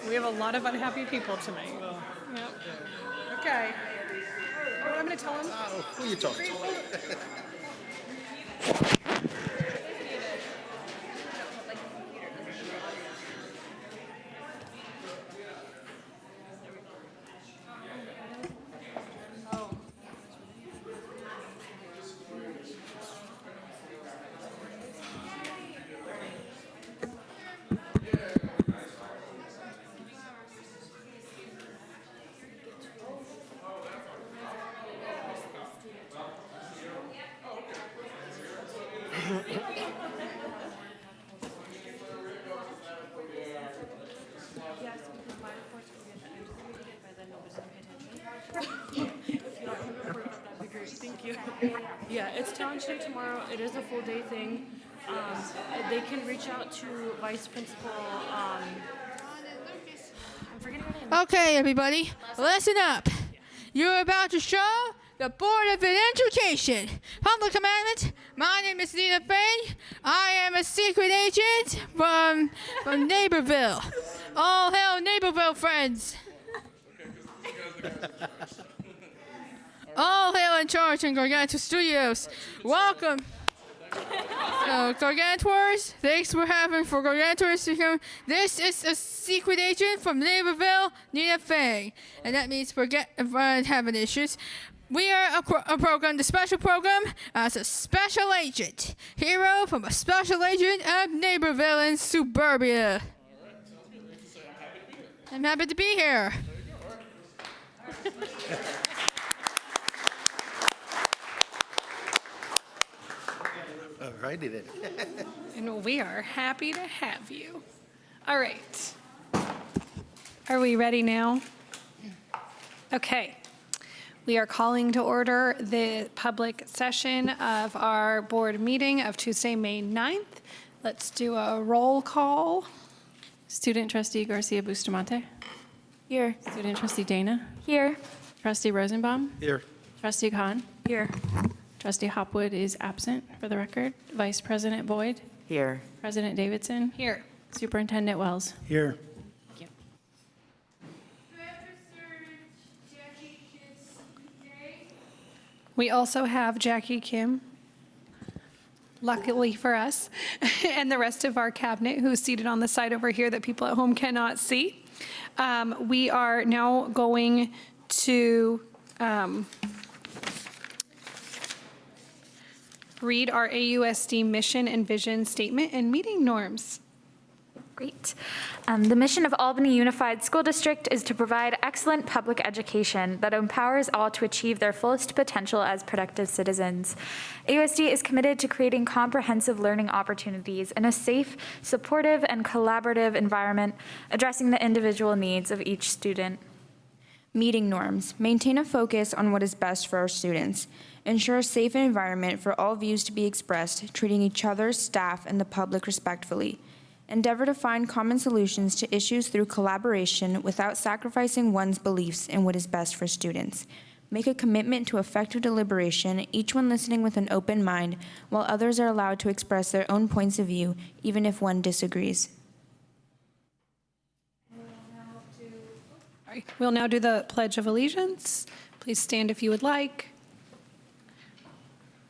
We have a lot of unhappy people tonight. Yep. Okay. Oh, I'm going to tell him. Who are you talking to? Thank you. Yeah, it's township tomorrow. It is a full day thing. They can reach out to Vice Principal. I'm forgetting her name. Okay, everybody, listen up. You're about to show the Board of Education. Public Commandment. My name is Nina Fain. I am a secret agent from Naperville. All hail Naperville, friends. All hail in charge in Gargantua Studios. Welcome. Gargantuars, thanks for having for Gargantuars to come. This is a secret agent from Naperville, Nina Fang. And that means forget having issues. We are a program, the special program, as a special agent. Hero from a special agent of Naperville and Suburbia. I'm happy to be here. All righty then. And we are happy to have you. All right. Are we ready now? Okay. We are calling to order the public session of our board meeting of Tuesday, May 9th. Let's do a roll call. Student Trustee Garcia Bustamante. Here. Student Trustee Dana. Here. Trustee Rosenbaum. Here. Trustee Khan. Here. Trustee Hopwood is absent for the record. Vice President Boyd. Here. President Davidson. Here. Superintendent Wells. Here. Thank you. We also have Jackie Kim, luckily for us, and the rest of our cabinet who's seated on the side over here that people at home cannot see. We are now going to read our AUSD mission and vision statement and meeting norms. Great. The mission of Albany Unified School District is to provide excellent public education that empowers all to achieve their fullest potential as productive citizens. AUSD is committed to creating comprehensive learning opportunities in a safe, supportive, and collaborative environment, addressing the individual needs of each student. Meeting norms. Maintain a focus on what is best for our students. Ensure a safe environment for all views to be expressed, treating each other, staff, and the public respectfully. Endeavor to find common solutions to issues through collaboration without sacrificing one's beliefs in what is best for students. Make a commitment to effective deliberation, each one listening with an open mind, while others are allowed to express their own points of view, even if one disagrees. All right, we'll now do the Pledge of Allegiance. Please stand if you would like.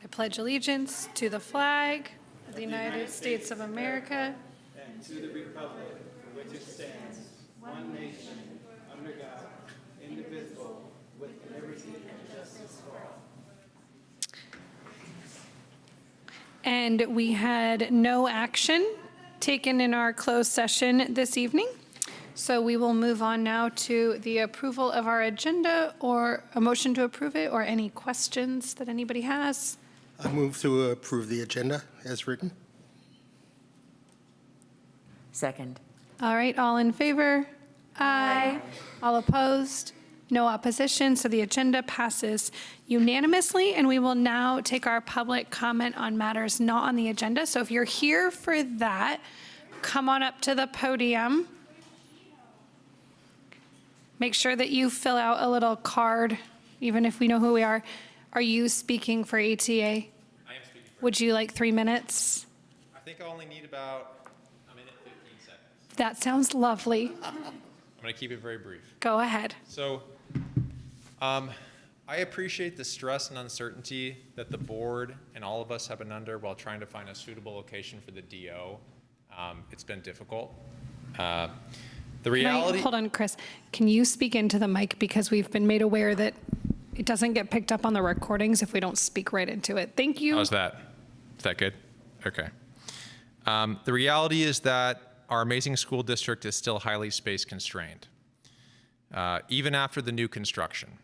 I pledge allegiance to the flag of the United States of America and to the republic for which it stands, one nation, under God, indivisible, with liberty and justice for all. And we had no action taken in our closed session this evening. So we will move on now to the approval of our agenda, or a motion to approve it, or any questions that anybody has. I move to approve the agenda as written. Second. All right, all in favor? Aye. All opposed? No opposition, so the agenda passes unanimously, and we will now take our public comment on matters not on the agenda. So if you're here for that, come on up to the podium. Make sure that you fill out a little card, even if we know who we are. Are you speaking for ATA? I am speaking for Would you like 3 minutes? I think I only need about a minute, 15 seconds. That sounds lovely. I'm going to keep it very brief. Go ahead. So, I appreciate the stress and uncertainty that the board and all of us have been under while trying to find a suitable location for the DO. It's been difficult. The reality. Hold on, Chris. Can you speak into the mic, because we've been made aware that it doesn't get picked up on the recordings if we don't speak right into it. Thank you. How's that? Is that good? Okay. The reality is that our amazing school district is still highly space constrained, even after the new construction.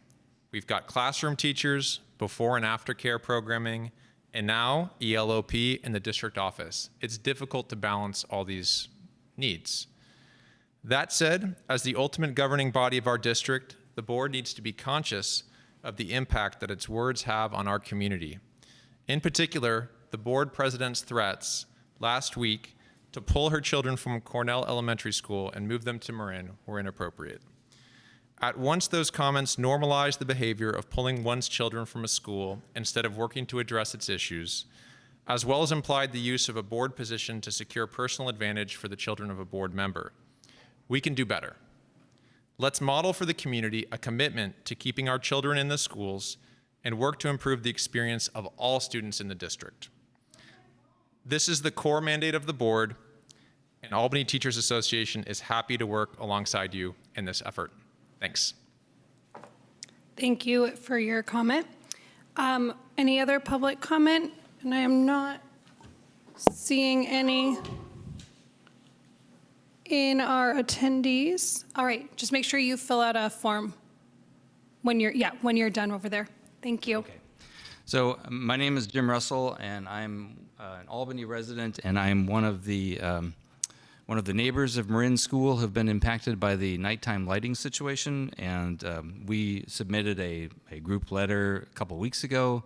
We've got classroom teachers, before and after care programming, and now ELOP in the district office. It's difficult to balance all these needs. That said, as the ultimate governing body of our district, the board needs to be conscious of the impact that its words have on our community. In particular, the board president's threats last week to pull her children from Cornell Elementary School and move them to Marin were inappropriate. At once, those comments normalized the behavior of pulling one's children from a school instead of working to address its issues, as well as implied the use of a board position to secure personal advantage for the children of a board member. We can do better. Let's model for the community a commitment to keeping our children in the schools and work to improve the experience of all students in the district. This is the core mandate of the board, and Albany Teachers Association is happy to work alongside you in this effort. Thanks. Thank you for your comment. Any other public comment? And I am not seeing any in our attendees. All right, just make sure you fill out a form when you're done over there. Thank you. Okay. So my name is Jim Russell, and I'm an Albany resident, and I'm one of the neighbors of Marin School who have been impacted by the nighttime lighting situation, and we submitted a group letter a couple weeks ago.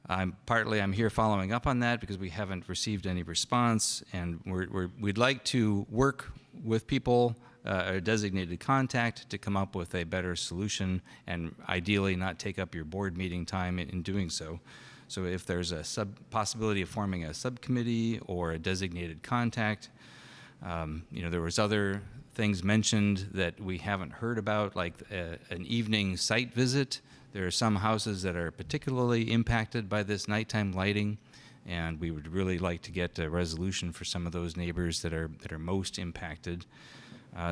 I'm here following up on that because we haven't received any response, and we'd like to work with people, a designated contact, to come up with a better solution, and ideally not take up your board meeting time in doing so. So if there's a possibility of forming a subcommittee or a designated contact, there was other things mentioned that we haven't heard about, like an evening site visit. There are some houses that are particularly impacted by this nighttime lighting, and we would really like to get a resolution for some of those neighbors that are most impacted.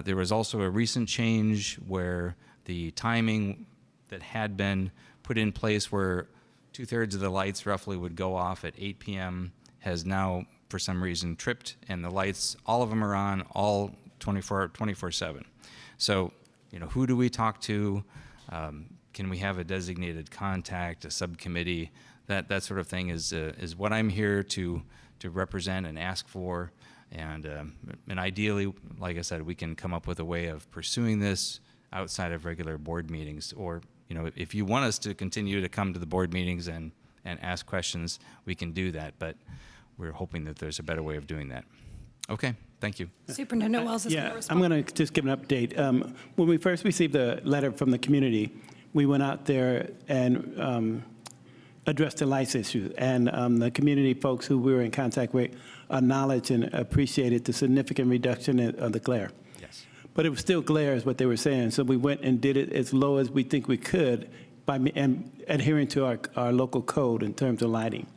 There was also a recent change where the timing that had been put in place, where 2/3 of the lights roughly would go off at 8 p.m., has now for some reason tripped, and the lights, all of them are on, all 24/7. So, who do we talk to? Can we have a designated contact, a subcommittee? That sort of thing is what I'm here to represent and ask for. And ideally, like I said, we can come up with a way of pursuing this outside of regular board meetings. Or, if you want us to continue to come to the board meetings and ask questions, we can do that. But we're hoping that there's a better way of doing that. Okay, thank you. Superintendent Wells is going to respond. I'm going to just give an update. When we first received the letter from the community, we went out there and addressed the lights issue. And the community folks who we were in contact with acknowledged and appreciated the significant reduction of the glare. Yes. But it was still glare is what they were saying. So we went and did it as low as we think we could by adhering to our local code in terms of lighting.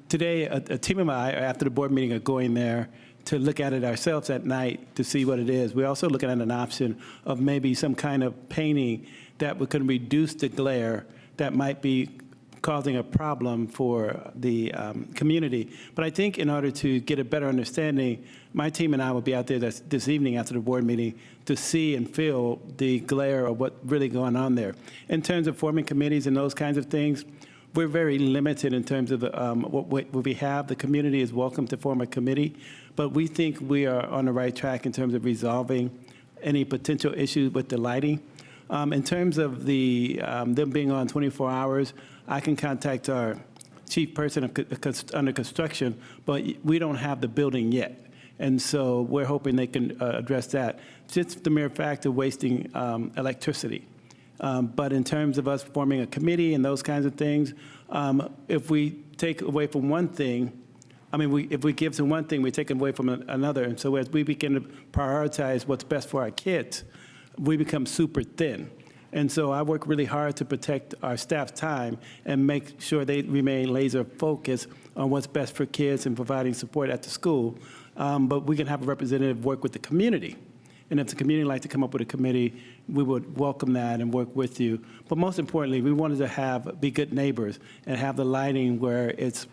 Today, a team and I, after the board meeting, are going there to look at it ourselves at night to see what it is. We're also looking at an option of maybe some kind of painting that can reduce the glare that might be causing a problem for the community. But I think in order to get a better understanding, my team and I will be out there this evening after the board meeting to see and feel the glare of what's really going on there. In terms of forming committees and those kinds of things, we're very limited in terms of what we have. The community is welcome to form a committee, but we think we are on the right track in terms of resolving any potential issues with the lighting. In terms of them being on 24 hours, I can contact our chief person under construction, but we don't have the building yet. And so we're hoping they can address that. Just the mere fact of wasting electricity. But in terms of us forming a committee and those kinds of things, if we take away from one thing, I mean, if we give them one thing, we take away from another. And so as we begin to prioritize what's best for our kids, we become super thin. And so I work really hard to protect our staff's time and make sure they remain laser focused on what's best for kids and providing support at the school. But we can have a representative work with the community. And if the community would like to come up with a committee, we would welcome that and work with you. But most importantly, we wanted to be good neighbors and have the lighting where it's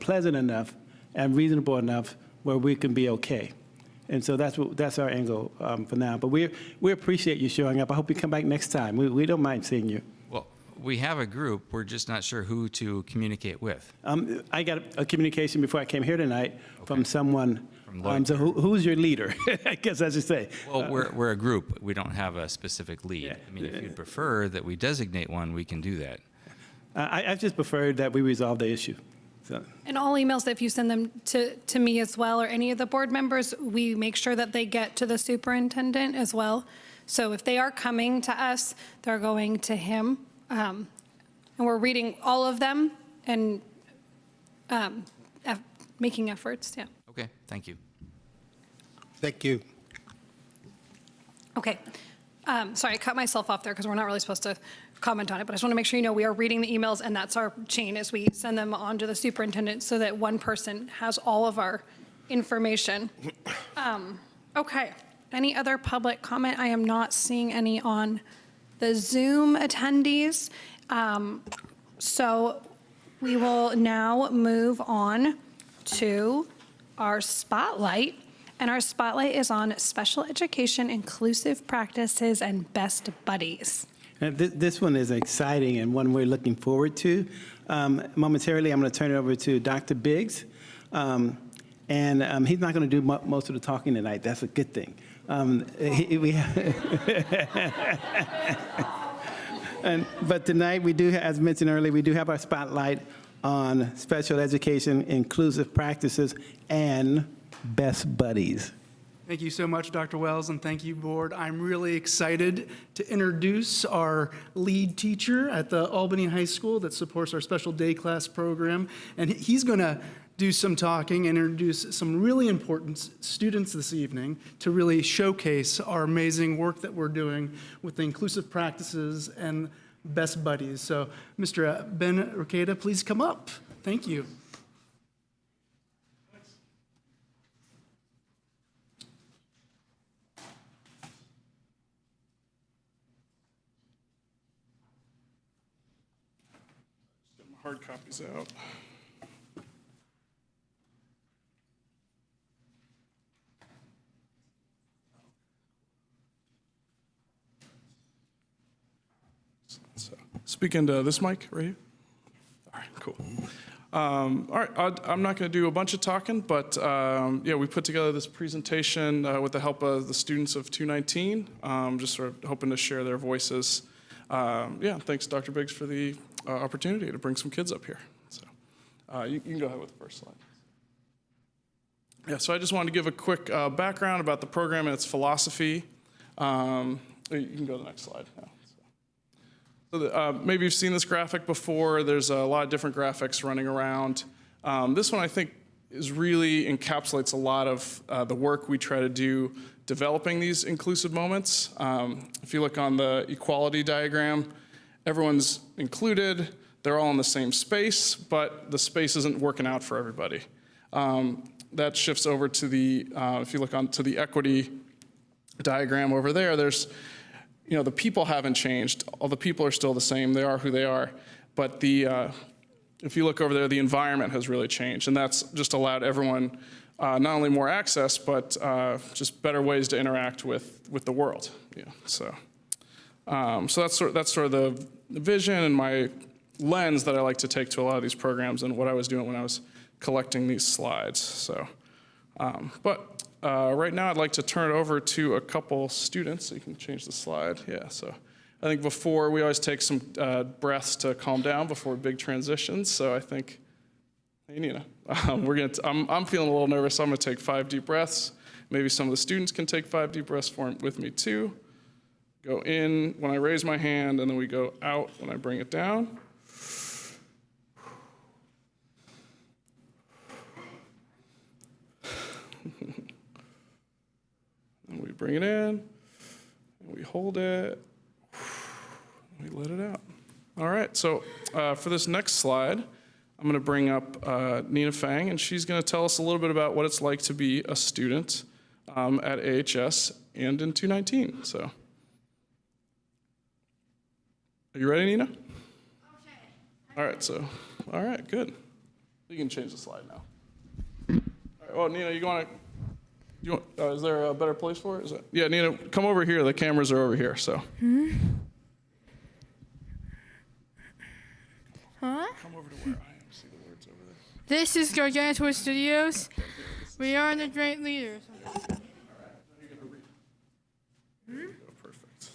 pleasant enough and reasonable enough where we can be okay. And so that's our angle for now. But we appreciate you showing up. I hope you come back next time. We don't mind seeing you. Well, we have a group. We're just not sure who to communicate with. I got a communication before I came here tonight from someone. From Lloyd. So who's your leader? I guess I should say. Well, we're a group. We don't have a specific lead. Yeah. I mean, if you'd prefer that we designate one, we can do that. I just preferred that we resolve the issue. So. And all emails, if you send them to me as well, or any of the board members, we make sure that they get to the superintendent as well. So if they are coming to us, they're going to him. And we're reading all of them and making efforts, yeah. Okay, thank you. Thank you. Okay. Sorry, I cut myself off there because we're not really supposed to comment on it, but I just want to make sure you know we are reading the emails, and that's our chain as we send them on to the superintendent so that one person has all of our information. Okay. Any other public comment? I am not seeing any on the Zoom attendees. So we will now move on to our spotlight. And our spotlight is on special education, inclusive practices, and best buddies. And this one is exciting and one we're looking forward to. Momentarily, I'm going to turn it over to Dr. Biggs. And he's not going to do most of the talking tonight. That's a good thing. But tonight, we do, as mentioned earlier, we do have our spotlight on special education, inclusive practices, and best buddies. Thank you so much, Dr. Wells, and thank you, board. I'm really excited to introduce our lead teacher at the Albany High School that supports our special day class program. And he's going to do some talking and introduce some really important students this evening to really showcase our amazing work that we're doing with the inclusive practices and best buddies. So, Mr. Ben Ricada, please come up. Thank you. Hard copies out. So, speak into this mic right here. All right, cool. All right, I'm not going to do a bunch of talking, but yeah, we put together this presentation with the help of the students of 219, just sort of hoping to share their voices. Yeah, thanks, Dr. Biggs, for the opportunity to bring some kids up here. So you can go ahead with the first slide. Yeah, so I just wanted to give a quick background about the program and its philosophy. You can go to the next slide now. So maybe you've seen this graphic before. There's a lot of different graphics running around. This one, I think, really encapsulates a lot of the work we try to do developing these inclusive moments. If you look on the equality diagram, everyone's included. They're all in the same space, but the space isn't working out for everybody. That shifts over to the, if you look onto the equity diagram over there, there's, the people haven't changed. All the people are still the same. They are who they are. But if you look over there, the environment has really changed, and that's just allowed everyone not only more access, but just better ways to interact with the world. Yeah. So that's sort of the vision and my lens that I like to take to a lot of these programs and what I was doing when I was collecting these slides. So, right now I'd like to turn it over to a couple students. So you can change the slide. Yeah. So I think before we always take some breaths to calm down before big transitions. So I think, hey Nina, I'm feeling a little nervous. So I'm going to take 5 deep breaths. Maybe some of the students can take 5 deep breaths with me too. Go in when I raise my hand, and then we go out when I bring it down. And we bring it in, and we hold it, and we let it out. All right, so for this next slide, I'm going to bring up Nina Fang, and she's going to tell us a little bit about what it's like to be a student at AHS and in 219. So, are you ready, Nina? Okay. All right, good. You can change the slide now. All right, well, Nina, is there a better place for it? Yeah, Nina, come over here. The cameras are over here, so. Huh? Come over to where I am. See the words over there. This is Gargantua Studios. We are the great leaders. Perfect.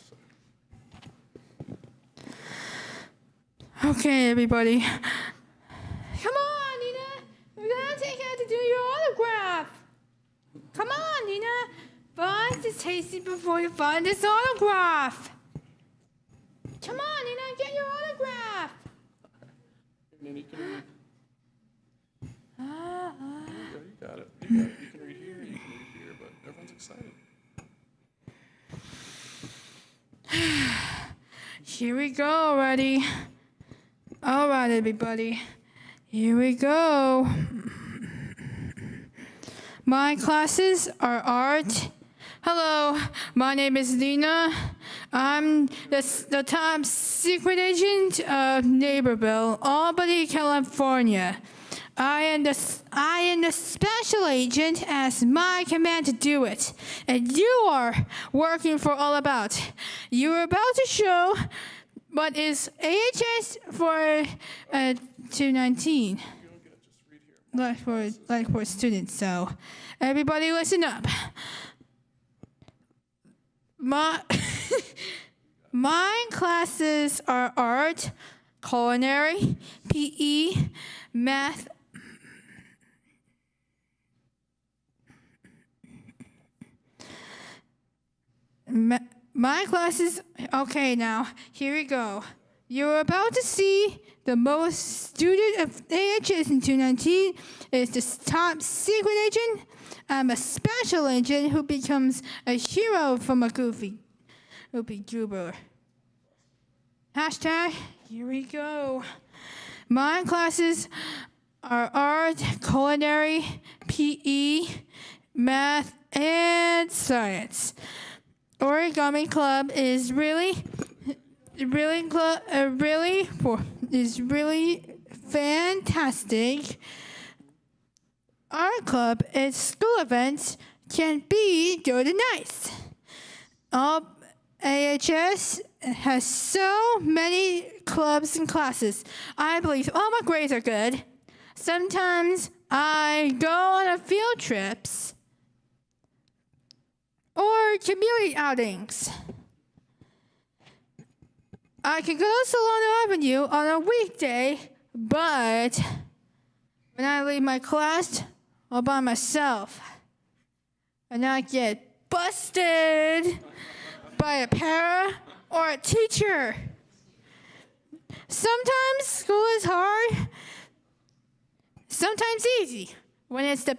Okay, everybody. Come on, Nina. We're gonna take out to do your autograph. Come on, Nina. Find the tasty before you find this autograph. Come on, Nina, get your autograph. Nina, you can read. Uh, You got it. You can read here, you can read here, but everyone's excited. Here we go already. All right, everybody. Here we go. My classes are art. Hello, my name is Lena. I'm the top secret agent of Neighborville, Albany, California. I am the special agent as my command to do it, and you are working for All About. You are about to show what is AHS for 219, like for students. So, everybody, listen up. My classes are art, culinary, PE, math. My classes, okay, now, here we go. You're about to see the most student of AHS in 219 is the top secret agent. I'm a special agent who becomes a hero from a goofy goober. Hashtag, here we go. My classes are art, culinary, PE, math, and science. Origami Club is really fantastic. Our club and school events can be good and nice. All AHS has so many clubs and classes. I believe all my grades are good. Sometimes I go on a field trips or community outings. I can go to Solano Avenue on a weekday, but when I leave my class all by myself and I get busted by a para or a teacher. Sometimes school is hard, sometimes easy. When it's the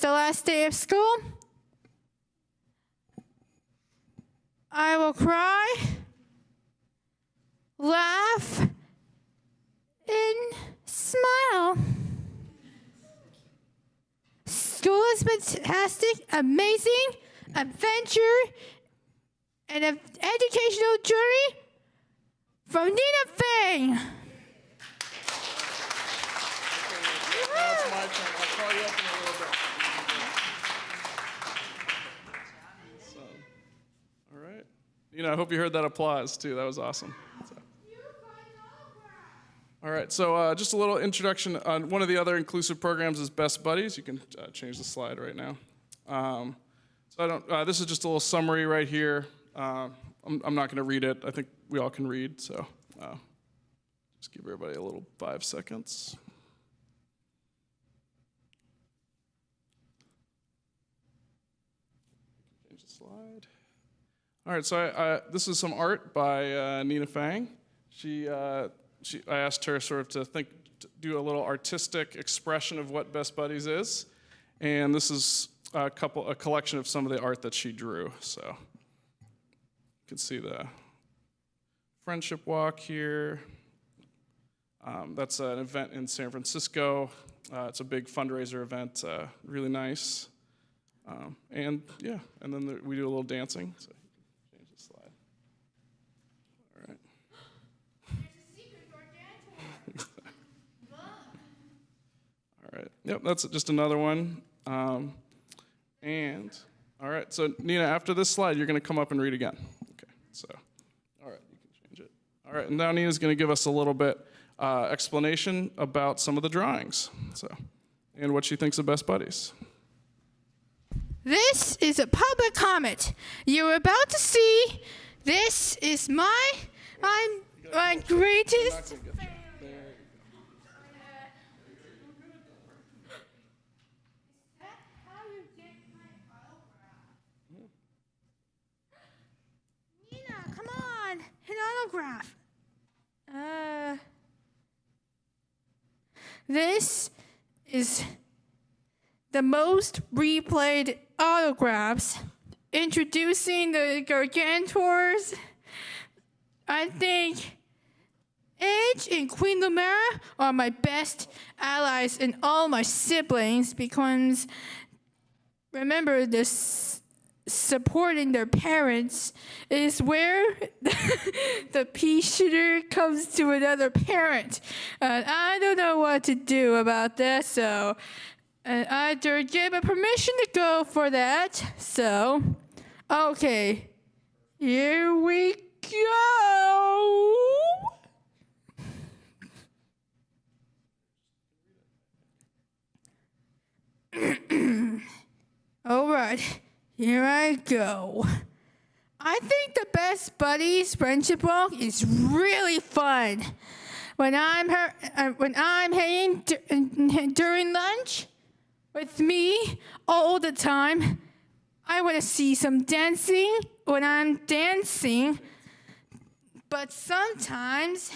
last day of school, I will cry, laugh, and smile. School is fantastic, amazing, adventure, and an educational journey from Nina Fang. Now it's my turn. I'll call you up in a little bit. So, all right. I hope you heard that applause too. That was awesome. All right, so just a little introduction on one of the other inclusive programs is Best Buddies. You can change the slide right now. This is just a little summary right here. I'm not going to read it. I think we all can read, so just give everybody a little 5 seconds. Change the slide. All right, so this is some art by Nina Fang. I asked her sort of to do a little artistic expression of what Best Buddies is. And this is a collection of some of the art that she drew. So you can see the Friendship Walk here. That's an event in San Francisco. It's a big fundraiser event, really nice. And yeah, and then we do a little dancing. So change the slide. All right. All right. Yep, that's just another one. And all right, so Nina, after this slide, you're going to come up and read again. Okay. So, all right, you can change it. All right, and now Nina's going to give us a little bit explanation about some of the drawings. So, and what she thinks of Best Buddies. This is a public comment. You're about to see. This is my greatest. Nina, come on, an autograph. This is the most replayed autographs introducing the Gargantors. I think Edge and Queen Lumera are my best allies and all my siblings because remember this supporting their parents is where the pea shooter comes to another parent. I don't know what to do about that, so I either give a permission to go for that. So, okay, here we go. All right, here I go. I think the Best Buddies Friendship Walk is really fun. When I'm hanging during lunch with me all the time, I want to see some dancing when I'm dancing. But sometimes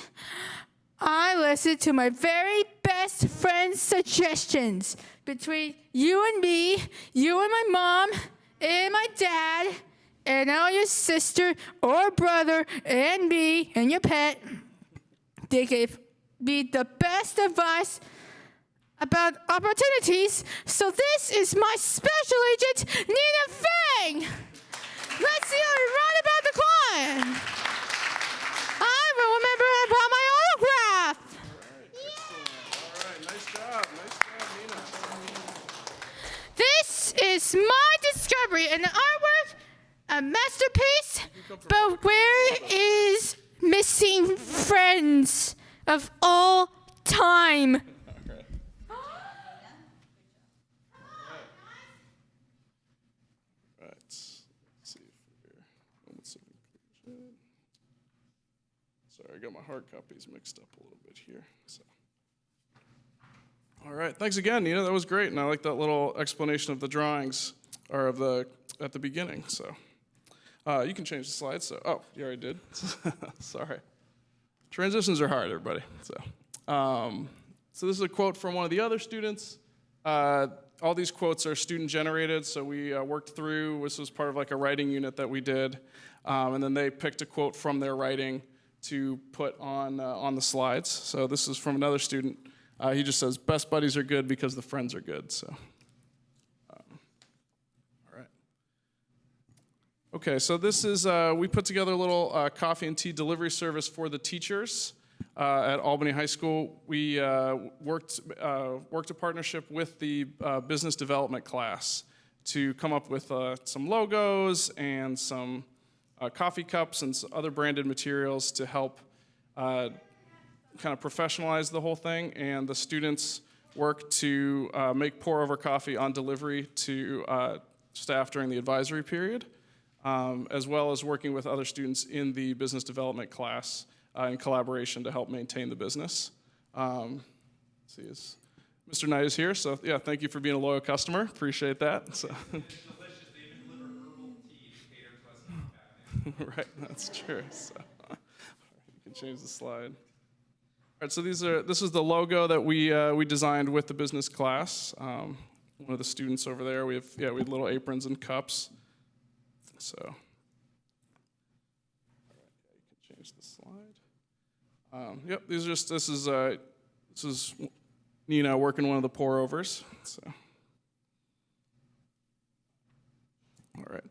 I listen to my very best friend's suggestions between you and me, you and my mom, and my dad, and now your sister or brother, and me, and your pet. They gave me the best advice about opportunities, so this is my special agent, Nina Fang. Let's see her run about the client. I will remember about my autograph. All right, nice job, Nina. This is my discovery, an artwork, a masterpiece, but where is missing friends of all time? Sorry, I got my hard copies mixed up a little bit here. So. All right, thanks again, Nina. That was great, and I like that little explanation of the drawings, or of at the beginning. So, you can change the slides. So, oh, you already did. Sorry. Transitions are hard, everybody. So this is a quote from one of the other students. All these quotes are student generated, so we worked through. This was part of like a writing unit that we did, and then they picked a quote from their writing to put on the slides. So this is from another student. He just says, "Best buddies are good because the friends are good." So, all right. Okay, so this is we put together a little coffee and tea delivery service for the teachers at Albany High School. We worked a partnership with the business development class to come up with some logos and some coffee cups and some other branded materials to help kind of professionalize the whole thing. And the students work to make pour-over coffee on delivery to staff during the advisory period, as well as working with other students in the business development class in collaboration to help maintain the business. Let's see, Mr. Knight is here, so yeah, thank you for being a loyal customer. Appreciate that. So. Right, that's true. So, you can change the slide. All right, so this is the logo that we designed with the business class. one of the students over there. We had little aprons and cups. So, all right, you can change the slide. Yep, this is Nina working one of the pour overs. So, all right.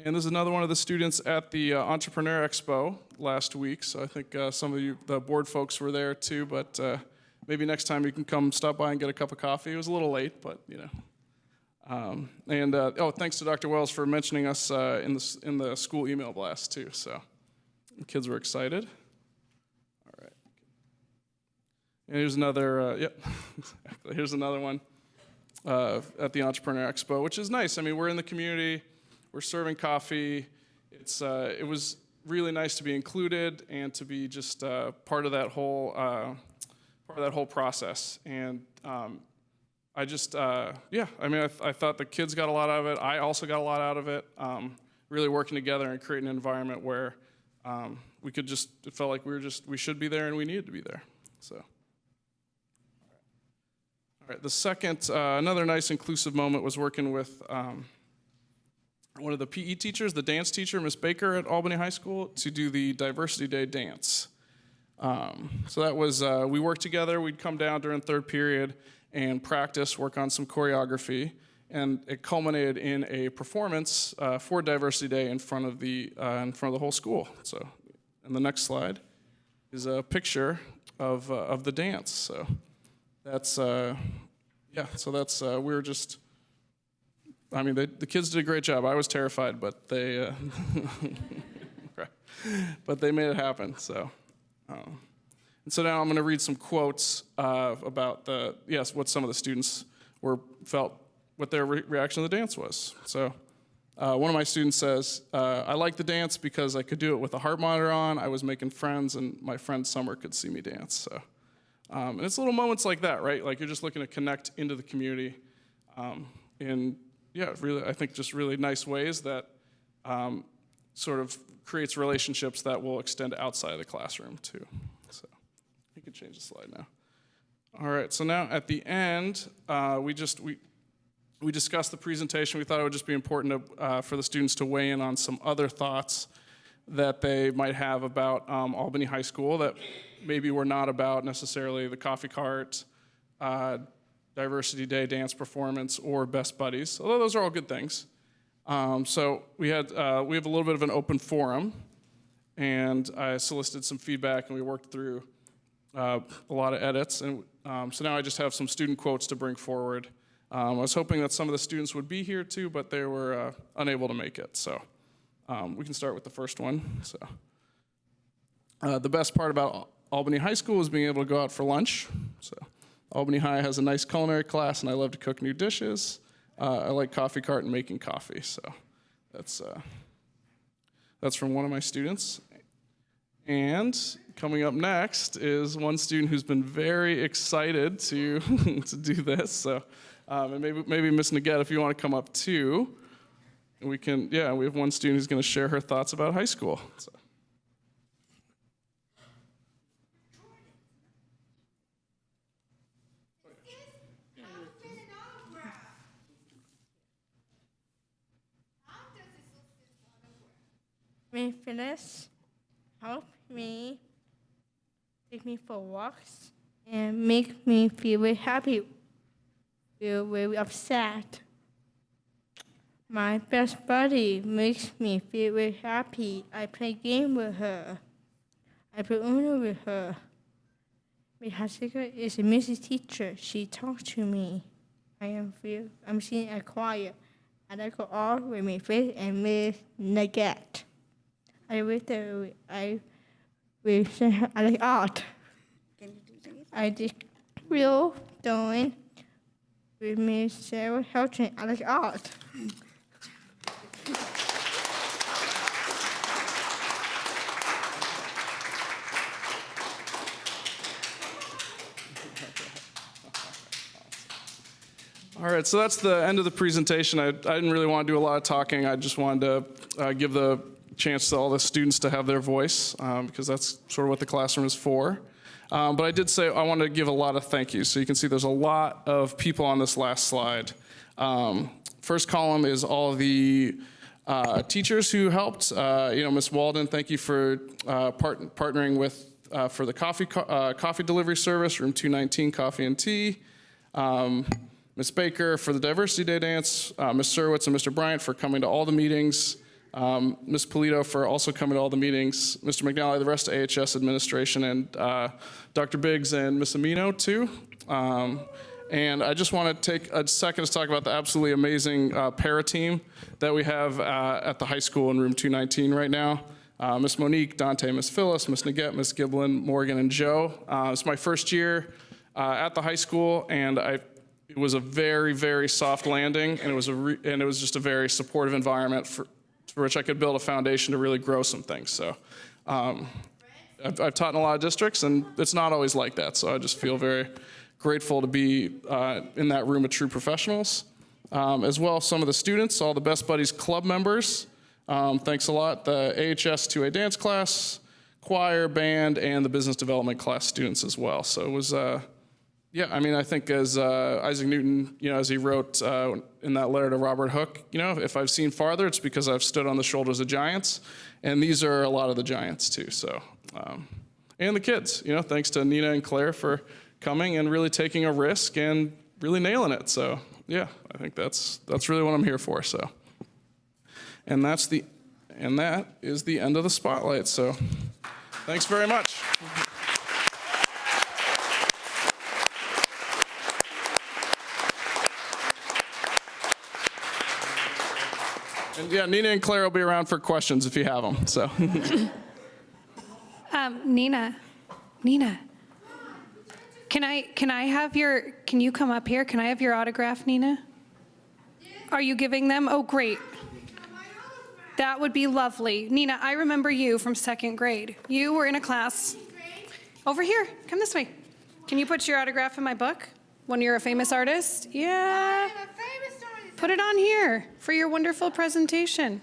And this is another one of the students at the Entrepreneur Expo last week. So I think some of you, the board folks, were there too. But maybe next time you can come stop by and get a cup of coffee. It was a little late, but you know. Thanks to Dr. Wells for mentioning us in the school email blast too. So the kids were excited. All right. And here's another. Here's another one at the Entrepreneur Expo, which is nice. I mean, we're in the community. We're serving coffee. It was really nice to be included and to be just part of that whole process. And I thought the kids got a lot out of it. I also got a lot out of it. Really working together and creating an environment where it felt like we should be there and we needed to be there. So, all right. The second, another nice inclusive moment was working with one of the PE teachers, the dance teacher, Miss Baker at Albany High School, to do the Diversity Day dance. So that was, we worked together. We'd come down during third period and practice, work on some choreography, and it culminated in a performance for Diversity Day in front of the whole school. So, and the next slide is a picture of the dance. So that's we were just. I mean, the kids did a great job. I was terrified, but they made it happen. So, and so now I'm going to read some quotes about what some of the students felt what their reaction to the dance was. So, one of my students says, "I liked the dance because I could do it with a heart monitor on. I was making friends, and my friend Summer could see me dance." So, and it's little moments like that, right? Like you're just looking to connect into the community, really, I think just really nice ways that sort of creates relationships that will extend outside of the classroom too. So you can change the slide now. All right, so now at the end, we discussed the presentation. We thought it would just be important for the students to weigh in on some other thoughts that they might have about Albany High School that maybe were not about necessarily the coffee cart, Diversity Day dance performance, or Best Buddies, although those are all good things. So we have a little bit of an open forum, and I solicited some feedback, and we worked through a lot of edits. And so now I just have some student quotes to bring forward. I was hoping that some of the students would be here too, but they were unable to make it. So we can start with the first one. So the best part about Albany High School is being able to go out for lunch. So Albany High has a nice culinary class, and I love to cook new dishes. I like coffee cart and making coffee. So that's from one of my students. And coming up next is one student who's been very excited to to do this. So and maybe Miss Naget, if you want to come up too, we have one student who's going to share her thoughts about high school. So. Me fitness help me, take me for walks, and make me feel very happy, feel very upset. My best buddy makes me feel very happy. I play game with her. I play Uno with her. Mihasika is a music teacher. She talks to me. I'm singing a choir. I like her all with my face and with Naget. I like art. I did real doing with Miss Sarah Helton. I like art. All right, so that's the end of the presentation. I didn't really want to do a lot of talking. I just wanted to give the chance to all the students to have their voice, because that's sort of what the classroom is for. But I did say I wanted to give a lot of thank yous. So you can see there's a lot of people on this last slide. First column is all the teachers who helped. Ms. Walden, thank you for partnering with for the coffee delivery service, room 219, coffee and tea. Ms. Baker for the Diversity Day dance, Ms. Surwitz and Mr. Bryant for coming to all the meetings, Ms. Polito for also coming to all the meetings, Mr. McNally, the rest of AHS administration, and Dr. Biggs and Ms. Amino too. And I just want to take a second to talk about the absolutely amazing para team that we have at the high school in room 219 right now. Ms. Monique, Dante, Ms. Phyllis, Ms. Naget, Ms. Giblin, Morgan, and Joe. It's my first year at the high school, and it was a very, very soft landing, and it was just a very supportive environment for which I could build a foundation to really grow some things. So I've taught in a lot of districts, and it's not always like that. So I just feel very grateful to be in that room of true professionals. As well, some of the students, all the Best Buddies Club members. Thanks a lot. The AHS 2A dance class, choir, band, and the business development class students as well. So it was, I think as Isaac Newton, as he wrote in that letter to Robert Hooke, if I've seen farther, it's because I've stood on the shoulders of giants. And these are a lot of the giants too. So, and the kids, thanks to Nina and Claire for coming and really taking a risk and really nailing it. So yeah, I think that's really what I'm here for. So, and that is the end of the spotlight. So thanks very much. And yeah, Nina and Claire will be around for questions if you have them. So, Nina, can you come up here? Can I have your autograph, Nina? Are you giving them? Oh, great. That would be lovely. Nina, I remember you from second grade. You were in a class. Over here, come this way. Can you put your autograph in my book when you're a famous artist? Yeah. I'm a famous artist. Put it on here for your wonderful presentation.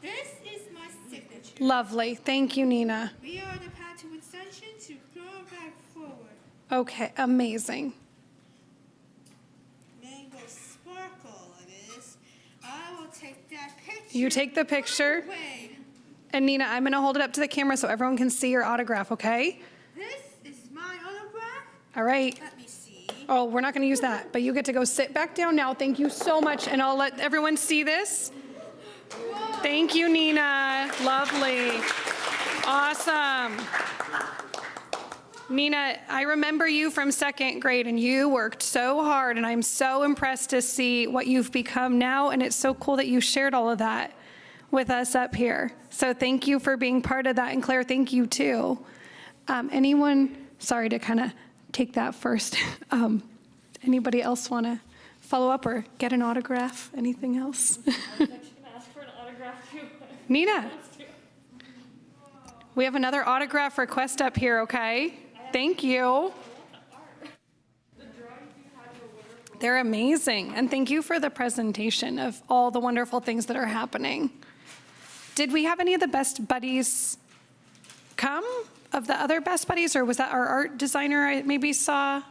This is my signature. Lovely. Thank you, Nina. We are the path to ascension to grow back forward. Okay, amazing. Mango sparkle it is. I will take that picture. You take the picture. Away. And Nina, I'm going to hold it up to the camera so everyone can see your autograph, okay? This is my autograph. All right. Let me see. Oh, we're not going to use that, but you get to go sit back down now. Thank you so much, and I'll let everyone see this. Whoa. Thank you, Nina. Lovely. Awesome. Nina, I remember you from second grade, and you worked so hard, and I'm so impressed to see what you've become now, and it's so cool that you shared all of that with us up here. So thank you for being part of that, and Claire, thank you too. Anyone, sorry to kind of take that first. Anybody else want to follow up or get an autograph? Anything else? I was actually going to ask for an autograph too. Nina, we have another autograph request up here, okay? Thank you. They're amazing. And thank you for the presentation of all the wonderful things that are happening. Did we have any of the Best Buddies come? Of the other Best Buddies, or was that our art designer I maybe saw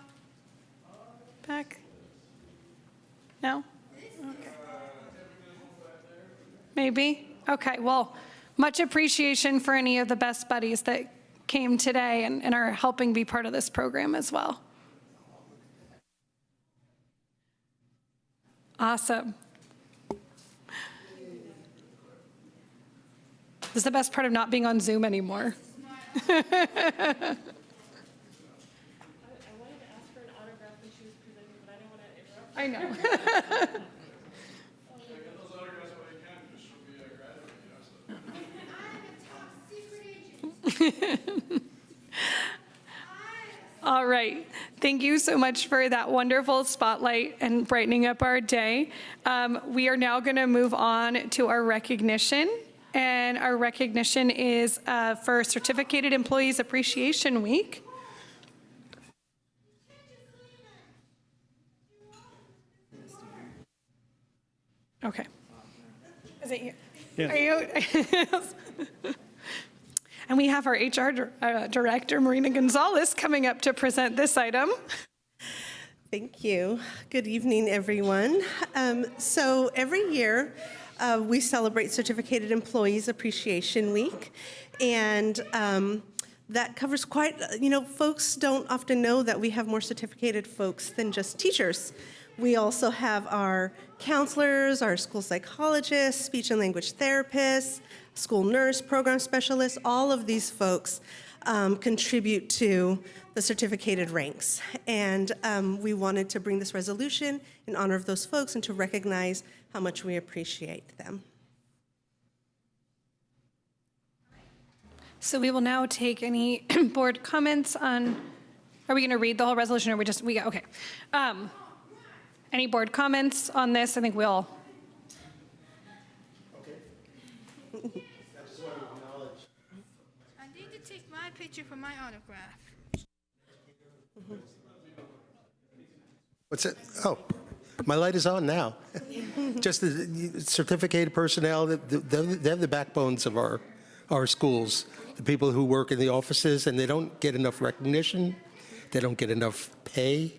back? No? Okay. Maybe? Okay, well, much appreciation for any of the Best Buddies that came today and are helping be part of this program as well. Awesome. This is the best part of not being on Zoom anymore. I wanted to ask for an autograph when she was presenting, but I didn't want to interrupt. I know. All right. Thank you so much for that wonderful spotlight and brightening up our day. We are now going to move on to our recognition. And our recognition is for Certificated Employees Appreciation Week. Okay. Is it you? Are you? And we have our HR Director, Marina Gonzalez, coming up to present this item. Thank you. Good evening, everyone. So every year, we celebrate Certificated Employees Appreciation Week, and that covers quite, folks don't often know that we have more certificated folks than just teachers. We also have our counselors, our school psychologists, speech and language therapists, school nurse, program specialists. All of these folks contribute to the certificated ranks. And we wanted to bring this resolution in honor of those folks and to recognize how much we appreciate them. So we will now take any board comments on, are we going to read the whole resolution or okay. Any board comments on this? I think we'll. I need to take my picture for my autograph. What's it? Oh, my light is on now. Just the certificated personnel, they're the backbones of our schools. The people who work in the offices, and they don't get enough recognition. They don't get enough pay.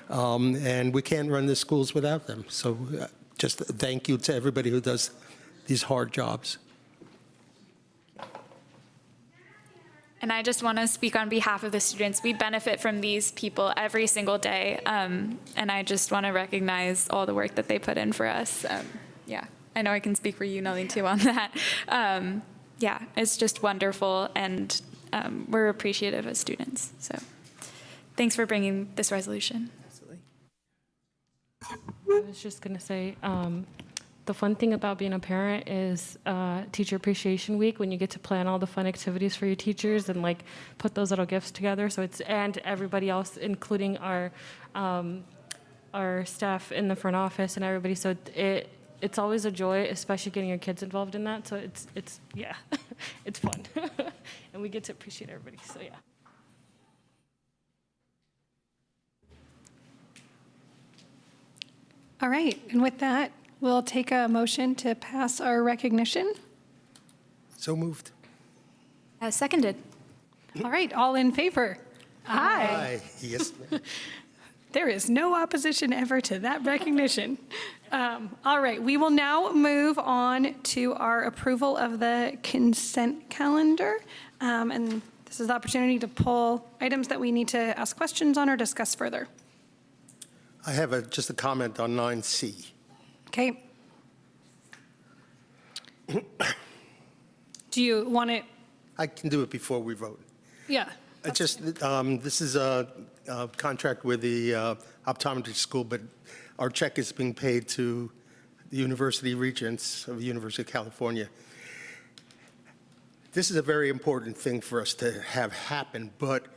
And we can't run the schools without them. So just thank you to everybody who does these hard jobs. And I just want to speak on behalf of the students. We benefit from these people every single day. And I just want to recognize all the work that they put in for us. Yeah, I know I can speak for you, Nellie, too, on that. Yeah, it's just wonderful. And we're appreciative as students. So thanks for bringing this resolution. I was just going to say, the fun thing about being a parent is Teacher Appreciation Week, when you get to plan all the fun activities for your teachers and like put those little gifts together. So and everybody else, including our staff in the front office and everybody. So it's always a joy, especially getting your kids involved in that. So it's yeah, it's fun, and we get to appreciate everybody. So yeah. All right, and with that, we'll take a motion to pass our recognition. So moved. Seconded. All right, all in favor? Aye. Aye. Yes. There is no opposition ever to that recognition. All right, we will now move on to our approval of the consent calendar. And this is the opportunity to pull items that we need to ask questions on or discuss further. I have just a comment on 9C. Okay. Do you want it? I can do it before we vote. Yeah. This is a contract with the optometry school, but our check is being paid to the University Regents of the University of California. This is a very important thing for us to have happen, but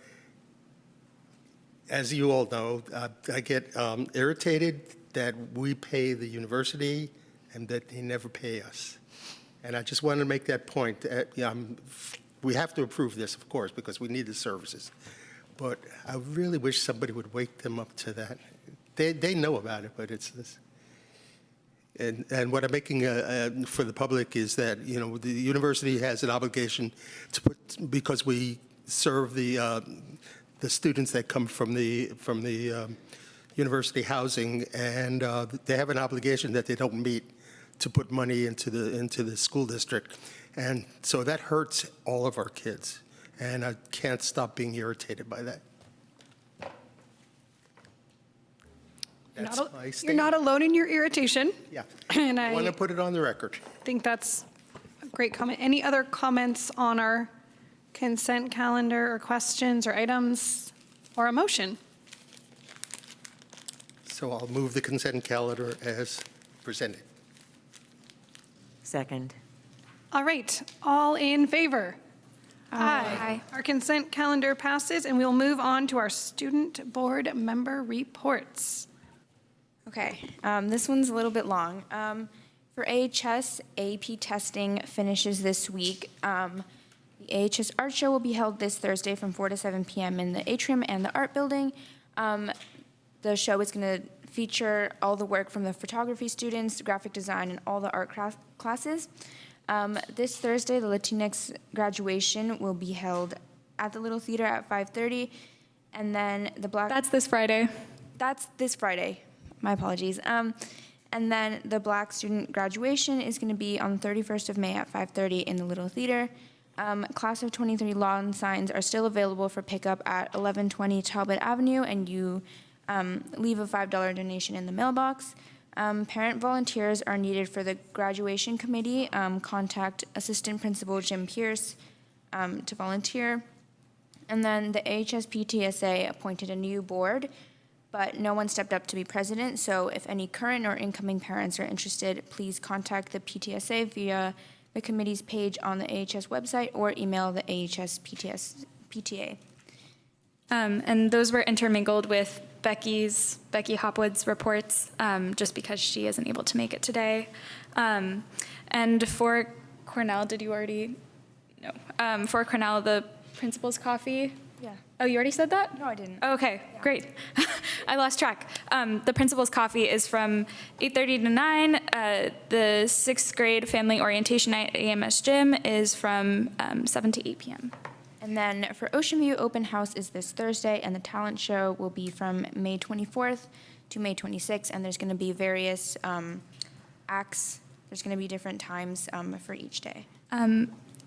as you all know, I get irritated that we pay the university and that they never pay us. And I just wanted to make that point. We have to approve this, of course, because we need the services. But I really wish somebody would wake them up to that. They know about it, but it's this. And what I'm making for the public is that, the university has an obligation to put, because we serve the students that come from the university housing, and they have an obligation that they don't meet to put money into the school district, and so that hurts all of our kids, and I can't stop being irritated by that. You're not alone in your irritation. Yeah, And I want to put it on the record. think that's a great comment. Any other comments on our consent calendar or questions or items or a motion? So I'll move the consent calendar as presented. Second. All right, all in favor? Aye. Our consent calendar passes, and we'll move on to our student board member reports. Okay, this one's a little bit long. For AHS, AP testing finishes this week. The AHS Art Show will be held this Thursday from 4 to 7 p.m. in the atrium and the art building. The show is going to feature all the work from the photography students, graphic design, and all the art classes. This Thursday, the Latinx graduation will be held at the Little Theater at 5:30, and then the Black... That's this Friday. That's this Friday. My apologies. And then the Black student graduation is going to be on the 31st of May at 5:30 in the Little Theater. Class of 23 lawn signs are still available for pickup at 1120 Talbot Avenue, and you leave a $5 donation in the mailbox. Parent volunteers are needed for the graduation committee. Contact Assistant Principal Jim Pierce to volunteer. And then the AHS-PTSA appointed a new board, but no one stepped up to be president. So if any current or incoming parents are interested, please contact the PTSA via the committee's page on the AHS website or email the AHS PTA. And those were intermingled with Becky Hopwood's reports, just because she isn't able to make it today. And for Cornell, did you already? No. For Cornell, the principal's coffee. Yeah. Oh, you already said that? No, I didn't. Oh, okay, great. I lost track. The principal's coffee is from 8:30 to 9. The 6th grade family orientation night at AMS Gym is from 7 to 8 p.m. And then for Ocean View, open house is this Thursday, and the talent show will be from May 24th to May 26th, and there's going to be various acts. There's going to be different times for each day.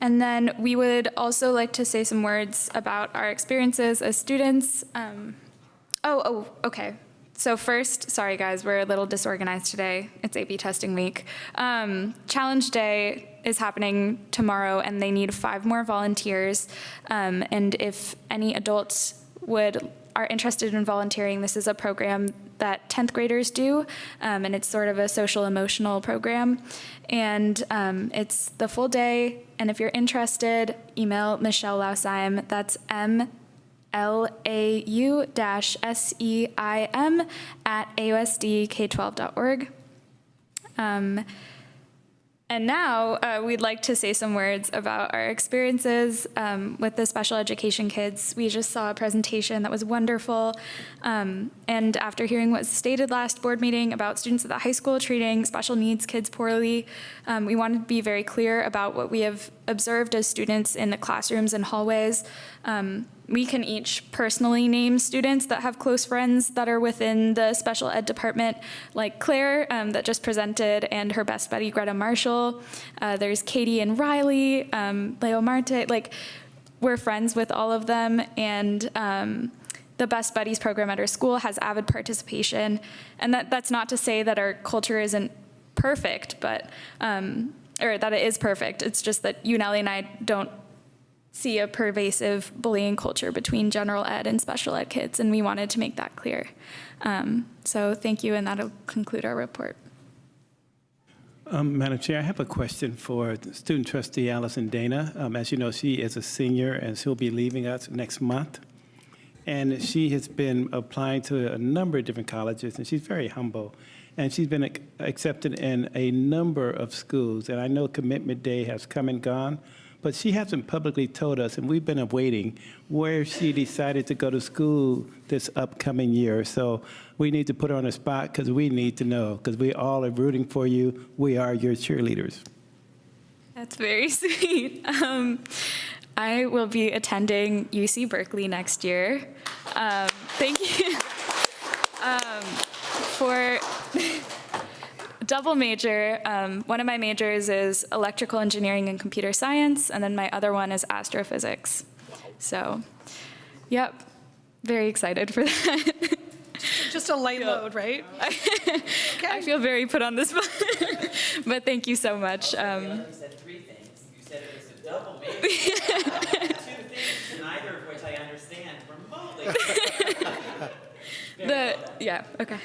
And then we would also like to say some words about our experiences as students. Okay. So first, sorry guys, we're a little disorganized today. It's AB testing week. Challenge Day is happening tomorrow, and they need 5 more volunteers. And if any adults are interested in volunteering, this is a program that 10th graders do, and it's sort of a social emotional program. And it's the full day, and if you're interested, email Michelle Lausheim, that's MLAU-SEIM @AUSDK12.org. And now we'd like to say some words about our experiences with the special education kids. We just saw a presentation that was wonderful. And after hearing what was stated last board meeting about students at the high school treating special needs kids poorly, we wanted to be very clear about what we have observed as students in the classrooms and hallways. We can each personally name students that have close friends that are within the special ed department, like Claire that just presented, and her best buddy Greta Marshall. There's Katie and Riley, Leo Marte. Like, we're friends with all of them, and the Best Buddies program at our school has avid participation. And that's not to say that our culture isn't perfect, but or that it is perfect. It's just that Unelli and I don't see a pervasive bullying culture between general ed and special ed kids, and we wanted to make that clear. So thank you, and that'll conclude our report. Madam Chair, I have a question for student trustee Allison Dana. As you know, she is a senior, and she'll be leaving us next month. And she has been applying to a number of different colleges, and she's very humble. And she's been accepted in a number of schools, and I know Commitment Day has come and gone, but she hasn't publicly told us, and we've been awaiting where she decided to go to school this upcoming year. So we need to put her on the spot because we need to know, because we all are rooting for you. We are your cheerleaders. That's very sweet. I will be attending UC Berkeley next year. Thank you. For double major, one of my majors is electrical engineering and computer science, and then my other one is astrophysics. So, yep, very excited for that. Just a light load, right? I feel very put on the spot, but thank you so much. You said 3 things. You said it was a double major. 2 things, neither of which I understand remotely. Okay.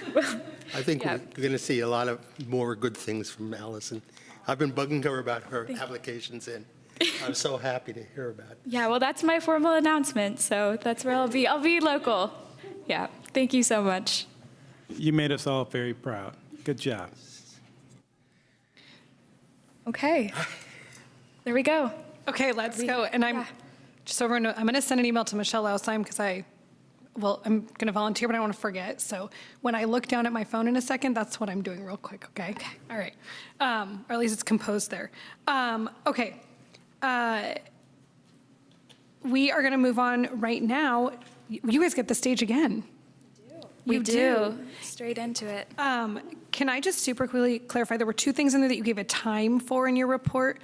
I think we're going to see a lot of more good things from Allison. I've been bugging her about her applications in. I'm so happy to hear about it. Yeah, well, that's my formal announcement, so that's where I'll be. I'll be local. Yeah, thank you so much. You made us all very proud. Good job. Okay. There we go. Okay, let's go. And I'm just so everyone knows, I'm going to send an email to Michelle Lausheim because I well, I'm going to volunteer, but I don't want to forget. So when I look down at my phone in a second, that's what I'm doing real quick, okay? All right. Or at least it's composed there. Okay. We are going to move on right now. You guys get the stage again. We You do. Straight into it. Can I just super quickly clarify, there were two things in there that you gave a time for in your report.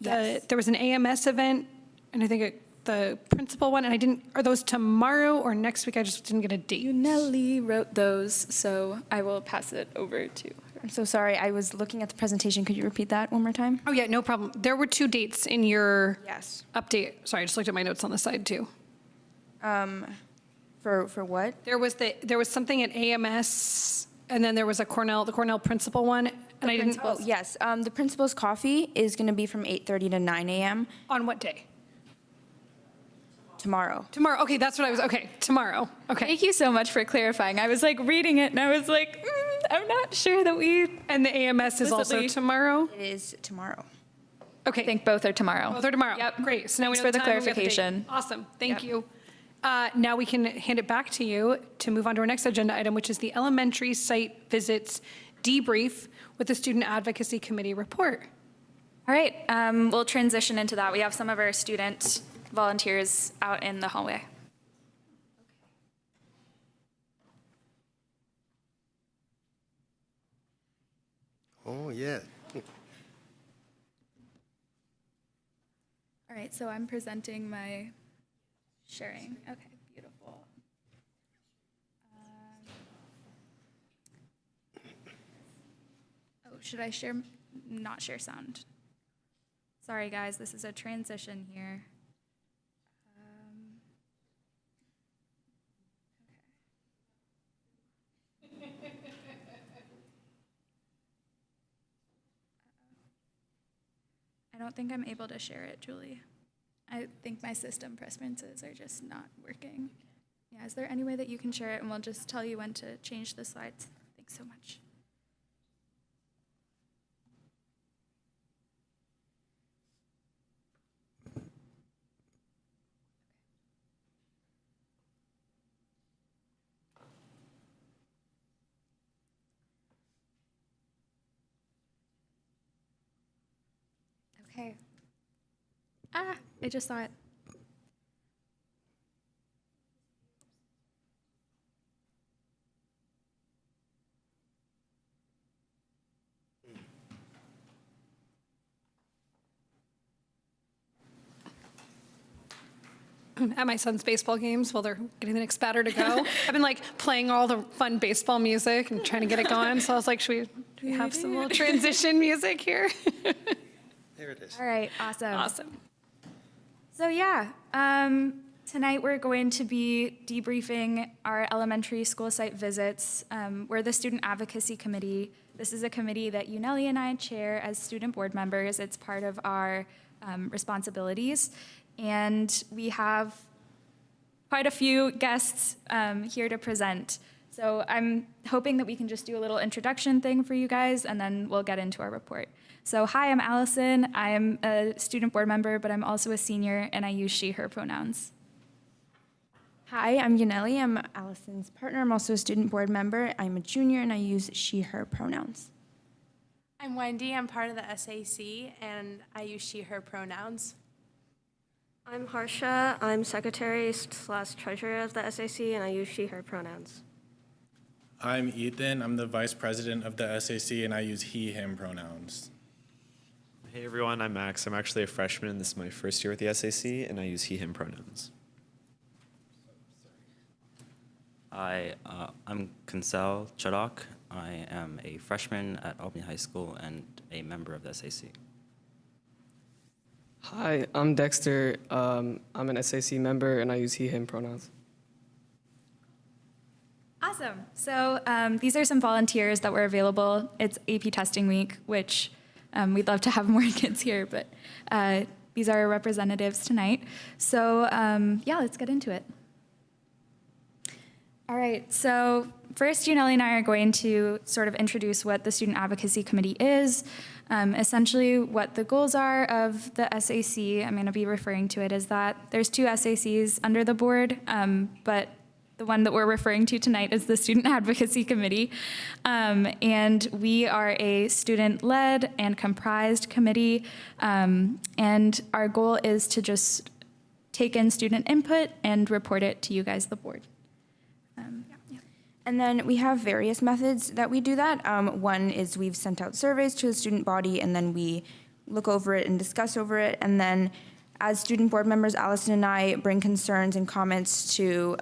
Yes. There was an AMS event, and I think the principal one, and I didn't, are those tomorrow or next week? I just didn't get a date. Nellie wrote those, so I will pass it over to her. I'm so sorry. I was looking at the presentation. Could you repeat that one more time? Oh, yeah, no problem. There were two dates in your Yes. update. Sorry, I just looked at my notes on the side, too. For what? There was something at AMS, and then there was the Cornell principal one, and I didn't. Oh, yes. The principal's coffee is going to be from 8:30 to 9 a.m. On what day? tomorrow. Tomorrow, okay, that's what I was, okay, tomorrow, okay. Thank you so much for clarifying. I was like reading it and I was like, I'm not sure that we. And the AMS is also tomorrow? It is tomorrow. Okay. I think both are tomorrow. Both are tomorrow. Yep. Great. So now Thanks we know for the time and we have date. clarification. Awesome. Thank Yep. you. Now we can hand it back to you to move on to our next agenda item, which is the elementary site visits debrief with the Student Advocacy Committee report. All right, we'll transition into that. We have some of our student volunteers out in the hallway. Oh, yeah. All right, so I'm presenting my sharing. Okay, beautiful. Oh, should I share, not share sound? Sorry, guys, this is a transition here. I don't think I'm able to share it, Julie. I think my system preferences are just not working. Yeah, is there any way that you can share it and we'll just tell you when to change the slides? Thanks so much. Okay. Ah, I just saw it. At my son's baseball games while they're getting the next batter to go. I've been like playing all the fun baseball music and trying to get it going. So I was like, do we have some little transition music here? There it is. All right, awesome. Awesome. So yeah, tonight we're going to be debriefing our elementary school site visits. We're the Student Advocacy Committee. This is a committee that Nellie and I chair as student board members. It's part of our responsibilities. And we have quite a few guests here to present. So I'm hoping that we can just do a little introduction thing for you guys, and then we'll get into our report. So hi, I'm Allison. I am a student board member, but I'm also a senior, and I use she, her pronouns. Hi, I'm Yaneli. I'm Allison's partner. I'm also a student board member. I'm a junior, and I use she, her pronouns. I'm Wendy. I'm part of the SAC, and I use she, her pronouns. I'm Harsha. I'm secretary/treasurer of the SAC, and I use she, her pronouns. I'm Ethan. I'm the vice president of the SAC, and I use he, him pronouns. Hey everyone, I'm Max. I'm actually a freshman. This is my first year with the SAC, and I use he, him pronouns. Hi, I'm Kansel Chadok. I am a freshman at Albany High School and a member of the SAC. Hi, I'm Dexter. I'm an SAC member, and I use he, him pronouns. Awesome. So these are some volunteers that were available. It's AP testing week, which we'd love to have more kids here, but these are our representatives tonight. So yeah, let's get into it. All right, so first, Nellie and I are going to sort of introduce what the Student Advocacy Committee is, essentially what the goals are of the SAC. I'm going to be referring to it as that. There's two SACs under the board, but the one that we're referring to tonight is the Student Advocacy Committee. And we are a student-led and comprised committee. And our goal is to just take in student input and report it to you guys, the board. And then we have various methods that we do that. One is we've sent out surveys to the student body, and then we look over it and discuss over it. And then as student board members, Allison and I bring concerns and comments to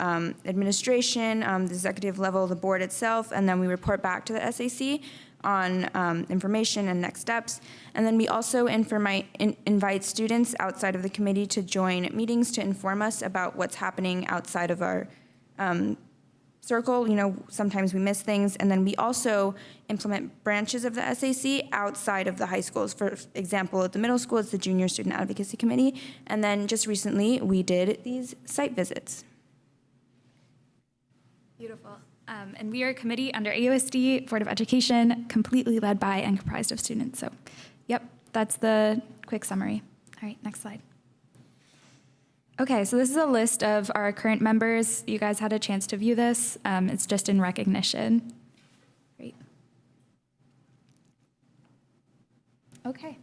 administration, the executive level, the board itself, and then we report back to the SAC on information and next steps. And then we also invite students outside of the committee to join meetings to inform us about what's happening outside of our circle. You know, sometimes we miss things. And then we also implement branches of the SAC outside of the high schools. For example, at the middle school, it's the Junior Student Advocacy Committee. And then just recently, we did these site visits. Beautiful. And we are a committee under AUSD, Board of Education, completely led by and comprised of students. So, yep, that's the quick summary. All right, next slide. Okay, so this is a list of our current members. You guys had a chance to view this. It's just in recognition. Great. Okay.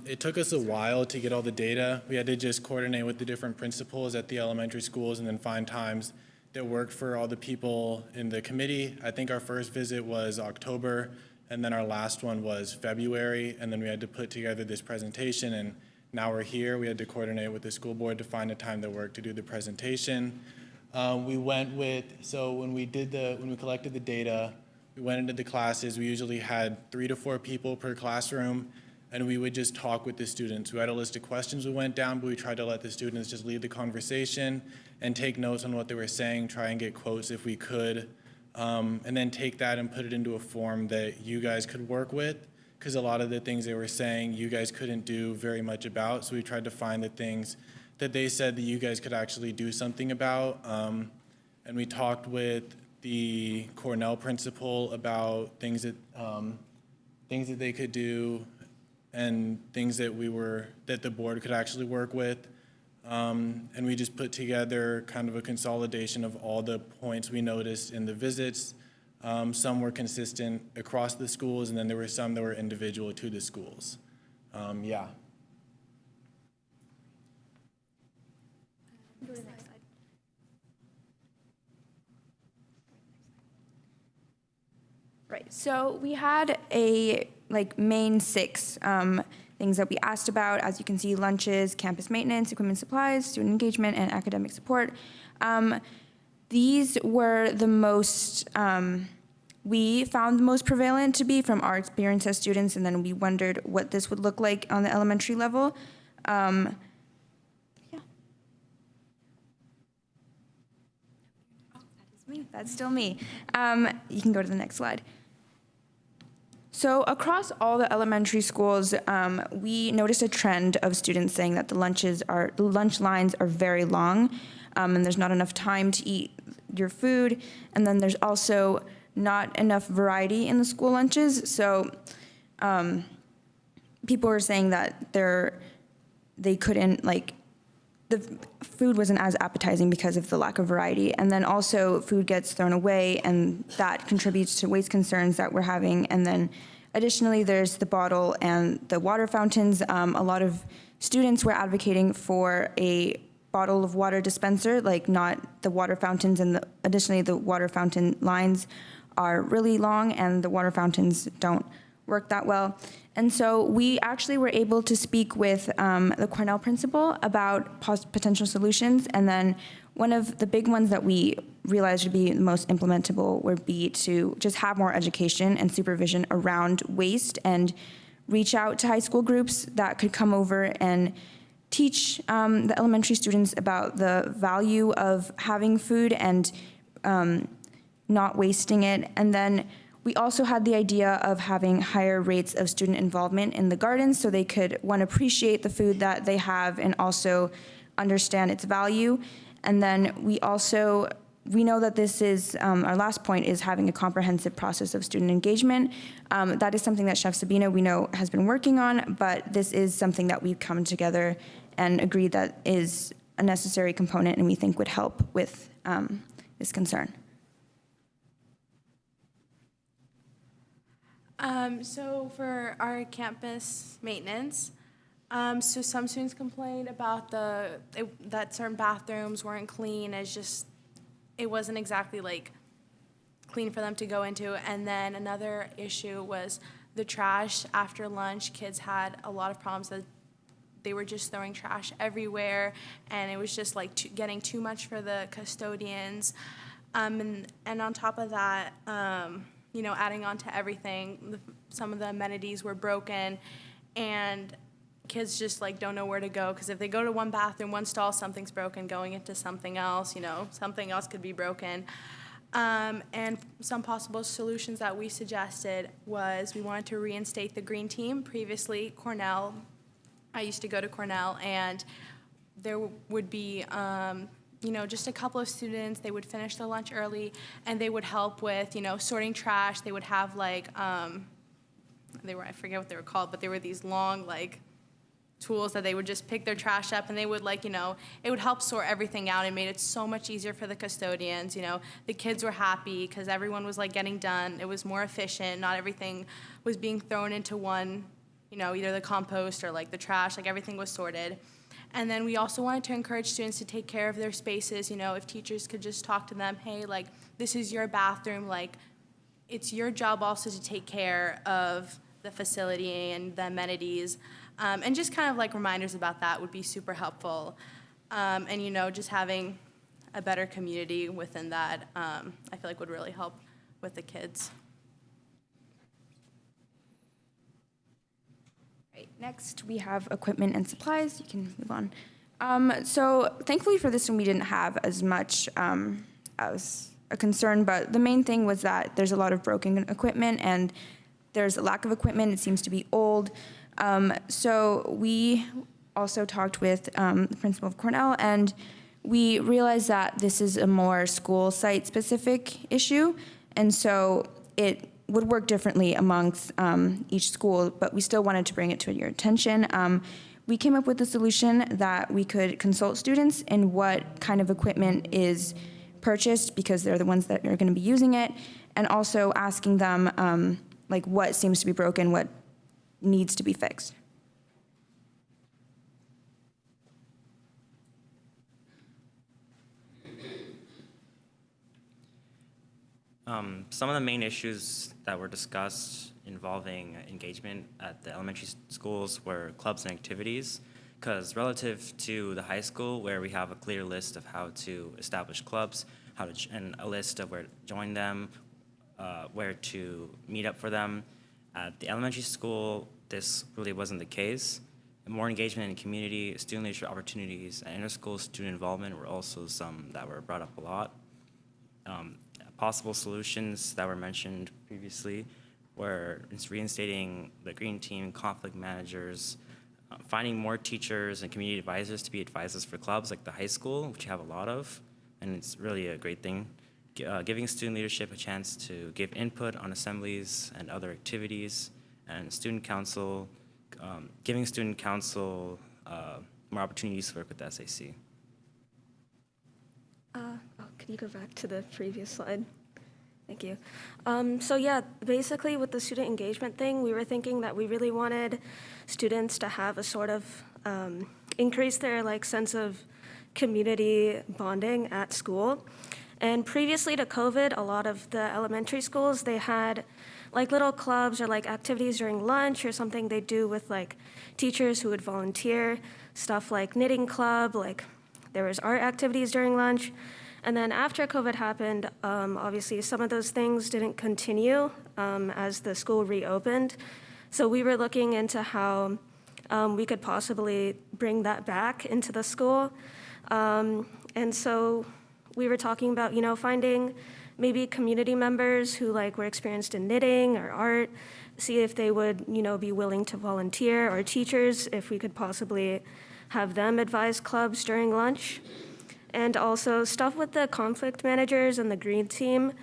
It took us a while to get all the data. We had to just coordinate with the different principals at the elementary schools and then find times that worked for all the people in the committee. I think our first visit was October, and then our last one was February, and then we had to put together this presentation, and now we're here. We had to coordinate with the school board to find a time that worked to do the presentation. When we collected the data, we went into the classes. We usually had 3 to 4 people per classroom, and we would just talk with the students. We had a list of questions we went down, but we tried to let the students just lead the conversation and take notes on what they were saying, try and get quotes if we could, and then take that and put it into a form that you guys could work with, because a lot of the things they were saying you guys couldn't do very much about. So we tried to find the things that they said that you guys could actually do something about. And we talked with the Cornell principal about things that they could do and things that the board could actually work with. And we just put together kind of a consolidation of all the points we noticed in the visits. Some were consistent across the schools, and then there were some that were individual to the schools. Yeah. Go to the next slide. Right, so we had a main 6 things that we asked about. As you can see, lunches, campus maintenance, equipment supplies, student engagement, and academic support. These were the most, we found the most prevalent to be from our experience as students, and then we wondered what this would look like on the elementary level. Yeah. Oh, that is me, that's still me. You can go to the next slide. So across all the elementary schools, we noticed a trend of students saying that the lunch lines are very long, and there's not enough time to eat your food, and then there's also not enough variety in the school lunches. So people were saying that they couldn't, the food wasn't as appetizing because of the lack of variety. And then also food gets thrown away, and that contributes to waste concerns that we're having. And then additionally, there's the bottle and the water fountains. A lot of students were advocating for a bottle of water dispenser, not the water fountains, and additionally the water fountain lines are really long and the water fountains don't work that well. And so we actually were able to speak with the Cornell principal about potential solutions, and then one of the big ones that we realized would be the most implementable would be to just have more education and supervision around waste and reach out to high school groups that could come over and teach the elementary students about the value of having food and not wasting it. And then we also had the idea of having higher rates of student involvement in the gardens so they could, one, appreciate the food that they have and also understand its value. And then we know that this is, our last point is having a comprehensive process of student engagement. That is something that Chef Sabina, we know, has been working on, but this is something that we've come together and agreed that is a necessary component and we think would help with this concern. So for our campus maintenance, so some students complained about that certain bathrooms weren't clean. It wasn't exactly like clean for them to go into. And then another issue was the trash after lunch. Kids had a lot of problems that they were just throwing trash everywhere, and it was just like getting too much for the custodians. And on top of that, adding on to everything, some of the amenities were broken, and kids just like don't know where to go, because if they go to one bathroom, one stall, something's broken. Going into something else, something else could be broken. And some possible solutions that we suggested was we wanted to reinstate the green team. Previously, Cornell, I used to go to Cornell, and there would be just a couple of students. They would finish their lunch early, and they would help with, sorting trash. They would have like, I forget what they were called, but they were these long tools that they would just pick their trash up, and they would it would help sort everything out. It made it so much easier for the custodians. The kids were happy because everyone was getting done. It was more efficient. Not everything was being thrown into one, either the compost or the trash. Everything was sorted. And then we also wanted to encourage students to take care of their spaces. If teachers could just talk to them, hey, this is your bathroom. It's your job also to take care of the facility and the amenities. And just kind of reminders about that would be super helpful. And just having a better community within that, I feel would really help with the kids. Right, next we have equipment and supplies. You can move on. So thankfully for this one, we didn't have as much as a concern, but the main thing was that there's a lot of broken equipment and there's a lack of equipment. It seems to be old. So we also talked with the principal of Cornell, and we realized that this is a more school site specific issue, and so it would work differently amongst each school, but we still wanted to bring it to your attention. We came up with a solution that we could consult students in what kind of equipment is purchased, because they're the ones that are going to be using it, and also asking them what seems to be broken, what needs to be fixed. Some of the main issues that were discussed involving engagement at the elementary schools were clubs and activities, because relative to the high school, where we have a clear list of how to establish clubs, and a list of where to join them, where to meet up for them, at the elementary school, this really wasn't the case. More engagement in community, student leadership opportunities, and inter-school student involvement were also some that were brought up a lot. Possible solutions that were mentioned previously were reinstating the green team, conflict managers, finding more teachers and community advisors to be advisors for clubs like the high school, which you have a lot of, and it's really a great thing. Giving student leadership a chance to give input on assemblies and other activities, and student council, giving student council more opportunities to work with the SAC. Could you go back to the previous slide? Thank you. So yeah, basically with the student engagement thing, we were thinking that we really wanted students to have a sort of increase their sense of community bonding at school. And previously to COVID, a lot of the elementary schools, they had little clubs or activities during lunch or something they do with teachers who would volunteer, stuff like knitting club, there was art activities during lunch. And then after COVID happened, obviously some of those things didn't continue as the school reopened. So we were looking into how we could possibly bring that back into the school. And so we were talking about, finding maybe community members who were experienced in knitting or art, see if they would, be willing to volunteer, or teachers, if we could possibly have them advise clubs during lunch. And also stuff with the conflict managers and the green team,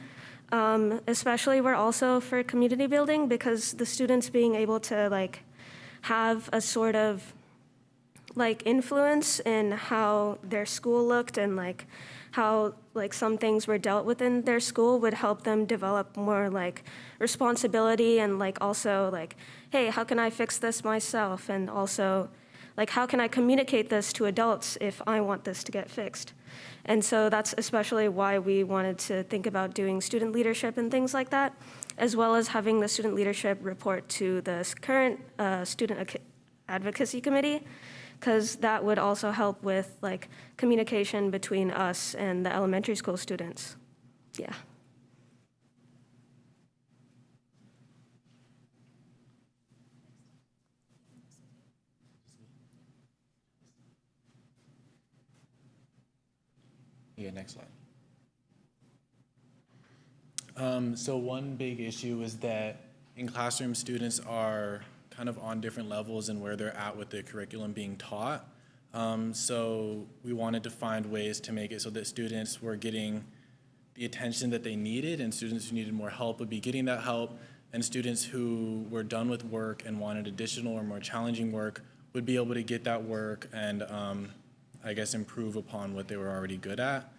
especially were also for community building, because the students being able to have a sort of like influence in how their school looked and like how like some things were dealt with in their school would help them develop more like responsibility and like also like, hey, how can I fix this myself? And also like, how can I communicate this to adults if I want this to get fixed? And so that's especially why we wanted to think about doing student leadership and things like that, as well as having the student leadership report to the current student advocacy committee, because that would also help with like communication between us and the elementary school students. Yeah. Yeah, next slide. So one big issue is that in classroom, students are kind of on different levels and where they're at with the curriculum being taught. So we wanted to find ways to make it so that students were getting the attention that they needed, and students who needed more help would be getting that help, and students who were done with work and wanted additional or more challenging work would be able to get that work and I guess improve upon what they were already good at.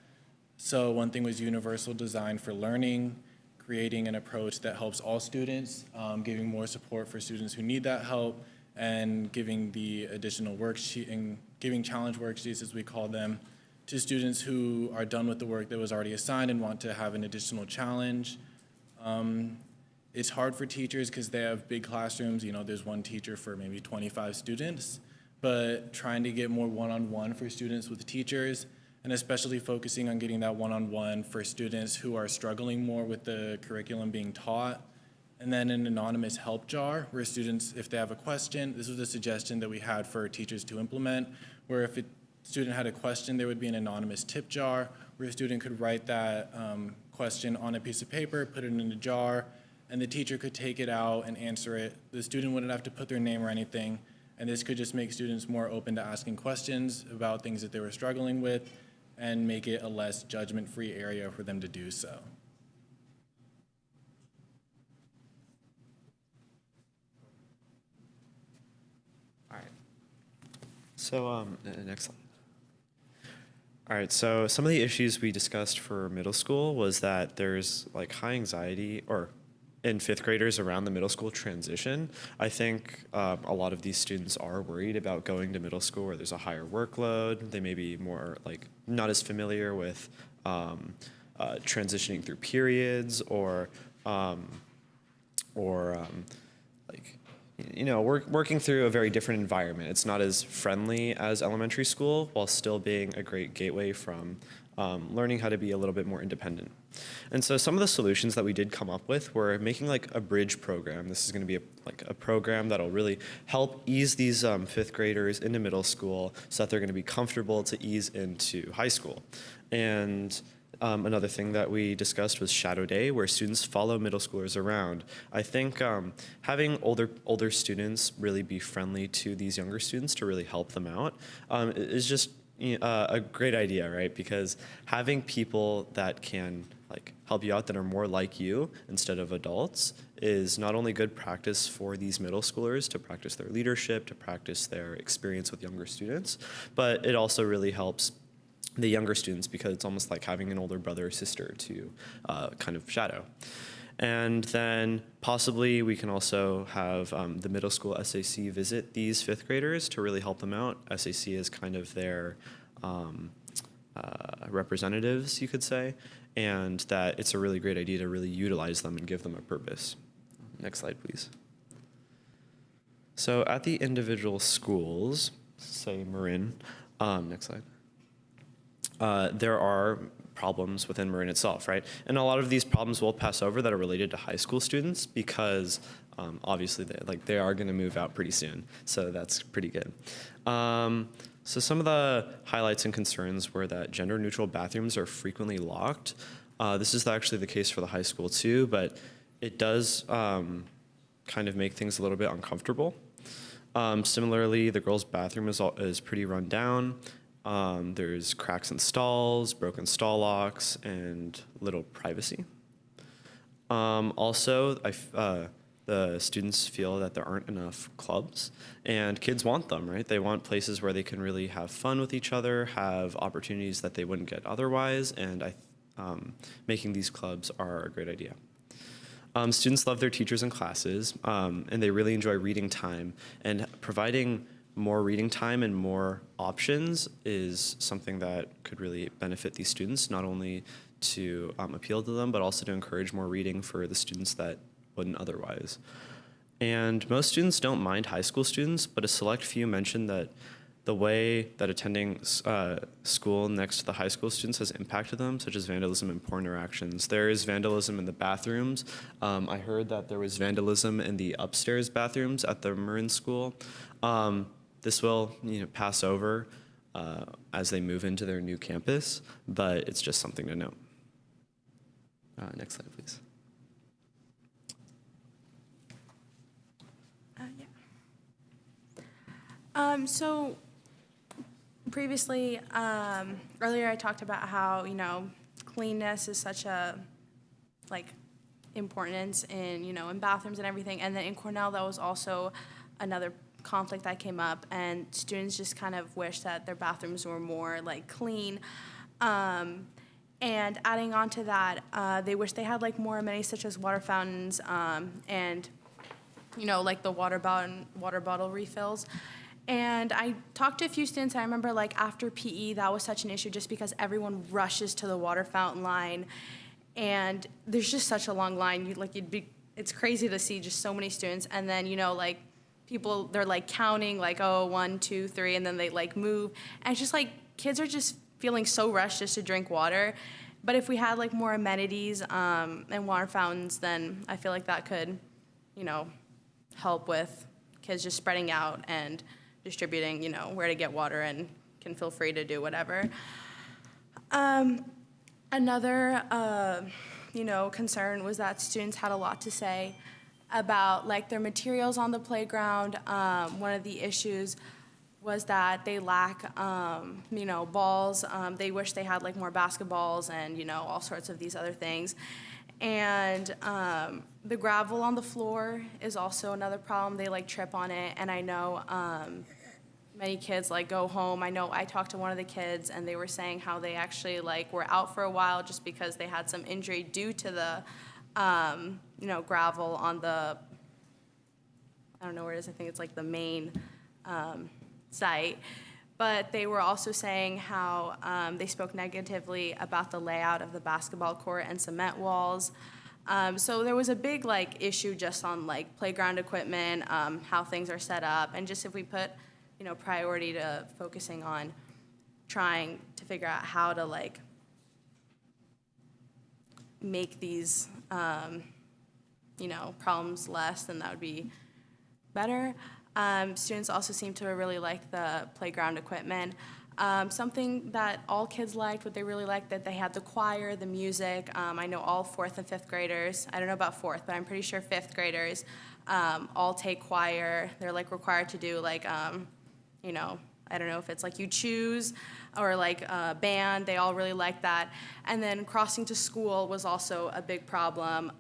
So one thing was universal design for learning, creating an approach that helps all students, giving more support for students who need that help, and giving the additional worksheet and giving challenge worksheets, as we call them, to students who are done with the work that was already assigned and want to have an additional challenge. It's hard for teachers because they have big classrooms. You know, there's one teacher for maybe 25 students, but trying to get more one-on-one for students with teachers, and especially focusing on getting that one-on-one for students who are struggling more with the curriculum being taught. And then an anonymous help jar where students, if they have a question, this was a suggestion that we had for teachers to implement, where if a student had a question, there would be an anonymous tip jar where a student could write that question on a piece of paper, put it in a jar, and the teacher could take it out and answer it. The student wouldn't have to put their name or anything, and this could just make students more open to asking questions about things that they were struggling with and make it a less judgment-free area for them to do so. All right. So next slide. All right, so some of the issues we discussed for middle school was that there's like high anxiety in fifth graders around the middle school transition. I think a lot of these students are worried about going to middle school where there's a higher workload. They may be more like not as familiar with transitioning through periods or like, you know, working through a very different environment. It's not as friendly as elementary school while still being a great gateway from learning how to be a little bit more independent. And so some of the solutions that we did come up with were making like a bridge program. This is going to be a program that'll really help ease these fifth graders into middle school so that they're going to be comfortable to ease into high school. And another thing that we discussed was Shadow Day, where students follow middle schoolers around. I think having older students really be friendly to these younger students to really help them out is just a great idea, right? Because having people that can like help you out that are more like you instead of adults is not only good practice for these middle schoolers to practice their leadership, to practice their experience with younger students, but it also really helps the younger students because it's almost like having an older brother or sister to kind of shadow. And then possibly we can also have the middle school SAC visit these fifth graders to really help them out. SAC is kind of their representatives, you could say, and that it's a really great idea to really utilize them and give them a purpose. Next slide, please. So at the individual schools, say Marin, next slide, there are problems within Marin itself, right? And a lot of these problems will pass over that are related to high school students because obviously they are going to move out pretty soon. So that's pretty good. So some of the highlights and concerns were that gender-neutral bathrooms are frequently locked. This is actually the case for the high school too, but it does kind of make things a little bit uncomfortable. Similarly, the girls' bathroom is pretty run down. There's cracks in stalls, broken stall locks, and little privacy. Also, the students feel that there aren't enough clubs, and kids want them, right? They want places where they can really have fun with each other, have opportunities that they wouldn't get otherwise, and making these clubs are a great idea. Students love their teachers and classes, and they really enjoy reading time, and providing more reading time and more options is something that could really benefit these students, not only to appeal to them, but also to encourage more reading for the students that wouldn't otherwise. And most students don't mind high school students, but a select few mentioned that the way that attending school next to the high school students has impacted them, such as vandalism and poor interactions. There is vandalism in the bathrooms. I heard that there was vandalism in the upstairs bathrooms at the Marin School. This will pass over as they move into their new campus, but it's just something to note. Next slide, please. So previously, earlier I talked about how, cleanness is such a, importance in, in bathrooms and everything. And then in Cornell, that was also another conflict that came up, and students just kind of wish that their bathrooms were more, clean. And adding on to that, they wish they had, more amenities such as water fountains and, the water bottle refills. And I talked to a few students. I remember, after PE, that was such an issue just because everyone rushes to the water fountain line, and there's just such a long line. It's crazy to see just so many students, and then people, they're counting 1, 2, 3, and then they move, and it's just kids are just feeling so rushed just to drink water. But if we had more amenities and water fountains, then I feel like that could, help with kids just spreading out and distributing, where to get water, and can feel free to do whatever. Another, concern was that students had a lot to say about their materials on the playground. One of the issues was that they lack, balls. They wish they had more basketballs and, all sorts of these other things. And the gravel on the floor is also another problem. They trip on it, and I know many kids go home. I know I talked to one of the kids, and they were saying how they actually were out for a while just because they had some injury due to the gravel on the, I don't know where it is. I think it's the main site. But they were also saying how they spoke negatively about the layout of the basketball court and cement walls. So there was a big issue just on playground equipment, how things are set up, and just if we put priority to focusing on trying to figure out how to make these problems less, then that would be better. Students also seem to really like the playground equipment. Something that all kids liked, what they really liked, that they had the choir, the music. I know all 4th and 5th graders, I don't know about 4th, but I'm pretty sure 5th graders all take choir. They're required to do I don't know if it's you choose or band. They all really like that. And then crossing to school was also a big problem.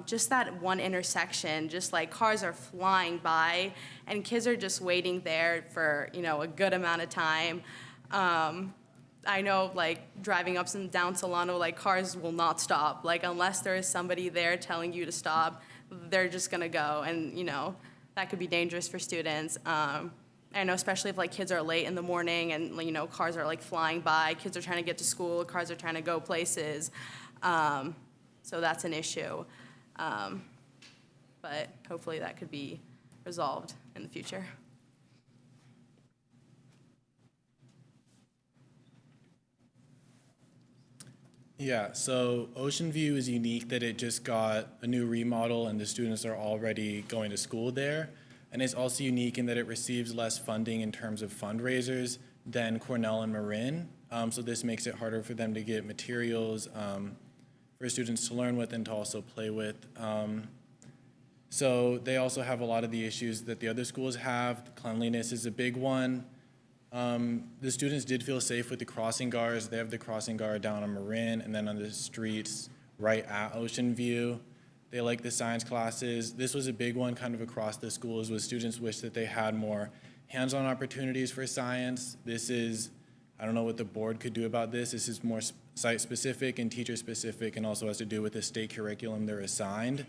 Just that one intersection, just cars are flying by, and kids are just waiting there for a good amount of time. I know driving up and down Solano, cars will not stop. Unless there is somebody there telling you to stop, they're just gonna go, and that could be dangerous for students. I know especially if kids are late in the morning and cars are flying by, kids are trying to get to school, cars are trying to go places. So that's an issue. But hopefully that could be resolved in the future. Yeah, so Ocean View is unique that it just got a new remodel and the students are already going to school there. And it's also unique in that it receives less funding in terms of fundraisers than Cornell and Marin. So this makes it harder for them to get materials for students to learn with and to also play with. So they also have a lot of the issues that the other schools have. Cleanliness is a big one. The students did feel safe with the crossing guards. They have the crossing guard down on Marin and then on the streets right at Ocean View. They like the science classes. This was a big one kind of across the schools, was students wish that they had more hands-on opportunities for science. This is, I don't know what the board could do about this. This is more site-specific and teacher-specific, and also has to do with the state curriculum they're assigned.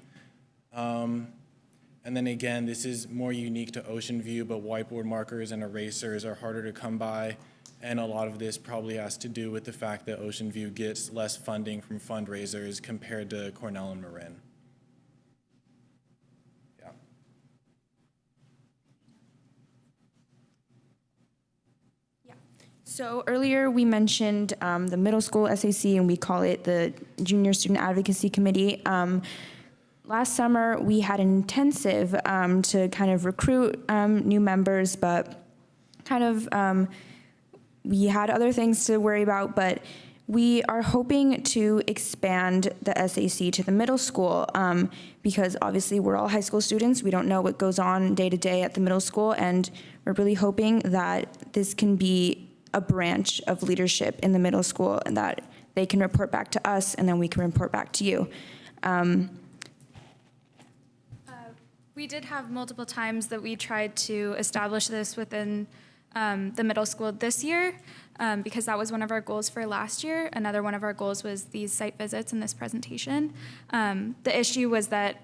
And then again, this is more unique to Ocean View, but whiteboard markers and erasers are harder to come by. And a lot of this probably has to do with the fact that Ocean View gets less funding from fundraisers compared to Cornell and Marin. Yeah. So earlier we mentioned the middle school SAC, and we call it the Junior Student Advocacy Committee. Last summer we had an intensive to kind of recruit new members, but kind of we had other things to worry about, but we are hoping to expand the SAC to the middle school because obviously we're all high school students. We don't know what goes on day to day at the middle school, and we're really hoping that this can be a branch of leadership in the middle school, and that they can report back to us and then we can report back to you. We did have multiple times that we tried to establish this within the middle school this year because that was one of our goals for last year. Another one of our goals was these site visits and this presentation. The issue was that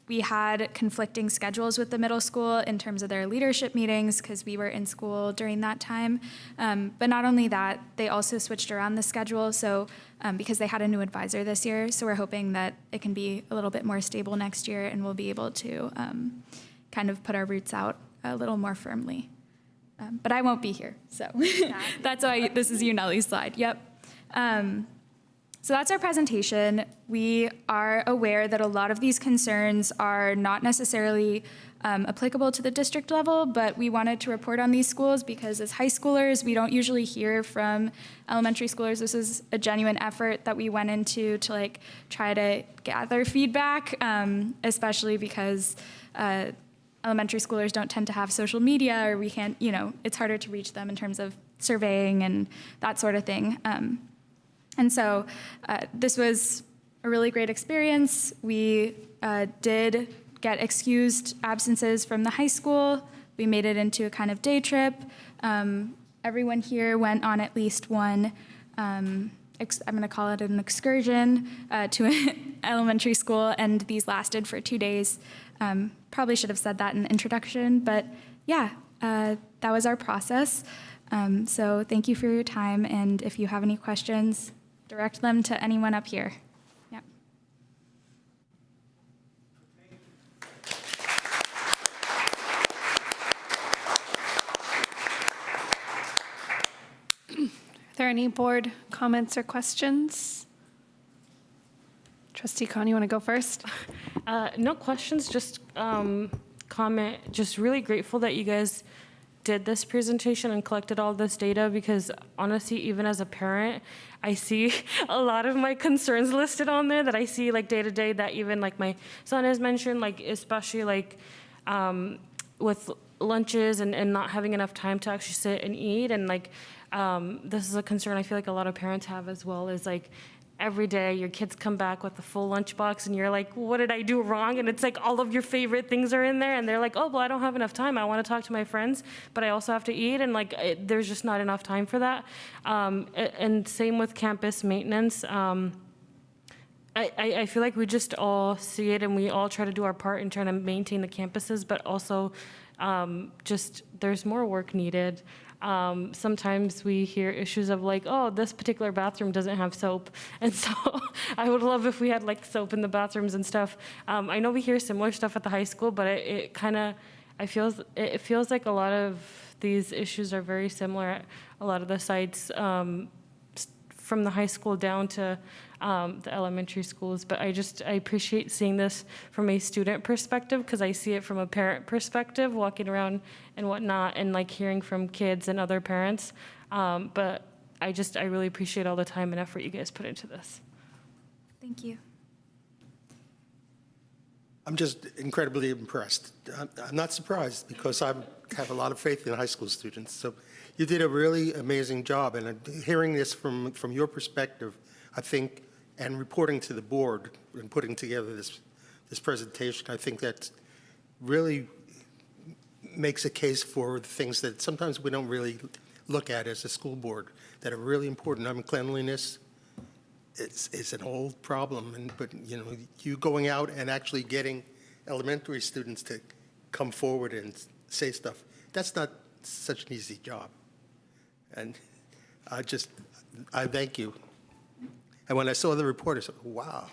we had conflicting schedules with the middle school in terms of their leadership meetings because we were in school during that time. But not only that, they also switched around the schedule so because they had a new advisor this year. So we're hoping that it can be a little bit more stable next year and we'll be able to kind of put our roots out a little more firmly. But I won't be here, so that's why this is Unelli's slide. Yep. So that's our presentation. We are aware that a lot of these concerns are not necessarily applicable to the district level, but we wanted to report on these schools because as high schoolers, we don't usually hear from elementary schoolers. This is a genuine effort that we went into to like try to gather feedback, especially because elementary schoolers don't tend to have social media, or we can't, it's harder to reach them in terms of surveying and that sort of thing. And so this was a really great experience. We did get excused absences from the high school. We made it into a kind of day trip. Everyone here went on at least one, I'm going to call it an excursion to an elementary school, and these lasted for 2 days. Probably should have said that in the introduction, but yeah, that was our process. So thank you for your time, and if you have any questions, direct them to anyone up here. Yep. Are there any board comments or questions? Trustee Khan, you want to go first? No questions, just comment. Just really grateful that you guys did this presentation and collected all this data because honestly, even as a parent, I see a lot of my concerns listed on there that I see like day to day that even like my son has mentioned, like especially like with lunches and not having enough time to actually sit and eat. And like this is a concern I feel like a lot of parents have as well, is like every day your kids come back with a full lunchbox and you're like, what did I do wrong? And it's like all of your favorite things are in there and they're like, oh, well, I don't have enough time. I want to talk to my friends, but I also have to eat. And like, there's just not enough time for that. And same with campus maintenance. I feel like we just all see it and we all try to do our part in trying to maintain the campuses, but also just there's more work needed. Sometimes we hear issues of like, oh, this particular bathroom doesn't have soap. And so I would love if we had like soap in the bathrooms and stuff. I know we hear similar stuff at the high school, but it feels like a lot of these issues are very similar at a lot of the sites from the high school down to the elementary schools. But I appreciate seeing this from a student perspective because I see it from a parent perspective, walking around and whatnot, and like hearing from kids and other parents. But I really appreciate all the time and effort you guys put into this. Thank you. I'm just incredibly impressed. I'm not surprised because I have a lot of faith in high school students. So you did a really amazing job. And hearing this from your perspective, I think, and reporting to the board and putting together this this presentation. I think that really makes a case for the things that sometimes we don't really look at as a school board that are really important. I mean, cleanliness is an old problem, but you going out and actually getting elementary students to come forward and say stuff, that's not such an easy job. And I thank you. And when I saw the report, I said, wow.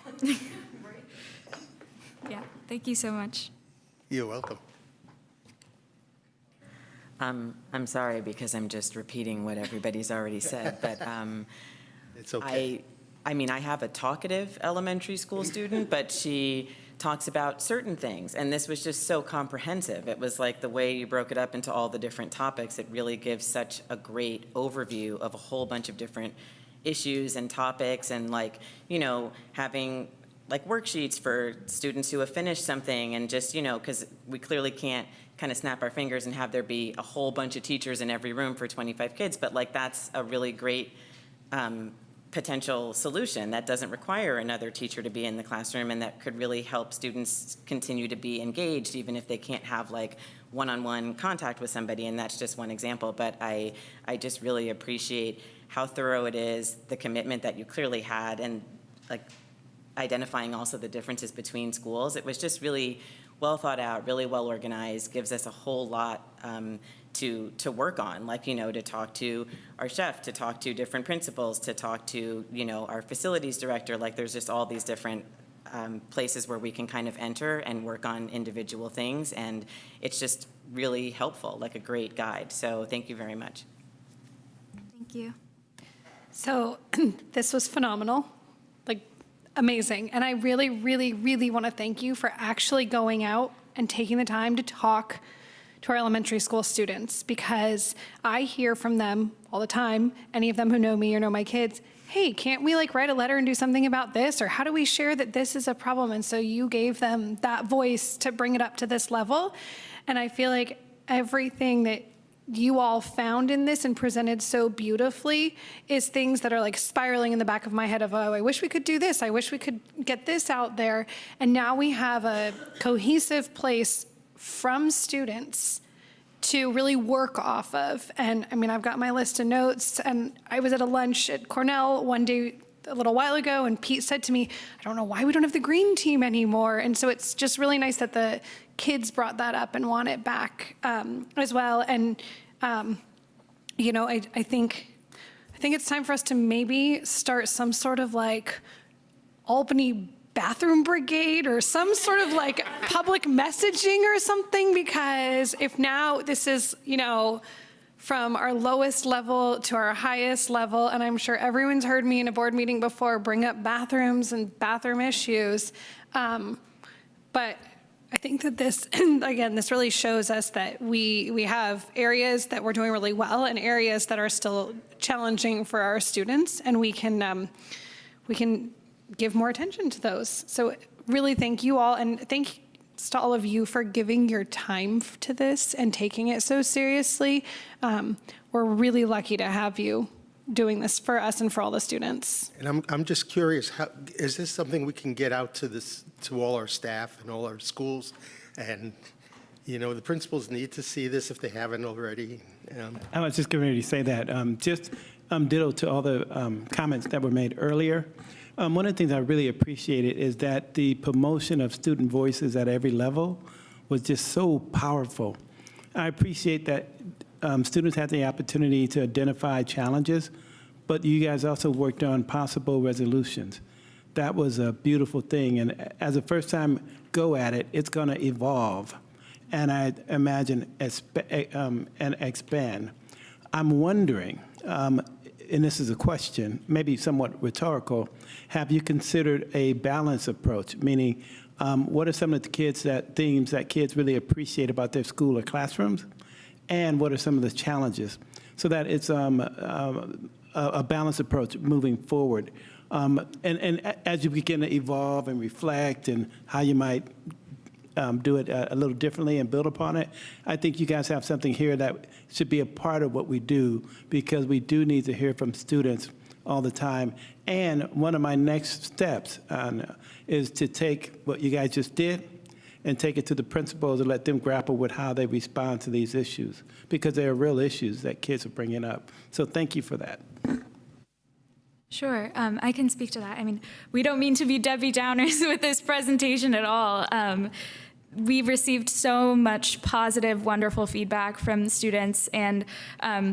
Yeah, thank you so much. You're welcome. I'm sorry because I'm just repeating what everybody's already said, but it's okay. I mean, I have a talkative elementary school student, but she talks about certain things, and this was just so comprehensive. It was like the way you broke it up into all the different topics. It really gives such a great overview of a whole bunch of different issues and topics, and having like worksheets for students who have finished something, and just, because we clearly can't kind of snap our fingers and have there be a whole bunch of teachers in every room for 25 kids, but like that's a really great potential solution that doesn't require another teacher to be in the classroom, and that could really help students continue to be engaged even if they can't have like one-on-one contact with somebody, and that's just one example. But I just really appreciate how thorough it is, the commitment that you clearly had, and like identifying also the differences between schools. It was just really well thought out, really well organized, gives us a whole lot to work on, like, to talk to our chef, to talk to different principals, to talk to, our facilities director. Like, there's just all these different places where we can kind of enter and work on individual things, and it's just really helpful, like a great guide. So thank you very much. Thank you. So this was phenomenal, like amazing. And I really, really, really want to thank you for actually going out and taking the time to talk to our elementary school students, because I hear from them all the time, any of them who know me or know my kids, hey, can't we like write a letter and do something about this? Or how do we share that this is a problem? And so you gave them that voice to bring it up to this level. And I feel like everything that you all found in this and presented so beautifully is things that are like spiraling in the back of my head of, oh, I wish we could do this. I wish we could get this out there. And now we have a cohesive place from students to really work off of. And I mean, I've got my list of notes, and I was at a lunch at Cornell one day a little while ago, and Pete said to me, I don't know why we don't have the green team anymore. And so it's just really nice that the kids brought that up and want it back as well. And, I think it's time for us to maybe start some sort of like Albany bathroom brigade or some sort of like public messaging or something, because if now this is, from our lowest level to our highest level, and I'm sure everyone's heard me in a board meeting before bring up bathrooms and bathroom issues, but I think that this, again, this really shows us that we have areas that we're doing really well and areas that are still challenging for our students, and we can give more attention to those. So really thank you all, and thanks to all of you for giving your time to this and taking it so seriously. We're really lucky to have you doing this for us and for all the students. And I'm just curious, is this something we can get out to all our staff and all our schools? And, the principals need to see this if they haven't already. I was just getting ready to say that. Ditto to all the comments that were made earlier. One of the things I really appreciated is that the promotion of student voices at every level was just so powerful. I appreciate that students had the opportunity to identify challenges, but you guys also worked on possible resolutions. That was a beautiful thing, and as a first-time go at it, it's going to evolve, and I imagine and expand. I'm wondering, and this is a question, maybe somewhat rhetorical, have you considered a balanced approach? Meaning, what are some of the themes that kids really appreciate about their school or classrooms? And what are some of the challenges? So that it's a balanced approach moving forward. And as you begin to evolve and reflect and how you might do it a little differently and build upon it, I think you guys have something here that should be a part of what we do, because we do need to hear from students all the time. And one of my next steps is to take what you guys just did and take it to the principals and let them grapple with how they respond to these issues, because they are real issues that kids are bringing up. So thank you for that. Sure, I can speak to that. I mean, we don't mean to be Debbie Downers with this presentation at all. We've received so much positive, wonderful feedback from the students, and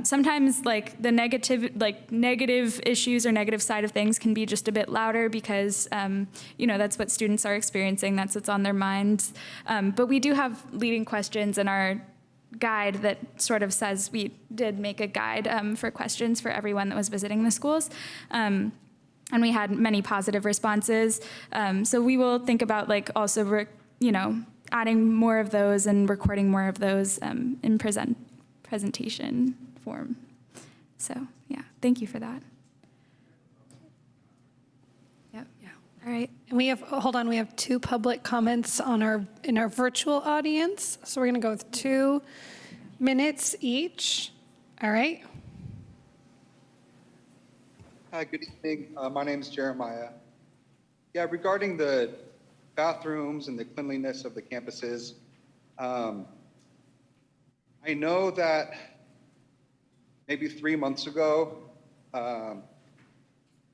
sometimes like the negative issues or negative side of things can be just a bit louder because that's what students are experiencing. That's what's on their minds. But we do have leading questions in our guide that sort of says we did make a guide for questions for everyone that was visiting the schools. And we had many positive responses. So we will think about also, adding more of those and recording more of those in presentation form. So yeah, thank you for that. Yep. Yeah. All right. And we have 2 public comments in our virtual audience. So we're going to go with 2 minutes each. All right. Hi, good evening. My name is Jeremiah. Yeah, regarding the bathrooms and the cleanliness of the campuses, I know that maybe 3 months ago,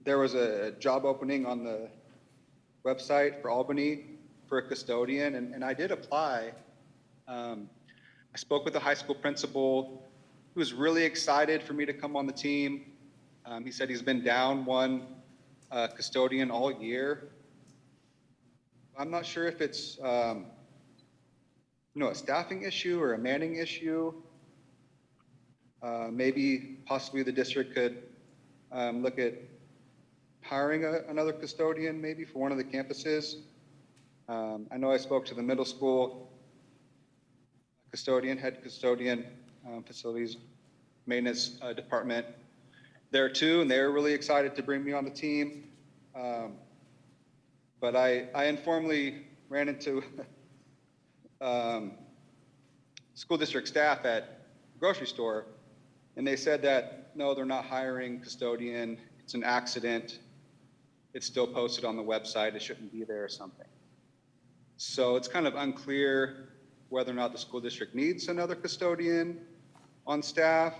there was a job opening on the website for Albany for a custodian, and I did apply. I spoke with the high school principal, who was really excited for me to come on the team. He said he's been down one custodian all year. I'm not sure if it's a staffing issue or a manning issue. Maybe possibly the district could look at hiring another custodian maybe for one of the campuses. I know I spoke to the middle school head custodian, facilities maintenance department there too, and they were really excited to bring me on the team. But I informally ran into school district staff at the grocery store, and they said that, no, they're not hiring custodian. It's an accident. It's still posted on the website. It shouldn't be there or something. So it's kind of unclear whether or not the school district needs another custodian on staff,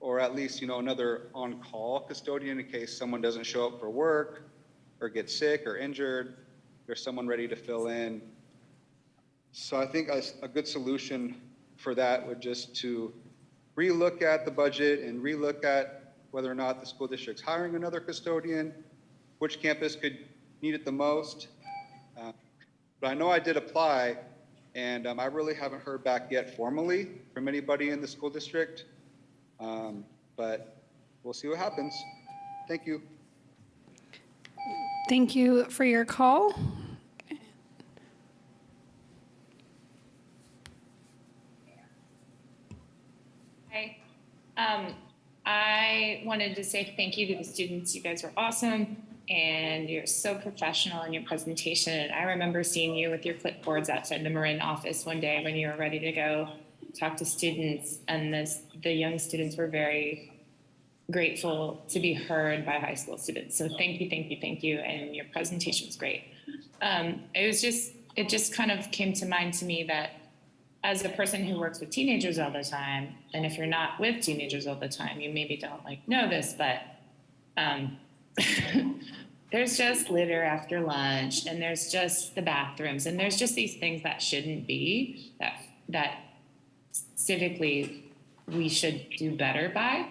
or at least, another on-call custodian in case someone doesn't show up for work or get sick or injured. There's someone ready to fill in. So I think a good solution for that would just to relook at the budget and relook at whether or not the school district's hiring another custodian, which campus could need it the most. But I know I did apply, and I really haven't heard back yet formally from anybody in the school district. But we'll see what happens. Thank you. Thank you for your call. Hi. I wanted to say thank you to the students. You guys were awesome, and you're so professional in your presentation. I remember seeing you with your clipboards outside the Marin office one day when you were ready to go talk to students, and the young students were very grateful to be heard by high school students. So thank you, thank you, thank you, and your presentation was great. It just kind of came to mind to me that as a person who works with teenagers all the time, and if you're not with teenagers all the time, you maybe don't know this, but there's just litter after lunch, and there's just the bathrooms, and there's just these things that shouldn't be, that civically we should do better by.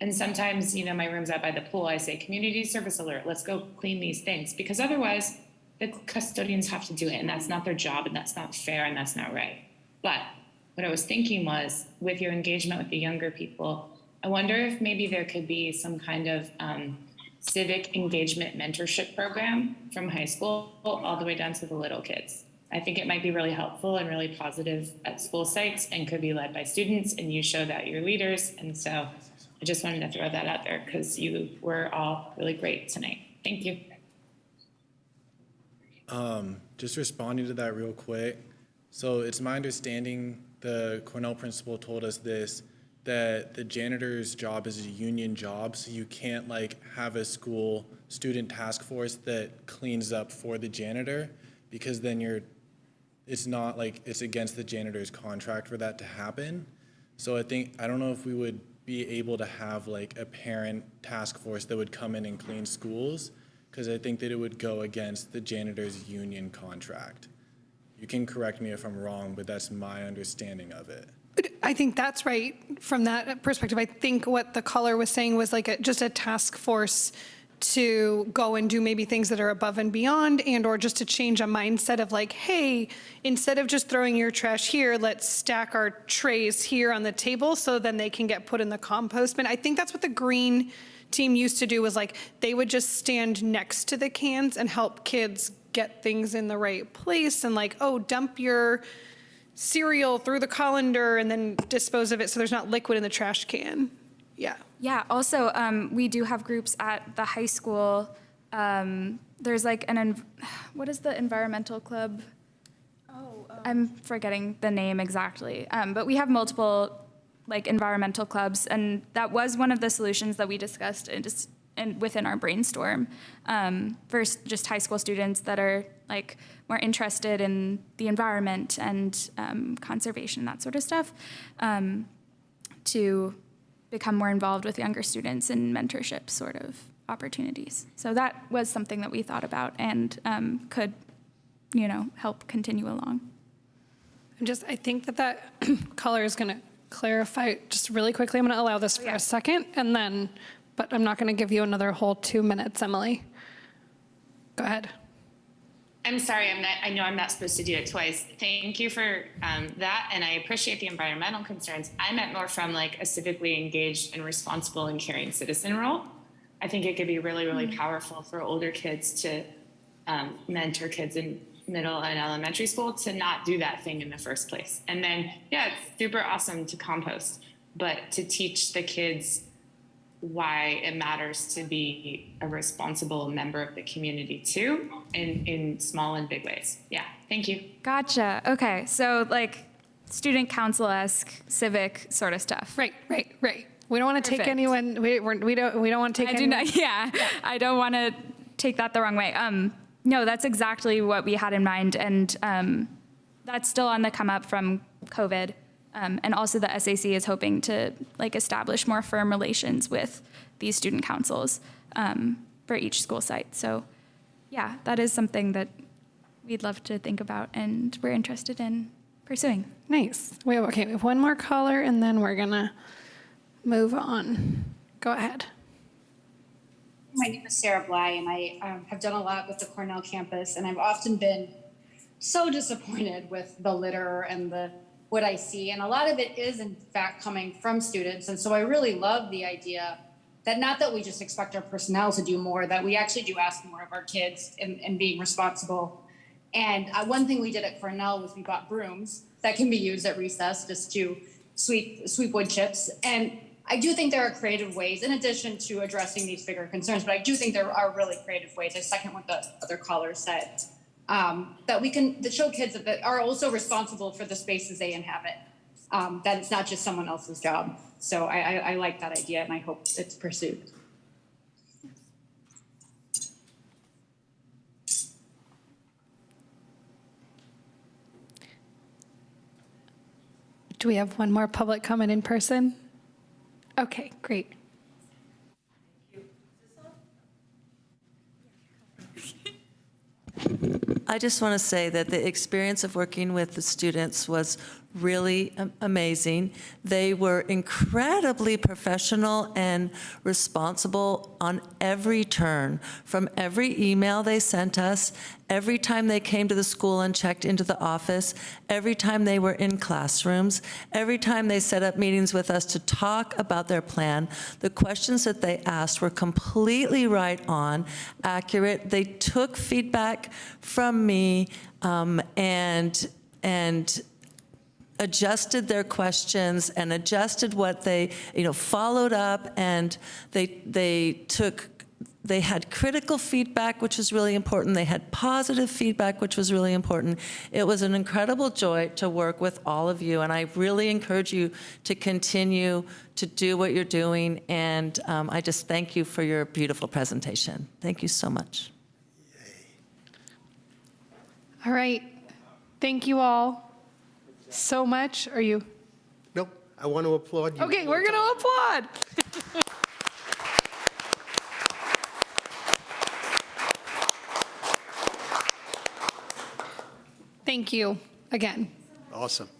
And sometimes, my room's out by the pool, I say, community service alert, let's go clean these things, because otherwise the custodians have to do it, and that's not their job, and that's not fair, and that's not right. But what I was thinking was, with your engagement with the younger people, I wonder if maybe there could be some kind of civic engagement mentorship program from high school all the way down to the little kids. I think it might be really helpful and really positive at school sites and could be led by students, and you show that you're leaders. And so I just wanted to throw that out there because you were all really great tonight. Thank you. Just responding to that real quick. So it's my understanding the Cornell principal told us this that the janitor's job is a union job, so you can't like have a school student task force that cleans up for the janitor, because then it's not like it's against the janitor's contract for that to happen. So I don't know if we would be able to have like a parent task force that would come in and clean schools, because I think that it would go against the janitor's union contract. You can correct me if I'm wrong, but that's my understanding of it. I think that's right from that perspective. I think what the caller was saying was like just a task force to go and do maybe things that are above and beyond, and or just to change a mindset of like, hey, instead of just throwing your trash here, let's stack our trays here on the table so then they can get put in the compost bin. I think that's what the green team used to do, was like they would just stand next to the cans and help kids get things in the right place, and like, oh, dump your cereal through the colander and then dispose of it so there's not liquid in the trash can. Yeah. Yeah, also, we do have groups at the high school. There's like what is the environmental club? I'm forgetting the name exactly. But we have multiple like environmental clubs, and that was one of the solutions that we discussed within our brainstorm for just high school students that are like more interested in the environment and conservation, that sort of stuff, to become more involved with younger students in mentorship sort of opportunities. So that was something that we thought about and could, help continue along. I think that caller is going to clarify just really quickly. I'm going to allow this for a second, and then, but I'm not going to give you another whole 2 minutes, Emily. Go ahead. I'm sorry, I know I'm not supposed to do it twice. Thank you for that, and I appreciate the environmental concerns. I meant more from like a civically engaged and responsible and caring citizen role. I think it could be really, really powerful for older kids to mentor kids in middle and elementary school to not do that thing in the first place. And then, yeah, it's super awesome to compost, but to teach the kids why it matters to be a responsible member of the community too, in small and big ways. Yeah, thank you. Gotcha. Okay, so like student council-esque civic sort of stuff. Right. We don't want to take anyone. We don't want to take. I don't want to take that the wrong way. No, that's exactly what we had in mind, and that's still on the come up from COVID. And also the SAC is hoping to like establish more firm relations with these student councils for each school site. So yeah, that is something that we'd love to think about and we're interested in pursuing. Nice. We have one more caller and then we're gonna move on. Go ahead. My name is Sarah Bly, and I have done a lot with the Cornell campus, and I've often been so disappointed with the litter and what I see. And a lot of it is, in fact, coming from students. And so I really love the idea that not that we just expect our personnel to do more, that we actually do ask more of our kids in being responsible. And one thing we did at Cornell was we bought brooms that can be used at recess just to sweep wood chips. And I do think there are creative ways, in addition to addressing these bigger concerns, but I do think there are really creative ways. I second what the other caller said. That we can show kids that are also responsible for the spaces they inhabit, that it's not just someone else's job. So I like that idea, and I hope it's pursued. Do we have one more public comment in person? Okay, great. I just want to say that the experience of working with the students was really amazing. They were incredibly professional and responsible on every turn, from every email they sent us, every time they came to the school and checked into the office, every time they were in classrooms, every time they set up meetings with us to talk about their plan. The questions that they asked were completely right on, accurate. They took feedback from me and adjusted their questions and adjusted what they, followed up, and they took They had critical feedback, which was really important. They had positive feedback, which was really important. It was an incredible joy to work with all of you, and I really encourage you to continue to do what you're doing, and I just thank you for your beautiful presentation. Thank you so much. All right. Thank you all so much. Are you? Nope, I want to applaud you. Okay, we're going to applaud. Thank you again. Awesome.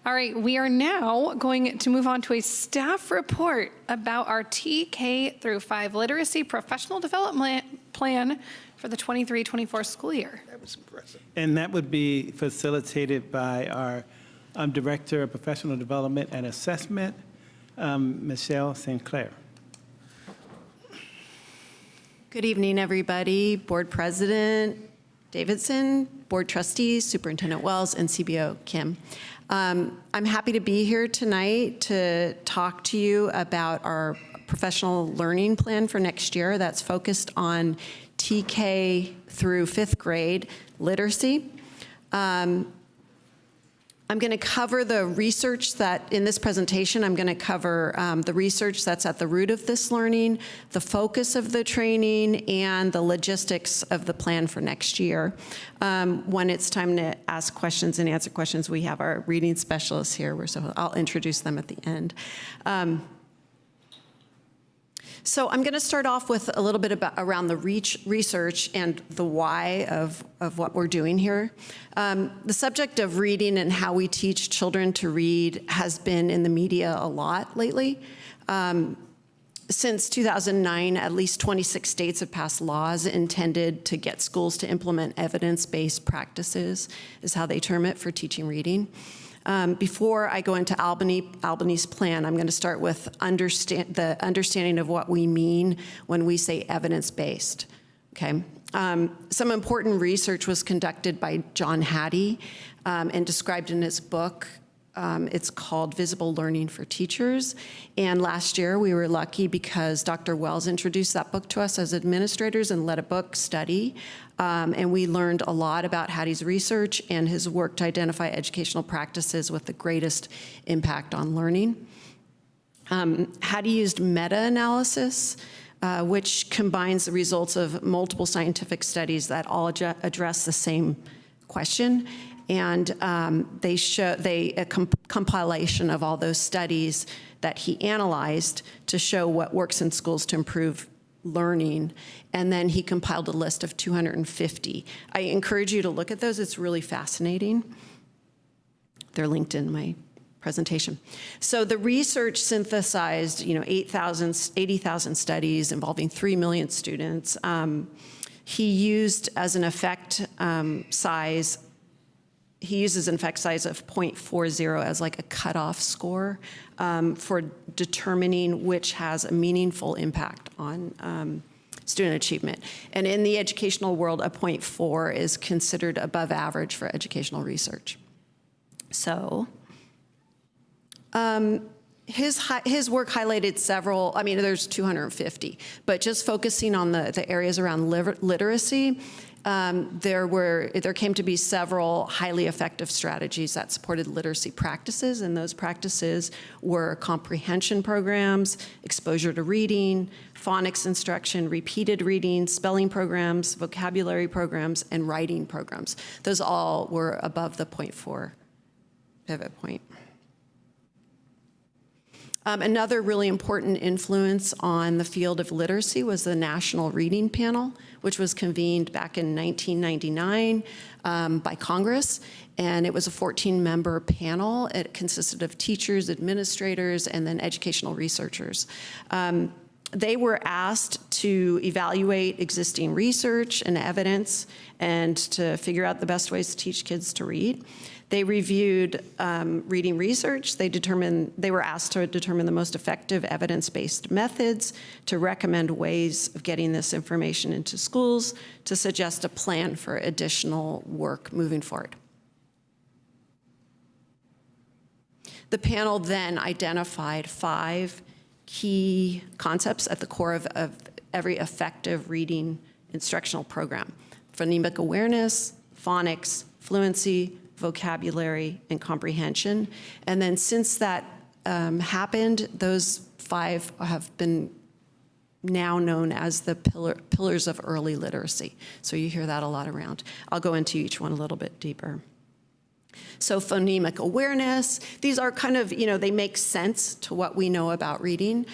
All right, we are now going to move on to a staff report about our TK through 5 literacy professional development plan for the 23-24 school year. That was impressive. And that would be facilitated by our Director of Professional Development and Assessment, Michelle Sinclair. Good evening, everybody. Board President Davidson, Board Trustees, Superintendent Wells, and CBO Kim. I'm happy to be here tonight to talk to you about our professional learning plan for next year that's focused on TK through 5th grade literacy. I'm going to cover the research that, in this presentation, I'm going to cover the research that's at the root of this learning, the focus of the training, and the logistics of the plan for next year. When it's time to ask questions and answer questions, we have our reading specialists here, so I'll introduce them at the end. So I'm going to start off with a little bit around the research and the why of what we're doing here. The subject of reading and how we teach children to read has been in the media a lot lately. Since 2009, at least 26 states have passed laws intended to get schools to implement evidence-based practices, is how they term it, for teaching reading. Before I go into Albany's plan, I'm going to start with the understanding of what we mean when we say evidence-based. Okay. Some important research was conducted by John Hattie and described in his book. It's called Visible Learning for Teachers. And last year we were lucky because Dr. Wells introduced that book to us as administrators and led a book study. And we learned a lot about Hattie's research and his work to identify educational practices with the greatest impact on learning. Hattie used meta-analysis, which combines the results of multiple scientific studies that all address the same question. And a compilation of all those studies that he analyzed to show what works in schools to improve learning. And then he compiled a list of 250. I encourage you to look at those. It's really fascinating. They're linked in my presentation. So the research synthesized, 80,000 studies involving 3 million students. He used as an effect size. He uses an effect size of 0.40 as like a cutoff score for determining which has a meaningful impact on student achievement. And in the educational world, a 0.4 is considered above average for educational research. So his work highlighted several, there's 250, but just focusing on the areas around literacy, there came to be several highly effective strategies that supported literacy practices, and those practices were comprehension programs, exposure to reading, phonics instruction, repeated reading, spelling programs, vocabulary programs, and writing programs. Those all were above the 0.4 pivot point. Another really important influence on the field of literacy was the National Reading Panel, which was convened back in 1999 by Congress. And it was a 14-member panel. It consisted of teachers, administrators, and then educational researchers. They were asked to evaluate existing research and evidence and to figure out the best ways to teach kids to read. They reviewed reading research. They were asked to determine the most effective evidence-based methods, to recommend ways of getting this information into schools, to suggest a plan for additional work moving forward. The panel then identified 5 key concepts at the core of every effective reading instructional program. Phonemic awareness, phonics, fluency, vocabulary, and comprehension. And then since that happened, those 5 have been now known as the pillars of early literacy. So you hear that a lot around. I'll go into each one a little bit deeper. So phonemic awareness, these are kind of, they make sense to what we know about reading.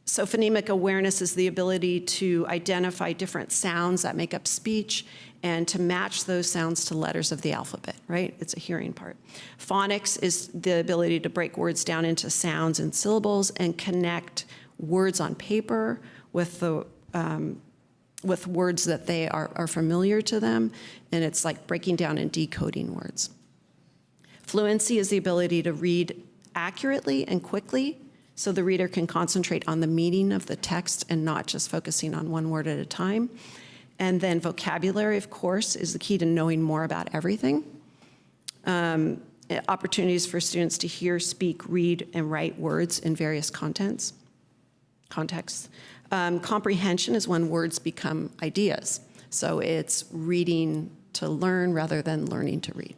So phonemic awareness is the ability to identify different sounds that make up speech and to match those sounds to letters of the alphabet, right? It's a hearing part. Phonics is the ability to break words down into sounds and syllables and connect words on paper with words that they are familiar to them, and it's like breaking down and decoding words. Fluency is the ability to read accurately and quickly so the reader can concentrate on the meaning of the text and not just focusing on one word at a time. And then vocabulary, of course, is the key to knowing more about everything. Opportunities for students to hear, speak, read, and write words in various contexts. Comprehension is when words become ideas. So it's reading to learn rather than learning to read.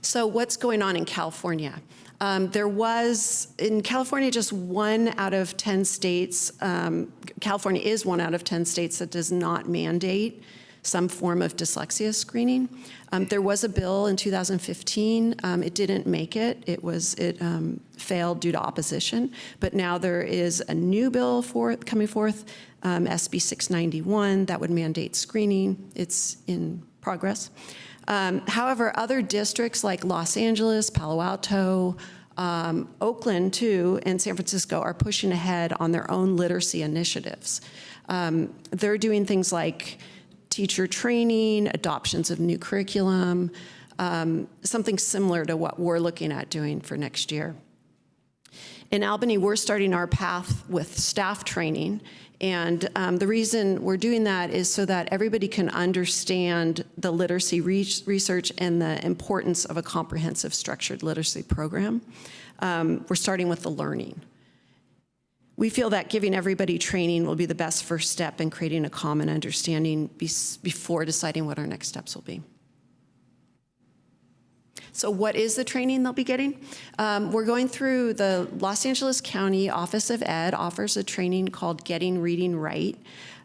So what's going on in California? There was, in California, just 1 out of 10 states, California is 1 out of 10 states that does not mandate some form of dyslexia screening. There was a bill in 2015. It didn't make it. It failed due to opposition. But now there is a new bill coming forth, SB 691, that would mandate screening. It's in progress. However, other districts like Los Angeles, Palo Alto, Oakland too, and San Francisco are pushing ahead on their own literacy initiatives. They're doing things like teacher training, adoptions of new curriculum, something similar to what we're looking at doing for next year. In Albany, we're starting our path with staff training, and the reason we're doing that is so that everybody can understand the literacy research and the importance of a comprehensive structured literacy program. We're starting with the learning. We feel that giving everybody training will be the best first step in creating a common understanding before deciding what our next steps will be. So what is the training they'll be getting? We're going through the Los Angeles County Office of Ed offers a training called Getting Reading Right.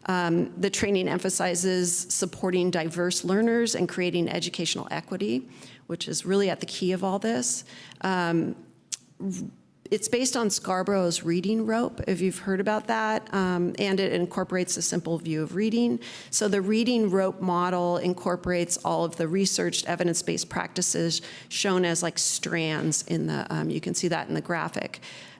The training emphasizes supporting diverse learners and creating educational equity, which is really at the key of all this. It's based on Scarborough's reading rope, if you've heard about that, and it incorporates a simple view of reading. So the reading rope model incorporates all of the researched evidence-based practices shown as like strands in the, you can see that in the graphic,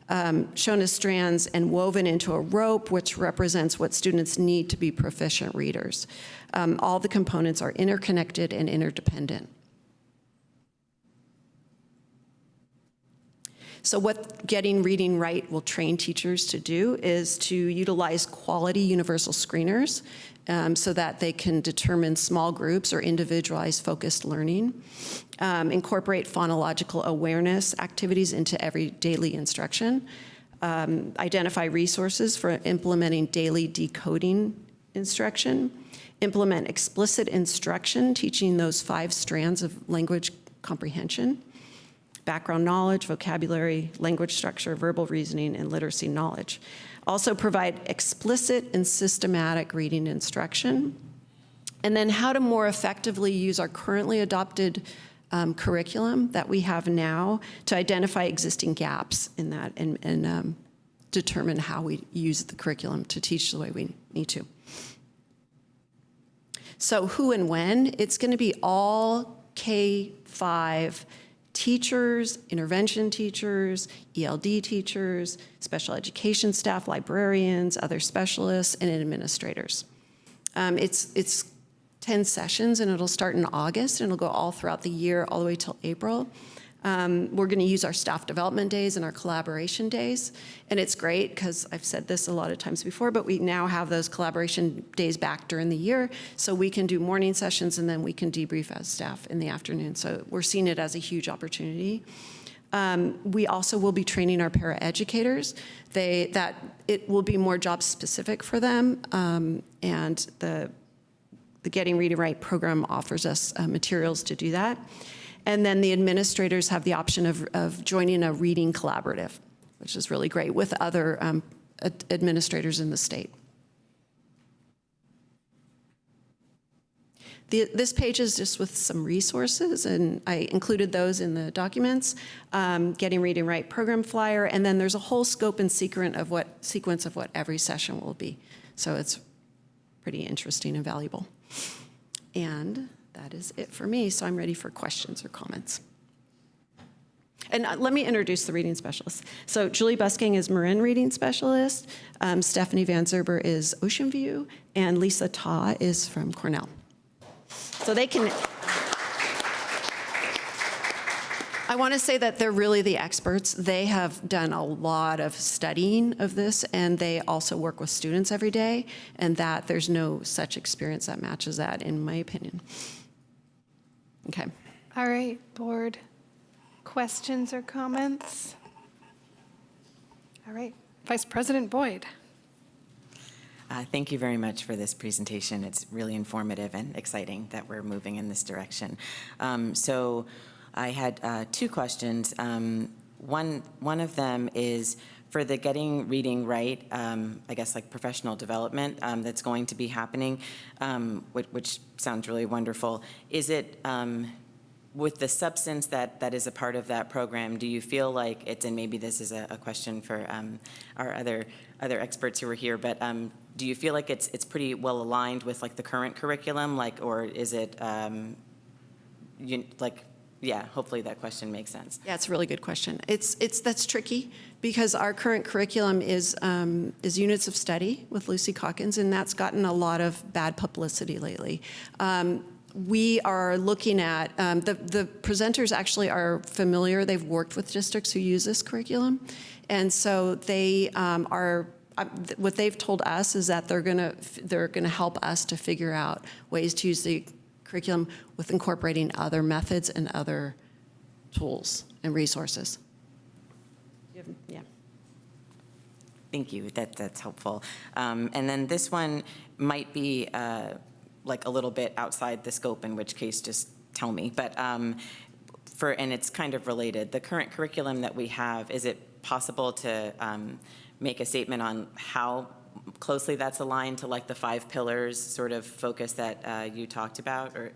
shown as strands and woven into a rope, which represents what students need to be proficient readers. All the components are interconnected and interdependent. So what Getting Reading Right will train teachers to do is to utilize quality universal screeners so that they can determine small groups or individualized focused learning, incorporate phonological awareness activities into every daily instruction, identify resources for implementing daily decoding instruction, implement explicit instruction, teaching those 5 strands of language comprehension, background knowledge, vocabulary, language structure, verbal reasoning, and literacy knowledge. Also provide explicit and systematic reading instruction. And then how to more effectively use our currently adopted curriculum that we have now to identify existing gaps in that and determine how we use the curriculum to teach the way we need to. So who and when? It's going to be all K-5 teachers, intervention teachers, ELD teachers, special education staff, librarians, other specialists, and administrators. It's 10 sessions, and it'll start in August, and it'll go all throughout the year, all the way till April. We're going to use our staff development days and our collaboration days, and it's great because I've said this a lot of times before, but we now have those collaboration days back during the year, so we can do morning sessions and then we can debrief as staff in the afternoon. So we're seeing it as a huge opportunity. We also will be training our paraeducators. That it will be more job specific for them, and the Getting Read and Write program offers us materials to do that. And then the administrators have the option of joining a reading collaborative, which is really great, with other administrators in the state. This page is just with some resources, and I included those in the documents. Getting Read and Write program flyer, and then there's a whole scope and sequence of what every session will be. So it's pretty interesting and valuable. And that is it for me, so I'm ready for questions or comments. And let me introduce the reading specialists. So Julie Busking is Marin Reading Specialist, Stephanie Van Zerber is Ocean View, and Lisa Ta is from Cornell. So they can, I want to say that they're really the experts. They have done a lot of studying of this, and they also work with students every day, and that there's no such experience that matches that, in my opinion. Okay. All right, board. Questions or comments? All right, Vice President Boyd. Thank you very much for this presentation. It's really informative and exciting that we're moving in this direction. So I had two questions. One of them is for the Getting Reading Right, I guess like professional development that's going to be happening, which sounds really wonderful. Is it, with the substance that is a part of that program, do you feel like it's, and maybe this is a question for our other experts who are here, but do you feel like it's pretty well aligned with like the current curriculum, like, or is it yeah, hopefully that question makes sense. Yeah, it's a really good question. That's tricky because our current curriculum is units of study with Lucy Calkins, and that's gotten a lot of bad publicity lately. We are looking at, the presenters actually are familiar, they've worked with districts who use this curriculum, and so they what they've told us is that they're gonna help us to figure out ways to use the curriculum with incorporating other methods and other tools and resources. Yeah. Thank you, that's helpful. And then this one might be like a little bit outside the scope, in which case just tell me, but and it's kind of related. The current curriculum that we have, is it possible to make a statement on how closely that's aligned to like the 5 pillars sort of focus that you talked about? Or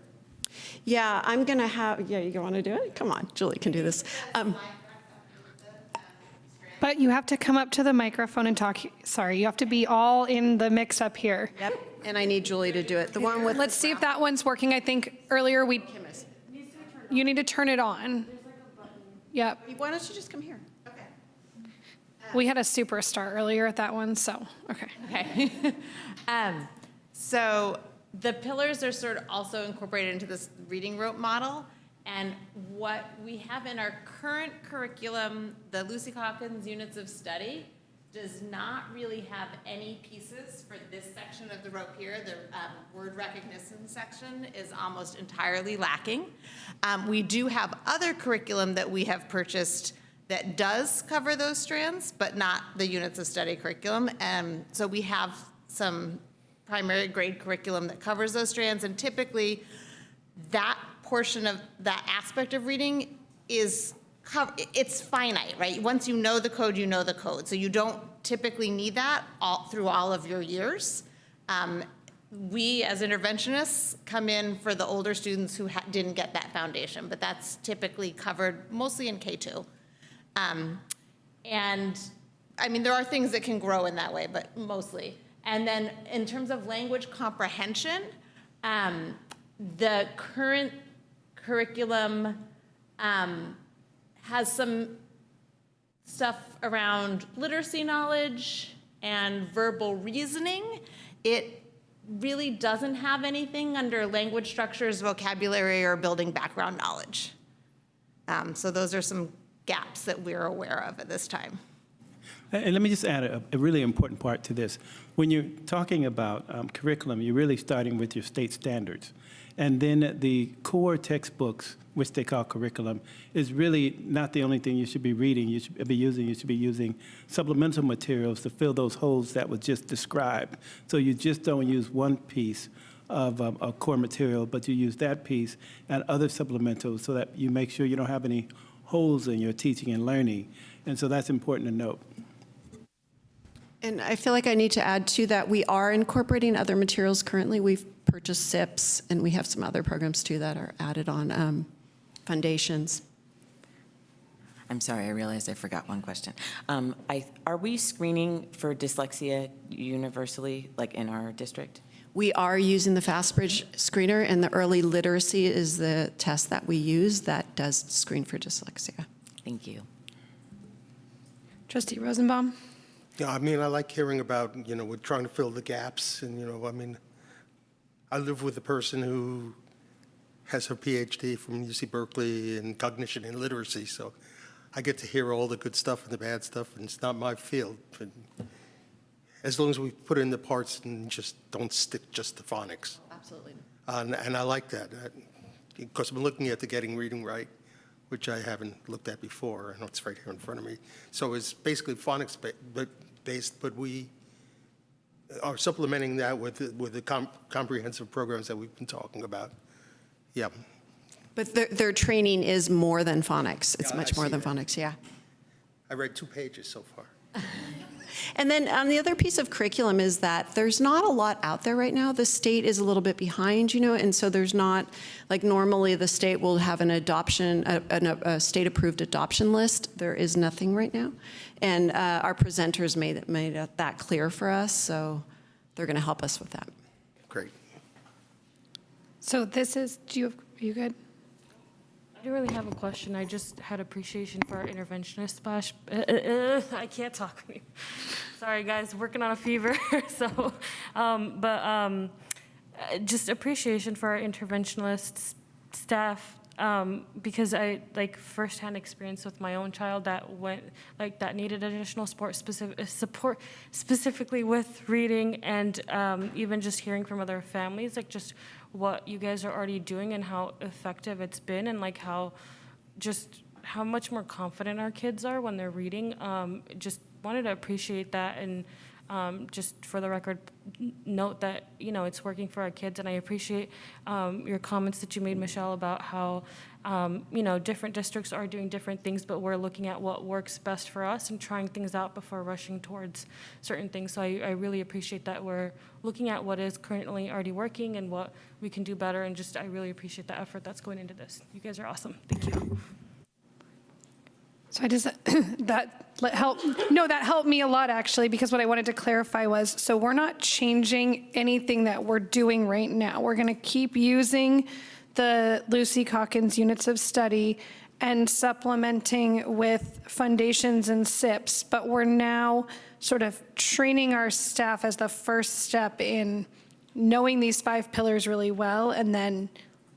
yeah, I'm gonna have, yeah, you want to do it? Come on, Julie can do this. But you have to come up to the microphone and talk. Sorry, you have to be all in the mix up here. Yep, and I need Julie to do it. The one with. Let's see if that one's working. I think earlier you need to turn it on. Yep. Why don't you just come here? Okay. We had a superstar earlier at that one, so, okay. Okay. So the pillars are sort of also incorporated into this reading rope model. And what we have in our current curriculum, the Lucy Calkins units of study, does not really have any pieces for this section of the rope here. The word recognition section is almost entirely lacking. We do have other curriculum that we have purchased that does cover those strands, but not the units of study curriculum. And so we have some primary grade curriculum that covers those strands, and typically that portion of that aspect of reading is, it's finite, right? Once you know the code, you know the code. So you don't typically need that through all of your years. We as interventionists come in for the older students who didn't get that foundation, but that's typically covered mostly in K2. And I mean, there are things that can grow in that way, but mostly. And then in terms of language comprehension, the current curriculum has some stuff around literacy knowledge and verbal reasoning. It really doesn't have anything under language structures, vocabulary, or building background knowledge. So those are some gaps that we're aware of at this time. And let me just add a really important part to this. When you're talking about curriculum, you're really starting with your state standards. And then the core textbooks, which they call curriculum, is really not the only thing you should be reading. You should be using supplemental materials to fill those holes that was just described. So you just don't use one piece of a core material, but you use that piece and other supplementals so that you make sure you don't have any holes in your teaching and learning. And so that's important to note. And I feel like I need to add to that, we are incorporating other materials currently. We've purchased SIPs, and we have some other programs too that are added on foundations. I'm sorry, I realized I forgot one question. Are we screening for dyslexia universally, like in our district? We are using the FastBridge screener, and the early literacy is the test that we use that does screen for dyslexia. Thank you. Trustee Rosenbaum? Yeah, I mean, I like hearing about, we're trying to fill the gaps, and, I live with a person who has her PhD from UC Berkeley in cognition and literacy, so I get to hear all the good stuff and the bad stuff, and it's not my field. But as long as we put in the parts and just don't stick just to phonics. Absolutely. And I like that, because I'm looking at the Getting Reading Right, which I haven't looked at before. I know it's right here in front of me. So it's basically phonics-based, but we are supplementing that with the comprehensive programs that we've been talking about. Yeah. But their training is more than phonics. It's Yeah, much I more see than that. phonics, yeah. I read 2 pages so far. And then the other piece of curriculum is that there's not a lot out there right now. The state is a little bit behind, and so there's not, like normally the state will have an adoption, a state-approved adoption list. There is nothing right now. And our presenters made that clear for us, so they're going to help us with that. Great. So this is, are you good? I don't really have a question. I just had appreciation for our interventionist splash. I can't talk. Sorry, guys, working on a fever. So, just appreciation for our interventionist staff because I firsthand experience with my own child that that needed additional support specifically with reading, and even just hearing from other families, just what you guys are already doing and how effective it's been, and how much more confident our kids are when they're reading. Just wanted to appreciate that, and just for the record, note that it's working for our kids. And I appreciate your comments that you made, Michelle, about how different districts are doing different things, but we're looking at what works best for us and trying things out before rushing towards certain things. So I really appreciate that we're looking at what is currently already working and what we can do better. And I really appreciate the effort that's going into this. You guys are awesome. Thank you. So that helped me a lot, actually, because what I wanted to clarify was, so we're not changing anything that we're doing right now. We're going to keep using the Lucy Calkins units of study and supplementing with foundations and SIPs, but we're now sort of training our staff as the first step in knowing these 5 pillars really well, and then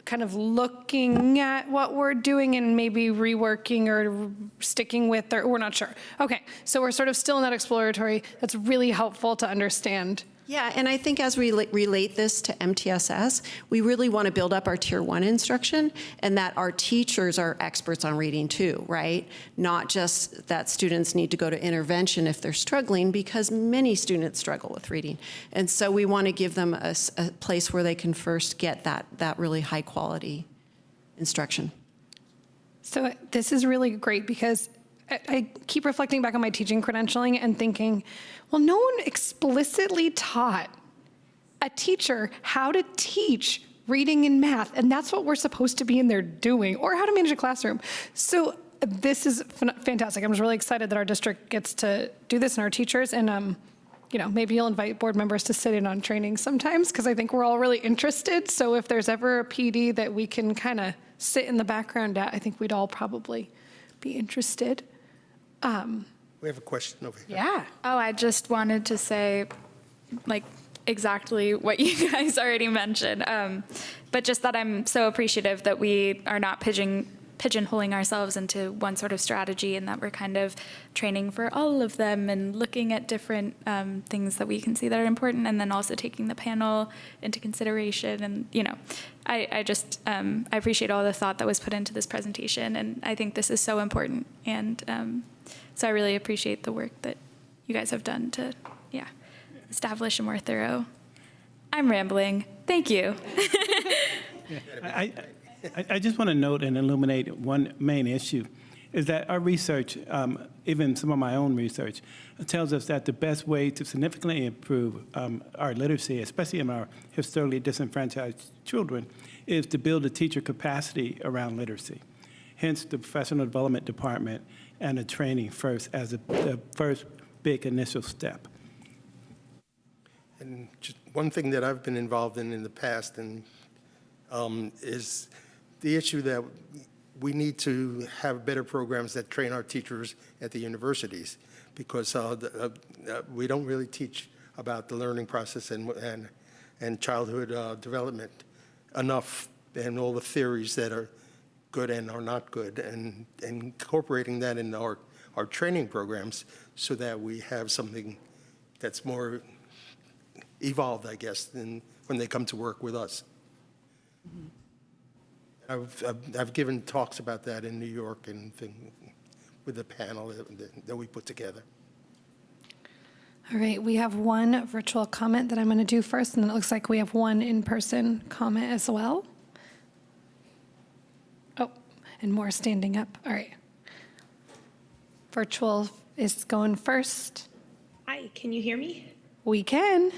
kind of looking at what we're doing and maybe reworking or sticking with, or we're not sure. Okay, so we're sort of still in that exploratory. That's really helpful to understand. Yeah, and I think as we relate this to MTSS, we really want to build up our Tier 1 instruction, and that our teachers are experts on reading too, right? Not just that students need to go to intervention if they're struggling, because many students struggle with reading. And so we want to give them a place where they can first get that really high quality instruction. So this is really great, because I keep reflecting back on my teaching credentialing and thinking, well, no one explicitly taught a teacher how to teach reading and math, and that's what we're supposed to be in there doing, or how to manage a classroom. So this is fantastic. I'm just really excited that our district gets to do this, and our teachers, and maybe you'll invite board members to sit in on training sometimes, because I think we're all really interested. So if there's ever a PD that we can kind of sit in the background at, I think we'd all probably be interested. We have a question over here. Yeah. Oh, I just wanted to say, exactly what you guys already mentioned, but just that I'm so appreciative that we are not pigeonholing ourselves into one sort of strategy, and that we're kind of training for all of them and looking at different things that we can see that are important, and then also taking the panel into consideration. And, you know, I just, I appreciate all the thought that was put into this presentation, and I think this is so important. And so I really appreciate the work that you guys have done to, yeah, establish a more thorough. I'm rambling. Thank you. I just want to note and illuminate one main issue, is that our research, even some of my own research, tells us that the best way to significantly improve our literacy, especially in our historically disenfranchised children, is to build a teacher capacity around literacy. Hence, the professional development department and the training first as the first big initial step. And just one thing that I've been involved in the past and is the issue that we need to have better programs that train our teachers at the universities, because we don't really teach about the learning process and childhood development enough, and all the theories that are good and are not good, and incorporating that in our training programs so that we have something that's more evolved, I guess, than when they come to work with us. I've given talks about that in New York and with the panel that we put together. All right, we have one virtual comment that I'm going to do first, and then it looks like we have one in-person comment as well. Oh, and more standing up. All right. Virtual is going first. Hi, can you hear me? We can.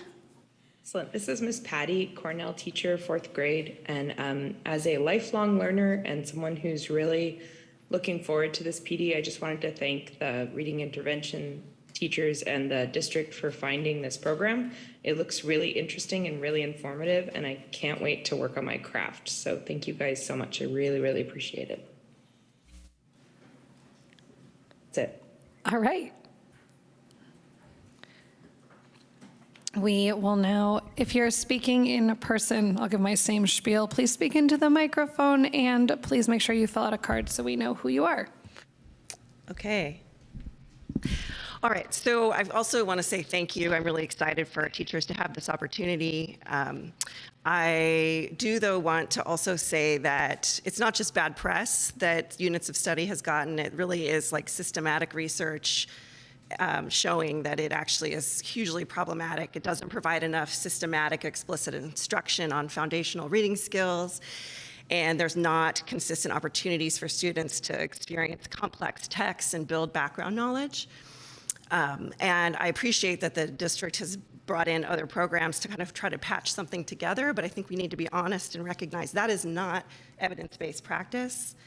Excellent. This is Miss Patty, Cornell teacher, 4th grade. And as a lifelong learner and someone who's really looking forward to this PD, I just wanted to thank the reading intervention teachers and the district for finding this program. It looks really interesting and really informative, and I can't wait to work on my craft. So thank you guys so much. I really, really appreciate it. That's it. All right. We will now, if you're speaking in person, I'll give my same spiel. Please speak into the microphone, and please make sure you fill out a card so we know who you are. Okay. All right, so I also want to say thank you. I'm really excited for our teachers to have this opportunity. I do, though, want to also say that it's not just bad press that Units of Study has gotten. It really is like systematic research showing that it actually is hugely problematic. It doesn't provide enough systematic, explicit instruction on foundational reading skills, and there's not consistent opportunities for students to experience complex texts and build background knowledge. And I appreciate that the district has brought in other programs to kind of try to patch something together, but I think we need to be honest and recognize that is not evidence-based practice.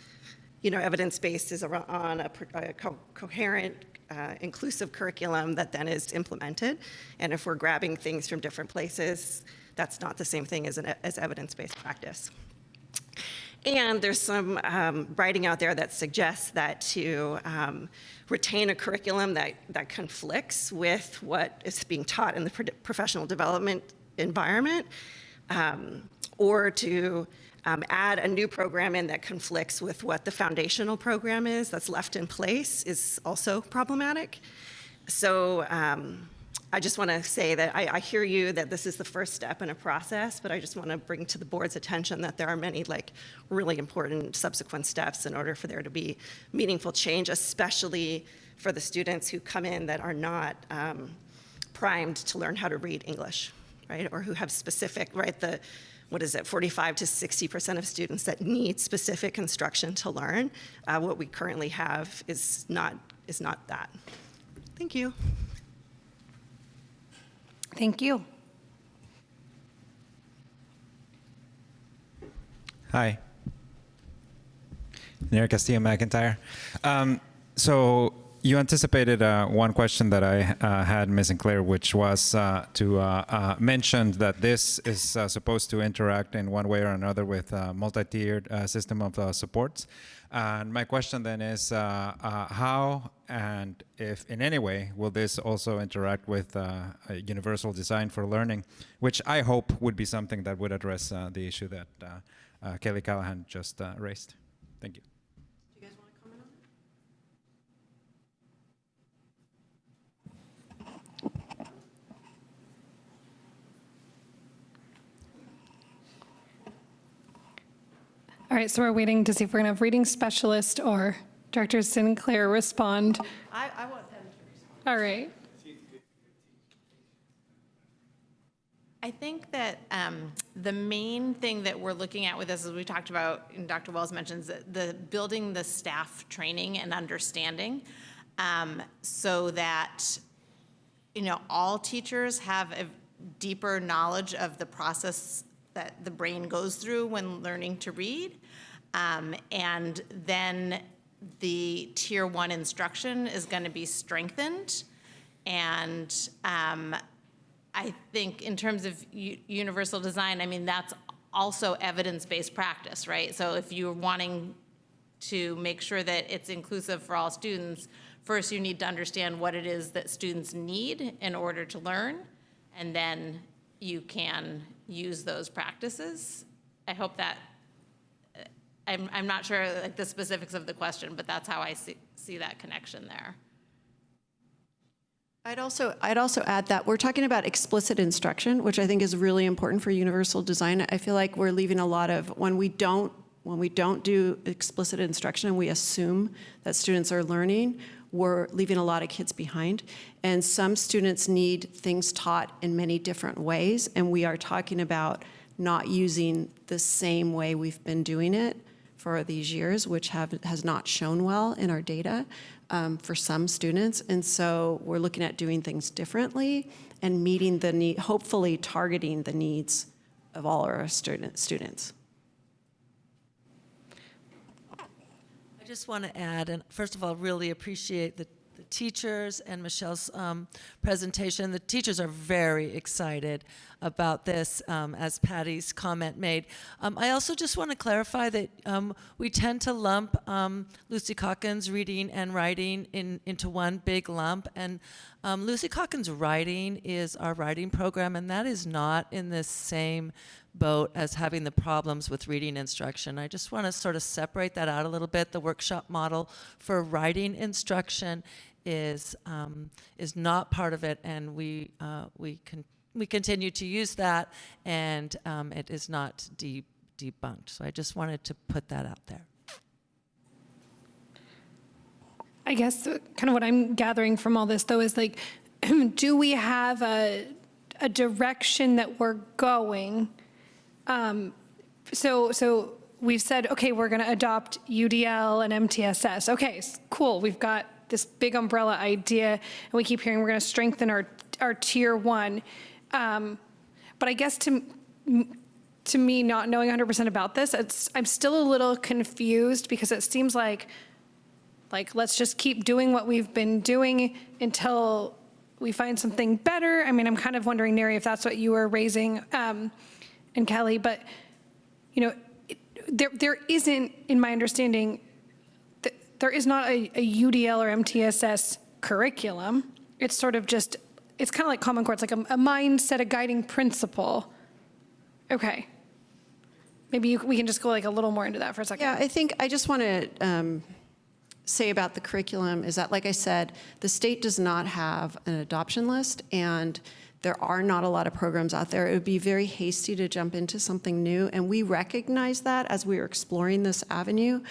You know, evidence-based is on a coherent, inclusive curriculum that then is implemented. And if we're grabbing things from different places, that's not the same thing as evidence-based practice. And there's some writing out there that suggests that to retain a curriculum that conflicts with what is being taught in the professional development environment, or to add a new program in that conflicts with what the foundational program is that's left in place is also problematic. So I just want to say that I hear you that this is the first step in a process, but I just want to bring to the board's attention that there are many like really important subsequent steps in order for there to be meaningful change, especially for the students who come in that are not primed to learn how to read English, right? Or who have specific, right, 45 to 60% of students that need specific instruction to learn. What we currently have is not that. Thank you. Thank you. Hi. Nair Castillo-McIntyre. So you anticipated one question that I had, Ms. Sinclair, which was to mention that this is supposed to interact in one way or another with a multi-tiered system of supports. And my question then is, how and if in any way will this also interact with a universal design for learning, which I hope would be something that would address the issue that Kelly Callahan just raised. Thank you. All right, so we're waiting to see if we're going to have reading specialist or Director Sinclair respond. I want them to respond. All right. I think that the main thing that we're looking at with this, as we talked about, and Dr. Wells mentions, the building the staff training and understanding, so that all teachers have a deeper knowledge of the process that the brain goes through when learning to read, and then the Tier 1 instruction is going to be strengthened, and I think in terms of universal design, I mean, that's also evidence-based practice, right? So if you're wanting to make sure that it's inclusive for all students, first you need to understand what it is that students need in order to learn, and then you can use those practices. I hope that, I'm not sure like the specifics of the question, but that's how I see that connection there. I'd also add that we're talking about explicit instruction, which I think is really important for universal design. I feel like we're leaving a lot of, when we don't do explicit instruction and we assume that students are learning, we're leaving a lot of kids behind. And some students need things taught in many different ways, and we are talking about not using the same way we've been doing it for these years, which has not shown well in our data for some students. And so we're looking at doing things differently and meeting the need, hopefully targeting the needs of all our students. I just want to add, and first of all, really appreciate the teachers and Michelle's presentation. The teachers are very excited about this, as Patty's comment made. I also just want to clarify that we tend to lump Lucy Calkins' reading and writing into one big lump. And Lucy Calkins' writing is our writing program, and that is not in this same boat as having the problems with reading instruction. I just want to sort of separate that out a little bit. The workshop model for writing instruction is not part of it, and we continue to use that, and it is not debunked. So I just wanted to put that out there. I guess kind of what I'm gathering from all this, though, is like, do we have a direction that we're going? So we've said, okay, we're going to adopt UDL and MTSS. Okay, cool. We've got this big umbrella idea, and we keep hearing we're going to strengthen our Tier 1. But I guess to me, not knowing 100% about this, I'm still a little confused, because it seems like let's just keep doing what we've been doing until we find something better. I mean, I'm kind of wondering, Neri, if that's what you were raising, and Kelly, but there isn't, in my understanding, there is not a UDL or MTSS curriculum. It's sort of just, it's kind of like Common Core. It's like a mindset, a guiding principle. Okay. Maybe we can just go like a little more into that for a second. Yeah, I think I just want to say about the curriculum is that, like I said, the state does not have an adoption list, and there are not a lot of programs out there. It would be very hasty to jump into something new, and we recognize that as we are exploring this avenue.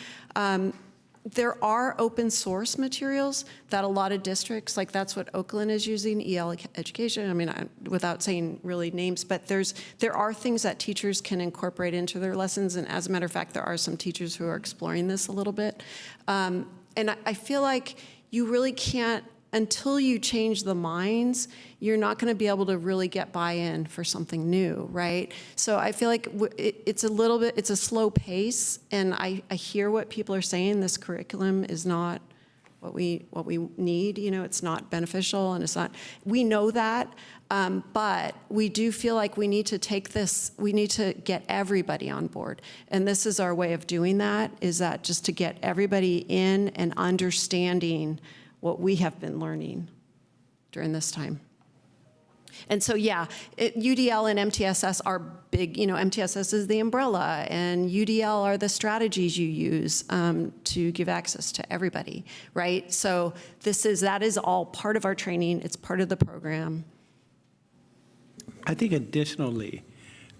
There are open source materials that a lot of districts, like that's what Oakland is using, EL Education, I mean, without saying really names, but there are things that teachers can incorporate into their lessons, and as a matter of fact, there are some teachers who are exploring this a little bit. And I feel like you really can't, until you change the minds, you're not going to be able to really get buy-in for something new, right? So I feel like it's a slow pace, and I hear what people are saying. This curriculum is not what we need. It's not beneficial, and it's not. We know that, but we do feel like we need to take this. We need to get everybody on board, and this is our way of doing that. Is that just to get everybody in and understanding what we have been learning during this time. And so, yeah, UDL and MTSS are big. MTSS is the umbrella, and UDL are the strategies you use to give access to everybody, right? So that is all part of our training. It's part of the program. I think additionally,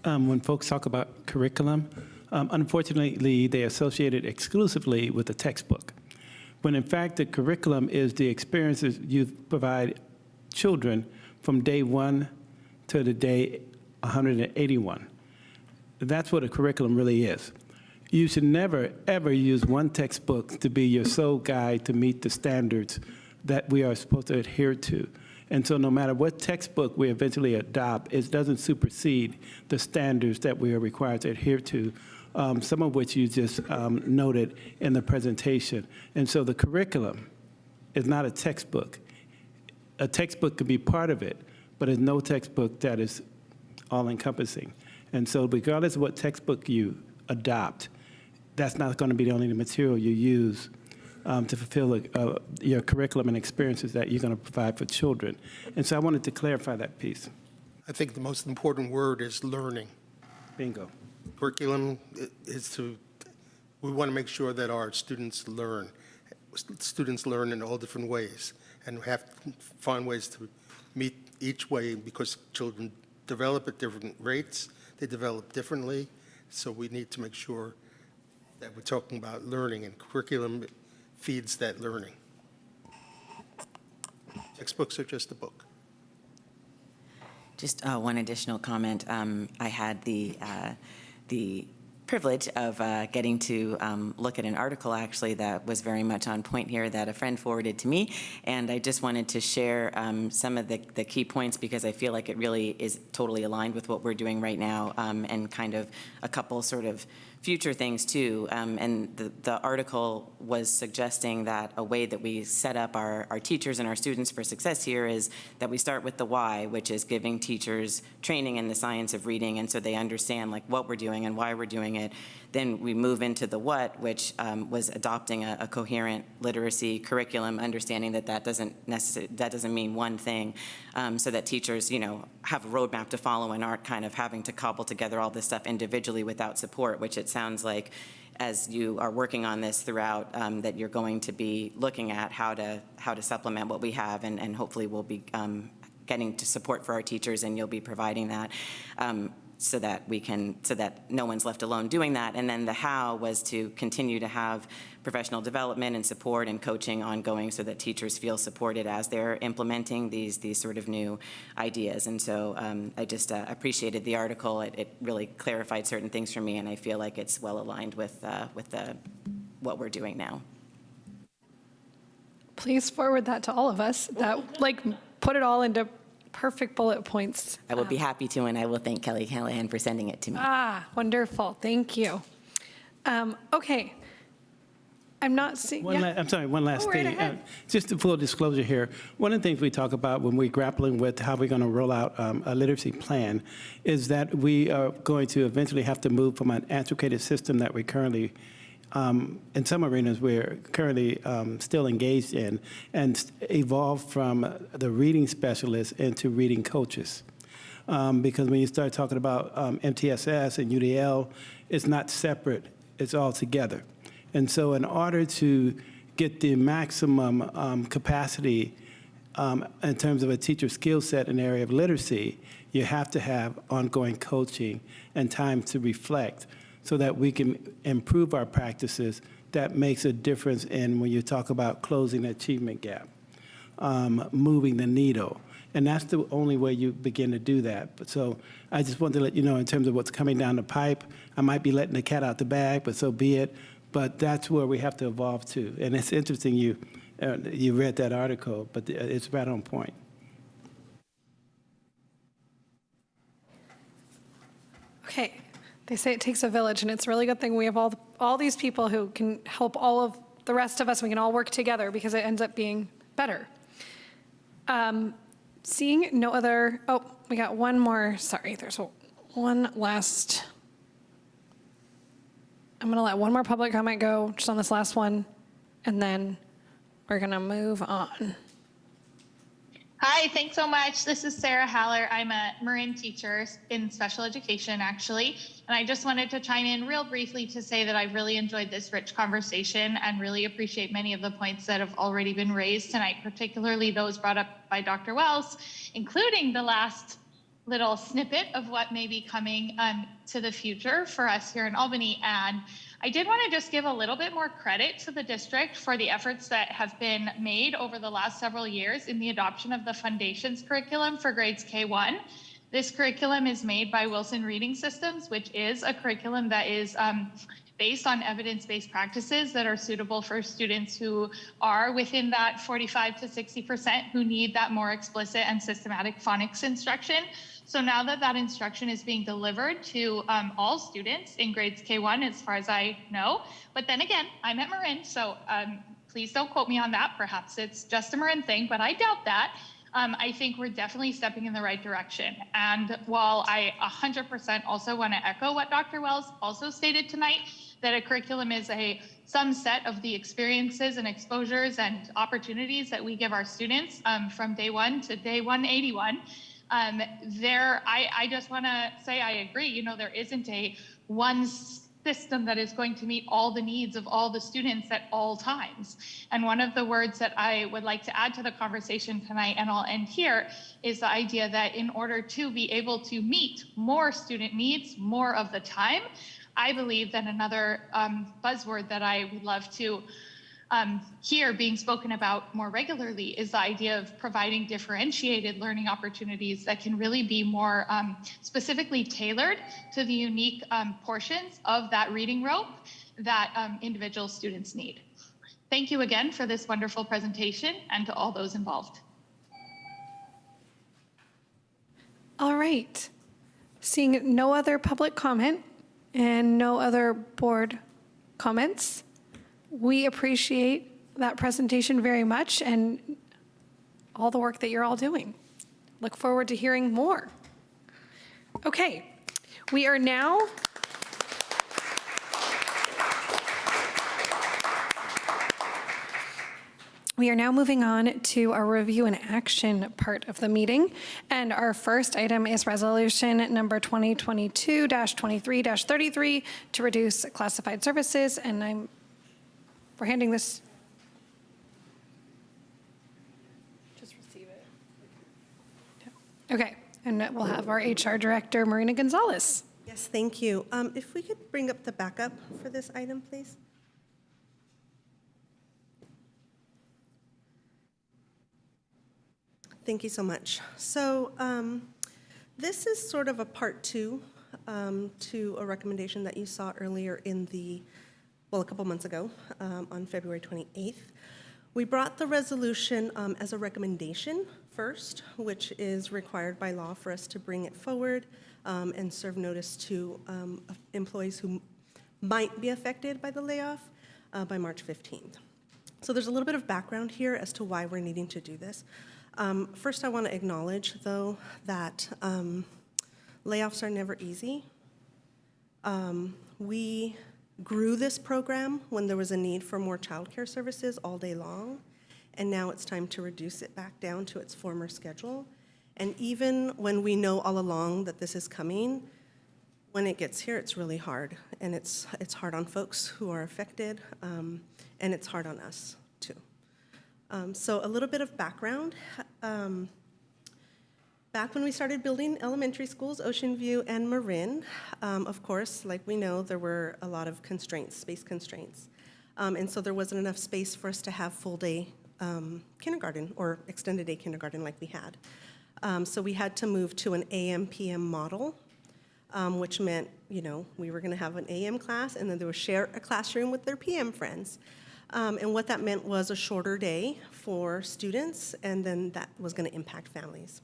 when folks talk about curriculum, Unfortunately, they associate it exclusively with the textbook, when in fact the curriculum is the experiences you provide children from day 1 to the day 181. That's what a curriculum really is. You should never, ever use one textbook to be your sole guide to meet the standards that we are supposed to adhere to. And so no matter what textbook we eventually adopt, it doesn't supersede the standards that we are required to adhere to, some of which you just noted in the presentation. And so the curriculum is not a textbook. A textbook could be part of it, but there's no textbook that is all-encompassing. And so regardless of what textbook you adopt, that's not going to be the only material you use to fulfill your curriculum and experiences that you're going to provide for children. And so I wanted to clarify that piece. I think the most important word is learning. Bingo. Curriculum is we want to make sure that our students learn. Students learn in all different ways, and we have to find ways to meet each way because children develop at different rates. They develop differently, so we need to make sure that we're talking about learning, and curriculum feeds that learning. Textbooks are just a book. Just one additional comment. I had the privilege of getting to look at an article actually that was very much on point here that a friend forwarded to me, and I just wanted to share some of the key points because I feel like it really is totally aligned with what we're doing right now, and kind of a couple sort of future things too. And the article was suggesting that a way that we set up our teachers and our students for success here is that we start with the why, which is giving teachers training in the science of reading, and so they understand like what we're doing and why we're doing it. Then we move into the what, which was adopting a coherent literacy curriculum, understanding that that doesn't mean one thing, so that teachers, have a roadmap to follow and aren't kind of having to cobble together all this stuff individually without support, which it sounds like as you are working on this throughout, that you're going to be looking at how to supplement what we have, and hopefully we'll be getting to support for our teachers, and you'll be providing that. So that no one's left alone doing that. And then the how was to continue to have professional development and support and coaching ongoing so that teachers feel supported as they're implementing these sort of new ideas. And so I just appreciated the article. It really clarified certain things for me, and I feel like it's well aligned with what we're doing now. Please forward that to all of us. That put it all into perfect bullet points. I will be happy to, and I will thank Kelly Callahan for sending it to me. Wonderful. Thank you. Okay. I'm not seeing. I'm sorry, one last right thing. ahead. Just a full disclosure here. One of the things we talk about when we're grappling with how we're going to roll out a literacy plan is that we are going to eventually have to move from an antiquated system that we currently in some arenas we're currently still engaged in, and evolve from the reading specialists into reading coaches. Because when you start talking about MTSS and UDL, it's not separate, it's all together. And so in order to get the maximum capacity in terms of a teacher skill set in the area of literacy, you have to have ongoing coaching and time to reflect, so that we can improve our practices. That makes a difference in when you talk about closing the achievement gap, moving the needle. And that's the only way you begin to do that. But so I just wanted to let you know in terms of what's coming down the pipe, I might be letting the cat out the bag, but so be it. But that's where we have to evolve to. And it's interesting you read that article, but it's right on point. Okay. They say it takes a village, and it's a really good thing we have all these people who can help all of the rest of us. We can all work together because it ends up being better. Seeing no other, we got one more. Sorry, there's one last. I'm going to let one more public comment go just on this last one, and then we're going to move on. Hi, thanks so much. This is Sarah Haller. I'm a Marin teacher in special education, actually. And I just wanted to chime in real briefly to say that I've really enjoyed this rich conversation and really appreciate many of the points that have already been raised tonight, particularly those brought up by Dr. Wells, including the last little snippet of what may be coming to the future for us here in Albany. And I did want to just give a little bit more credit to the district for the efforts that have been made over the last several years in the adoption of the Foundations curriculum for grades K-1. This curriculum is made by Wilson Reading Systems, which is a curriculum that is based on evidence-based practices that are suitable for students who are within that 45 to 60% who need that more explicit and systematic phonics instruction. So now that that instruction is being delivered to all students in grades K-1, as far as I know, but then again, I'm at Marin, so please don't quote me on that. Perhaps it's just a Marin thing, but I doubt that. I think we're definitely stepping in the right direction. And while I 100% also want to echo what Dr. Wells also stated tonight, that a curriculum is some set of the experiences and exposures and opportunities that we give our students from day one to day 181. I just want to say I agree. You know, there isn't a one system that is going to meet all the needs of all the students at all times. And one of the words that I would like to add to the conversation tonight, and I'll end here, is the idea that in order to be able to meet more student needs more of the time, I believe that another buzzword that I would love to hear being spoken about more regularly is the idea of providing differentiated learning opportunities that can really be more specifically tailored to the unique portions of that reading rope that individual students need. Thank you again for this wonderful presentation and to all those involved. All right. Seeing no other public comment and no other board comments, we appreciate that presentation very much and all the work that you're all doing. Look forward to hearing more. Okay, we are now moving on to our review and action part of the meeting. And our first item is resolution number 2022-23-33 to reduce classified services. And we're handing this. Just receive it. Okay, and we'll have our HR director, Marina Gonzalez. Yes, thank you. If we could bring up the backup for this item, please. Thank you so much. So this is sort of a part two to a recommendation that you saw earlier in a couple months ago on February 28th. We brought the resolution as a recommendation first, which is required by law for us to bring it forward and serve notice to employees who might be affected by the layoff by March 15th. So there's a little bit of background here as to why we're needing to do this. First, I want to acknowledge, though, that layoffs are never easy. We grew this program when there was a need for more childcare services all day long, and now it's time to reduce it back down to its former schedule. And even when we know all along that this is coming, when it gets here, it's really hard, and it's hard on folks who are affected, and it's hard on us, too. So a little bit of background. Back when we started building elementary schools, Ocean View and Marin, of course, like we know, there were a lot of constraints, space constraints. And so there wasn't enough space for us to have full-day kindergarten or extended day kindergarten like we had. So we had to move to an AM-PM model, which meant, we were going to have an AM class, and then they would share a classroom with their PM friends. And what that meant was a shorter day for students, and then that was going to impact families.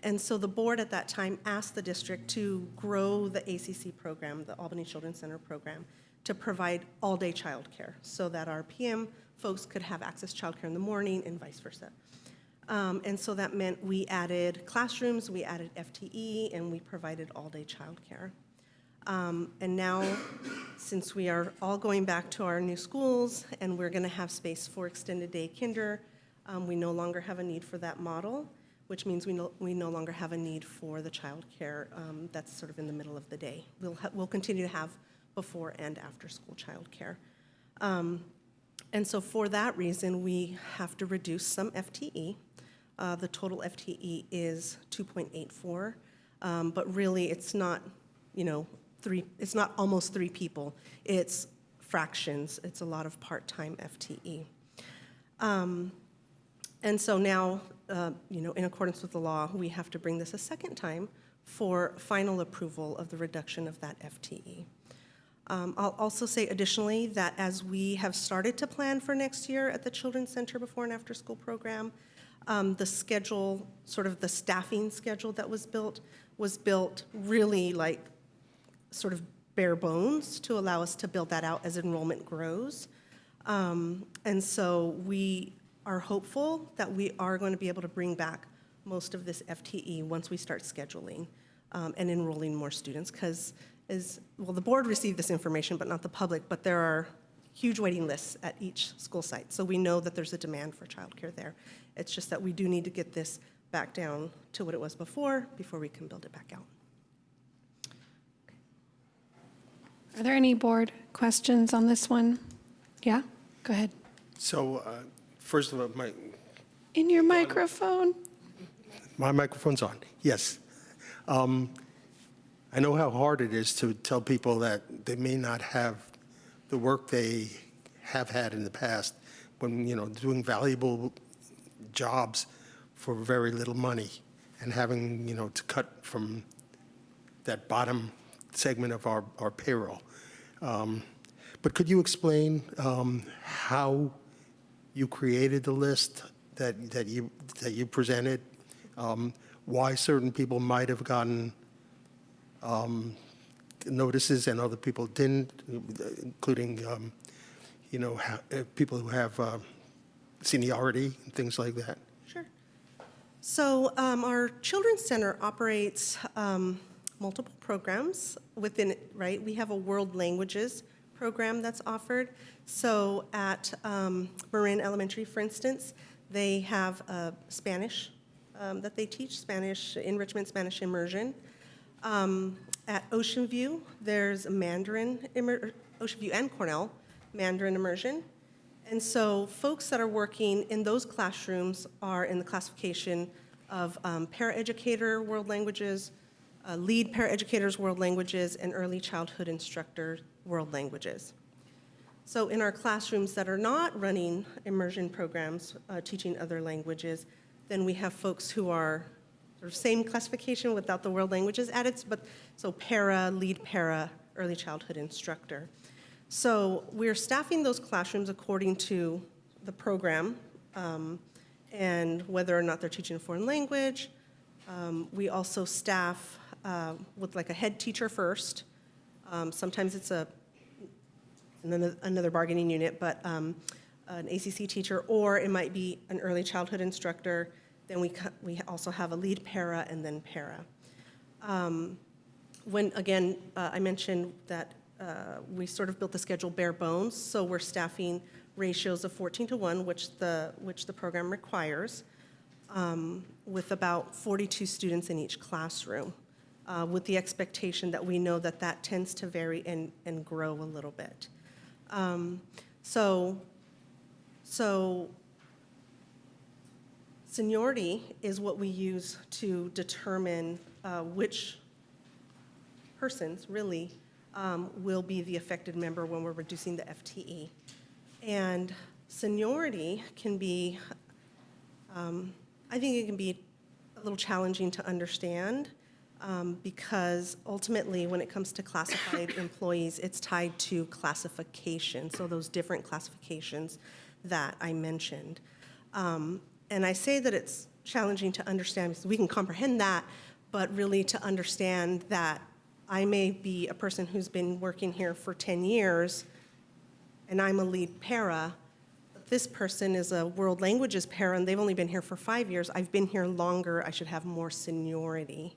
And so the board at that time asked the district to grow the ACC program, the Albany Children's Center program, to provide all-day childcare so that our PM folks could have access to childcare in the morning and vice versa. And so that meant we added classrooms, we added FTE, and we provided all-day childcare. And now, since we are all going back to our new schools and we're going to have space for extended day kinder, we no longer have a need for that model, which means we no longer have a need for the childcare that's sort of in the middle of the day. We'll continue to have before and after school childcare. And so for that reason, we have to reduce some FTE. The total FTE is 2.84. But really, it's not, it's not almost 3 people. It's fractions. It's a lot of part-time FTE. And so now, in accordance with the law, we have to bring this a second time for final approval of the reduction of that FTE. I'll also say additionally that as we have started to plan for next year at the Children's Center before and after school program, the schedule, sort of the staffing schedule that was built really like sort of bare bones to allow us to build that out as enrollment grows. And so we are hopeful that we are going to be able to bring back most of this FTE once we start scheduling and enrolling more students, because the board received this information, but not the public, but there are huge waiting lists at each school site. So we know that there's a demand for childcare there. It's just that we do need to get this back down to what it was before we can build it back out. Are there any board questions on this one? Yeah, go ahead. So, first of all, In your microphone. my microphone's on, yes. I know how hard it is to tell people that they may not have the work they have had in the past when, doing valuable jobs for very little money and having, to cut from that bottom segment of our payroll. But could you explain how you created the list that you presented? Why certain people might have gotten notices and other people didn't, including people who have seniority and things like that? Sure. So our Children's Center operates multiple programs within it, right? We have a world languages program that's offered. So at Marin Elementary, for instance, they have Spanish that they teach, Spanish enrichment, Spanish immersion. At Ocean View, there's Mandarin, Ocean View and Cornell, Mandarin immersion. And so folks that are working in those classrooms are in the classification of paraeducator world languages, lead paraeducators world languages, and early childhood instructor world languages. So in our classrooms that are not running immersion programs, teaching other languages, then we have folks who are sort of same classification without the world languages added, but so para, lead para, early childhood instructor. So we're staffing those classrooms according to the program and whether or not they're teaching a foreign language. We also staff with like a head teacher first. Sometimes it's another bargaining unit, but an ACC teacher, or it might be an early childhood instructor. Then we also have a lead para and then para. I mentioned that we sort of built the schedule bare bones, so we're staffing ratios of 14:1, which the program requires, with about 42 students in each classroom, with the expectation that we know that that tends to vary and grow a little bit. So seniority is what we use to determine which persons really will be the affected member when we're reducing the FTE. And seniority can be, I think it can be a little challenging to understand because ultimately when it comes to classified employees, it's tied to classification, so those different classifications that I mentioned. And I say that it's challenging to understand because we can comprehend that, but really to understand that I may be a person who's been working here for 10 years and I'm a lead para, but this person is a world languages para and they've only been here for 5 years. I've been here longer, I should have more seniority.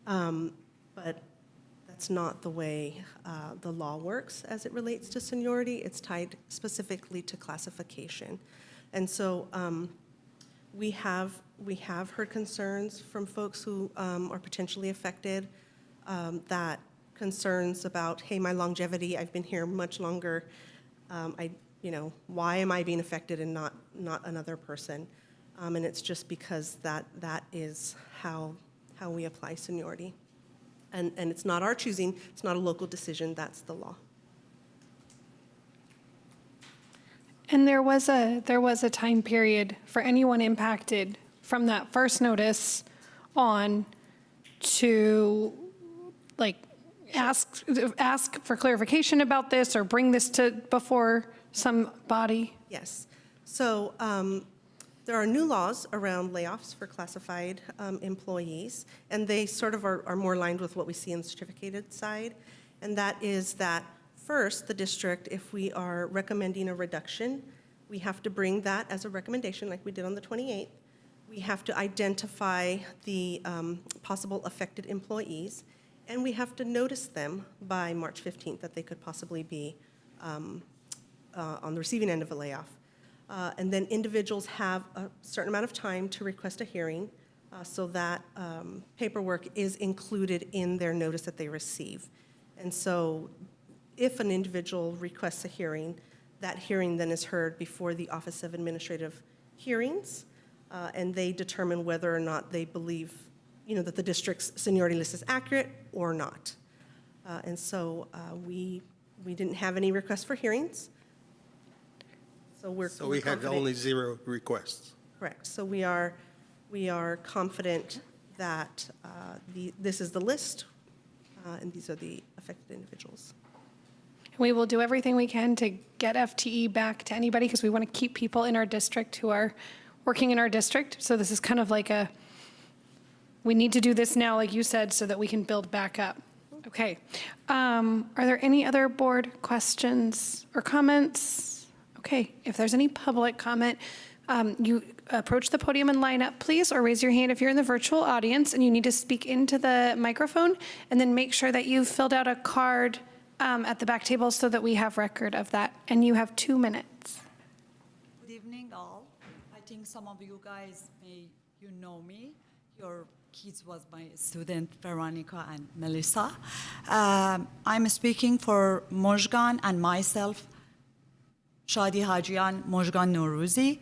But that's not the way the law works as it relates to seniority. It's tied specifically to classification. And so we have heard concerns from folks who are potentially affected, that concerns about, hey, my longevity, I've been here much longer. Why am I being affected and not another person? And it's just because that is how how we apply seniority. And it's not our choosing, it's not a local decision, that's the law. And there was a time period for anyone impacted from that first notice on to like ask for clarification about this or bring this to before some body? Yes. So there are new laws around layoffs for classified employees, and they sort of are more aligned with what we see in the certificated side. And that is that first, the district, if we are recommending a reduction, we have to bring that as a recommendation like we did on the 28th. We have to identify the possible affected employees, and we have to notice them by March 15th that they could possibly be on the receiving end of a layoff. And then individuals have a certain amount of time to request a hearing so that paperwork is included in their notice that they receive. And so if an individual requests a hearing, that hearing then is heard before the Office of Administrative Hearings, and they determine whether or not they believe, that the district's seniority list is accurate or not. And so we didn't have any requests for hearings. So we're we had confident. only 0 requests. Correct. So we are confident that this is the list, and these are the affected individuals. We will do everything we can to get FTE back to anybody because we want to keep people in our district who are working in our district. So this is kind of like we need to do this now, like you said, so that we can build back up. Okay. Are there any other board questions or comments? Okay. If there's any public comment, you approach the podium and line up, please, or raise your hand if you're in the virtual audience and you need to speak into the microphone, and then make sure that you've filled out a card at the back table so that we have record of that. And you have 2 minutes. Good evening, all. I think some of you guys you know me. Your kids was my student, Veronica and Melissa. I'm speaking for Mojgan and myself, Shadi Hajian, Mojgan Nourouzi.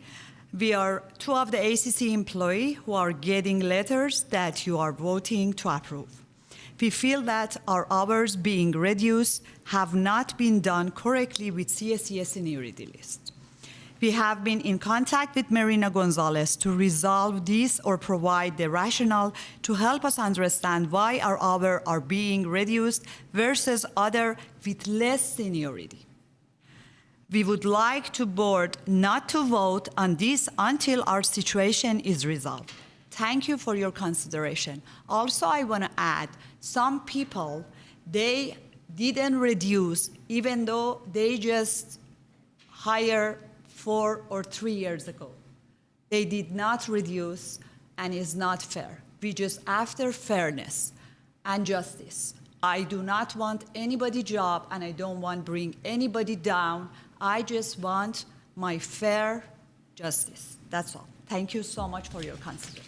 We are 2 of the ACC employees who are getting letters that you are voting to approve. We feel that our hours being reduced have not been done correctly with CSES seniority list. We have been in contact with Marina Gonzalez to resolve this or provide the rationale to help us understand why our hours are being reduced versus others with less seniority. We would like the board not to vote on this until our situation is resolved. Thank you for your consideration. Also, I want to add, some people, they didn't reduce even though they just hired 4 or 3 years ago. They did not reduce, and it's not fair. We just after fairness and justice. I do not want anybody's job, and I don't want to bring anybody down. I just want my fair justice. That's all. Thank you so much for your consideration.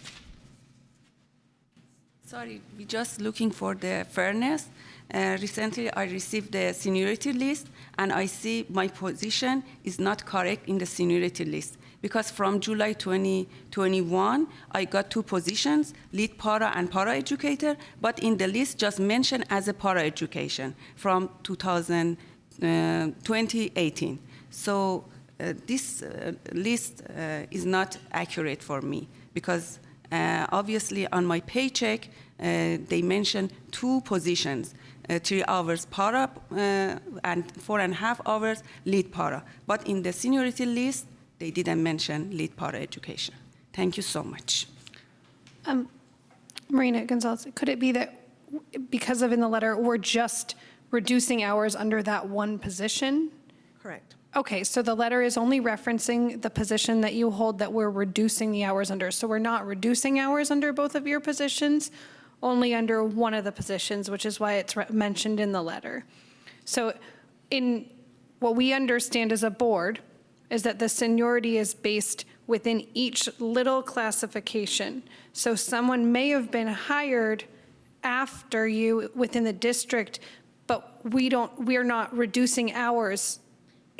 Sorry, we're just looking for the fairness. Recently, I received the seniority list, and I see my position is not correct in the seniority list. Because from July 2021, I got 2 positions, lead para and para educator, but in the list just mentioned as a para education from 2018. So this list is not accurate for me because obviously on my paycheck, they mentioned 2 positions, 3 hours para and 4.5 hours lead para. But in the seniority list, they didn't mention lead para education. Thank you so much. Marina Gonzalez, could it be that because of in the letter, we're just reducing hours under that 1 position? Correct. Okay, so the letter is only referencing the position that you hold that we're reducing the hours under. So we're not reducing hours under both of your positions, only under one of the positions, which is why it's mentioned in the letter. So in what we understand as a board is that the seniority is based within each little classification. So someone may have been hired after you within the district, but we're not reducing hours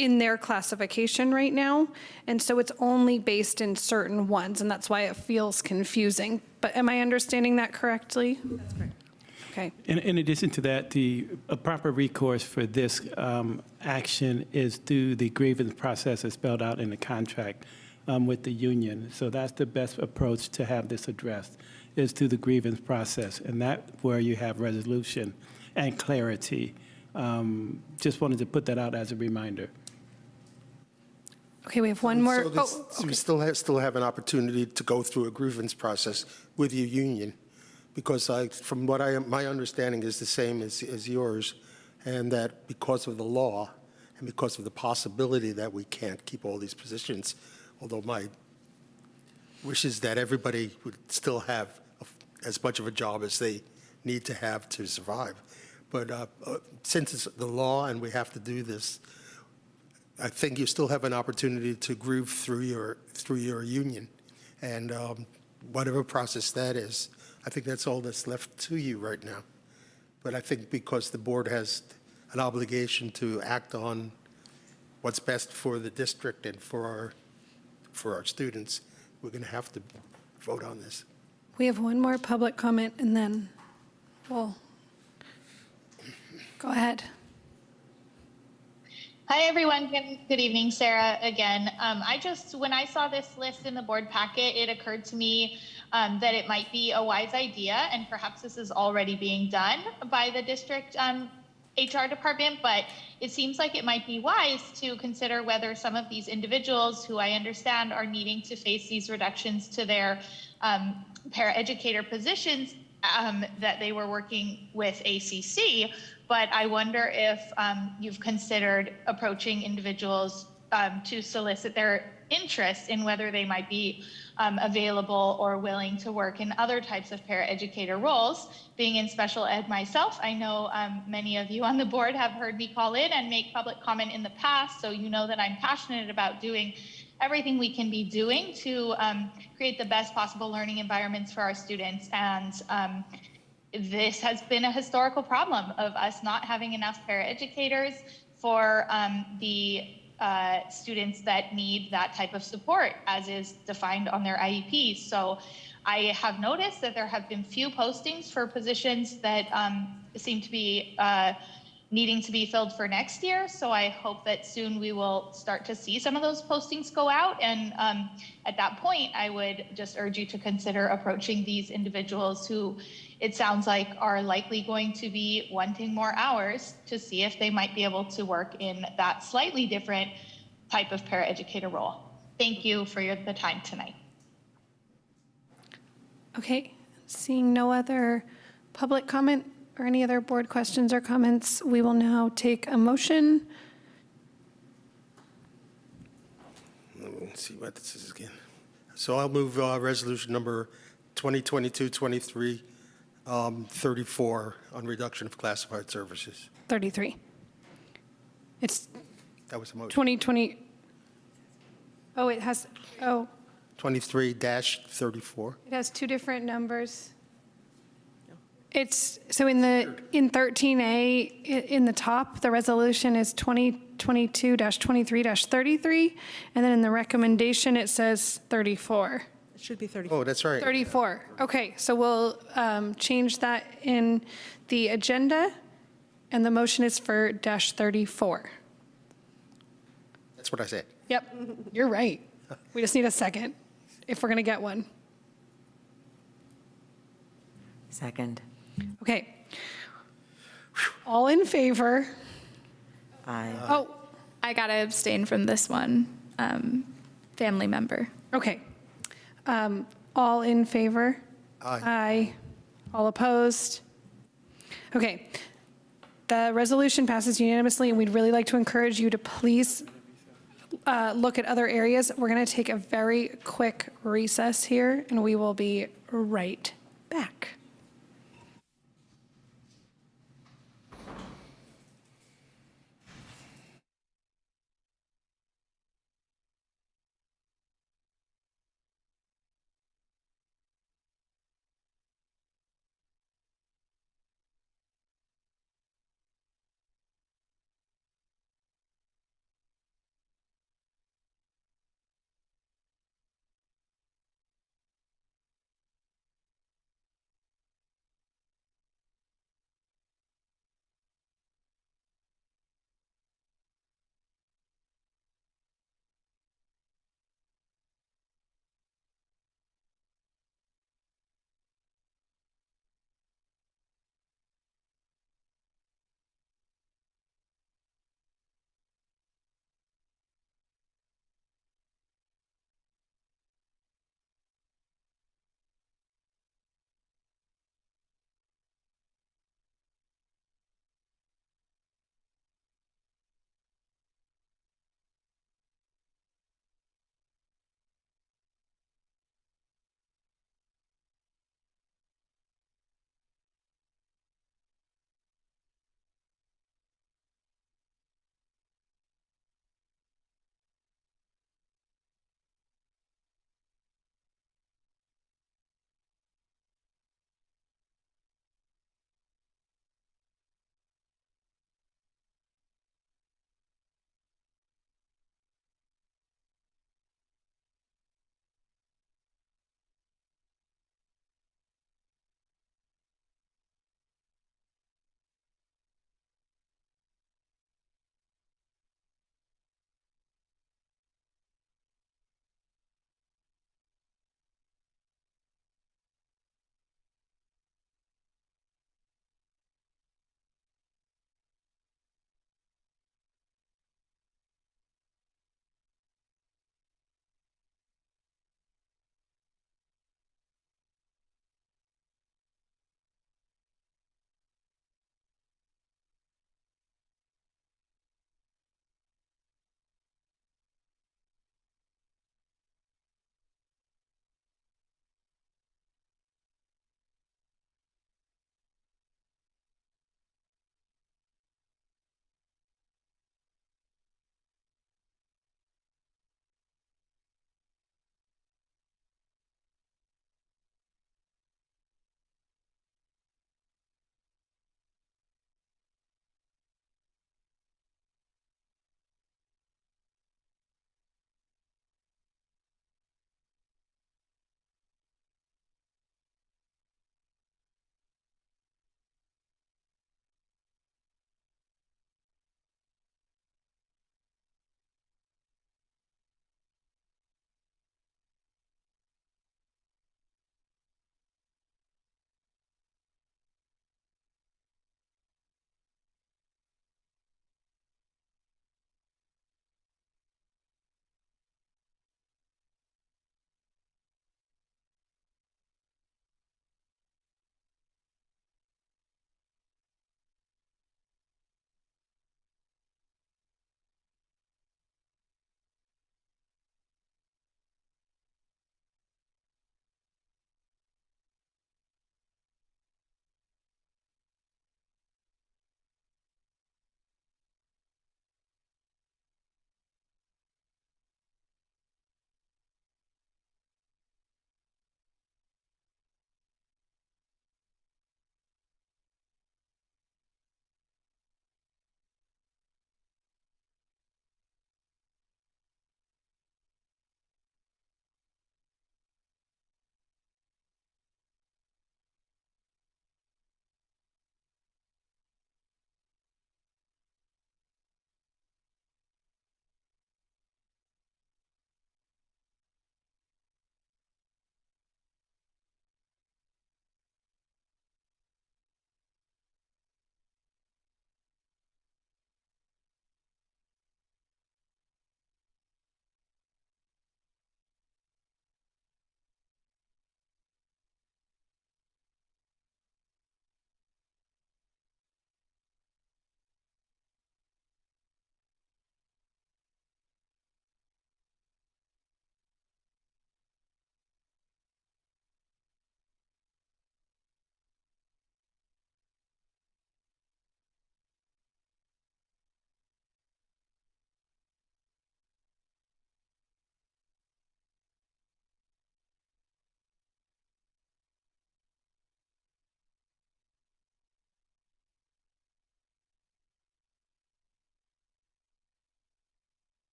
in their classification right now. And so it's only based in certain ones, and that's why it feels confusing. But am I understanding that correctly? That's correct. Okay. In addition to that, a proper recourse for this action is through the grievance process as spelled out in the contract with the union. So that's the best approach to have this addressed, is through the grievance process, and that where you have resolution and clarity. Just wanted to put that out as a reminder. Okay, we have one more. So we still have an opportunity to go through a grievance process with your union, because from what my understanding is the same as yours, and that because of the law and because of the possibility that we can't keep all these positions, although my wish is that everybody would still have as much of a job as they need to have to survive. But since it's the law and we have to do this, I think you still have an opportunity to grieve through your union, and whatever process that is, I think that's all that's left to you right now. But I think because the board has an obligation to act on what's best for the district and for our students, we're going to have to vote on this. We have one more public comment, and then we'll go ahead. Hi, everyone. Good evening, Sarah, again. When I saw this list in the board packet, it occurred to me that it might be a wise idea, and perhaps this is already being done by the district HR department, but it seems like it might be wise to consider whether some of these individuals who I understand are needing to face these reductions to their paraeducator positions that they were working with ACC, but I wonder if you've considered approaching individuals to solicit their interest in whether they might be available or willing to work in other types of paraeducator roles. Being in special ed myself, I know many of you on the board have heard me call in and make public comment in the past, so you know that I'm passionate about doing everything we can be doing to create the best possible learning environments for our students. And this has been a historical problem of us not having enough paraeducators for the students that need that type of support, as is defined on their IEPs. So I have noticed that there have been few postings for positions that seem to be needing to be filled for next year. So I hope that soon we will start to see some of those postings go out. And at that point, I would just urge you to consider approaching these individuals who it sounds like are likely going to be wanting more hours, to see if they might be able to work in that slightly different type of paraeducator role. Thank you for the time tonight. Okay, seeing no other public comment or any other board questions or comments, we will now take a motion. Let's see what this is again. So I'll move resolution number 2022-23 34 on reduction of classified services. 33. It's That was a motion. 2020. Oh, it has, 23-34. it has two different numbers. It's, so in 13A, in the top, the resolution is 2022-23-33, and then in the recommendation, it says 34. It should be 34. Oh, that's right. 34, okay, so we'll change that in the agenda, and the motion is for -34. That's what I said. Yep, you're right. We just need a second, if we're gonna get one. Second. Okay. All in favor? Aye. Oh, I gotta abstain from this one. Family member. okay. All in favor? Aye. Aye. All opposed? Okay. The resolution passes unanimously, and we'd really like to encourage you to please look at other areas. We're going to take a very quick recess here, and we will be right back.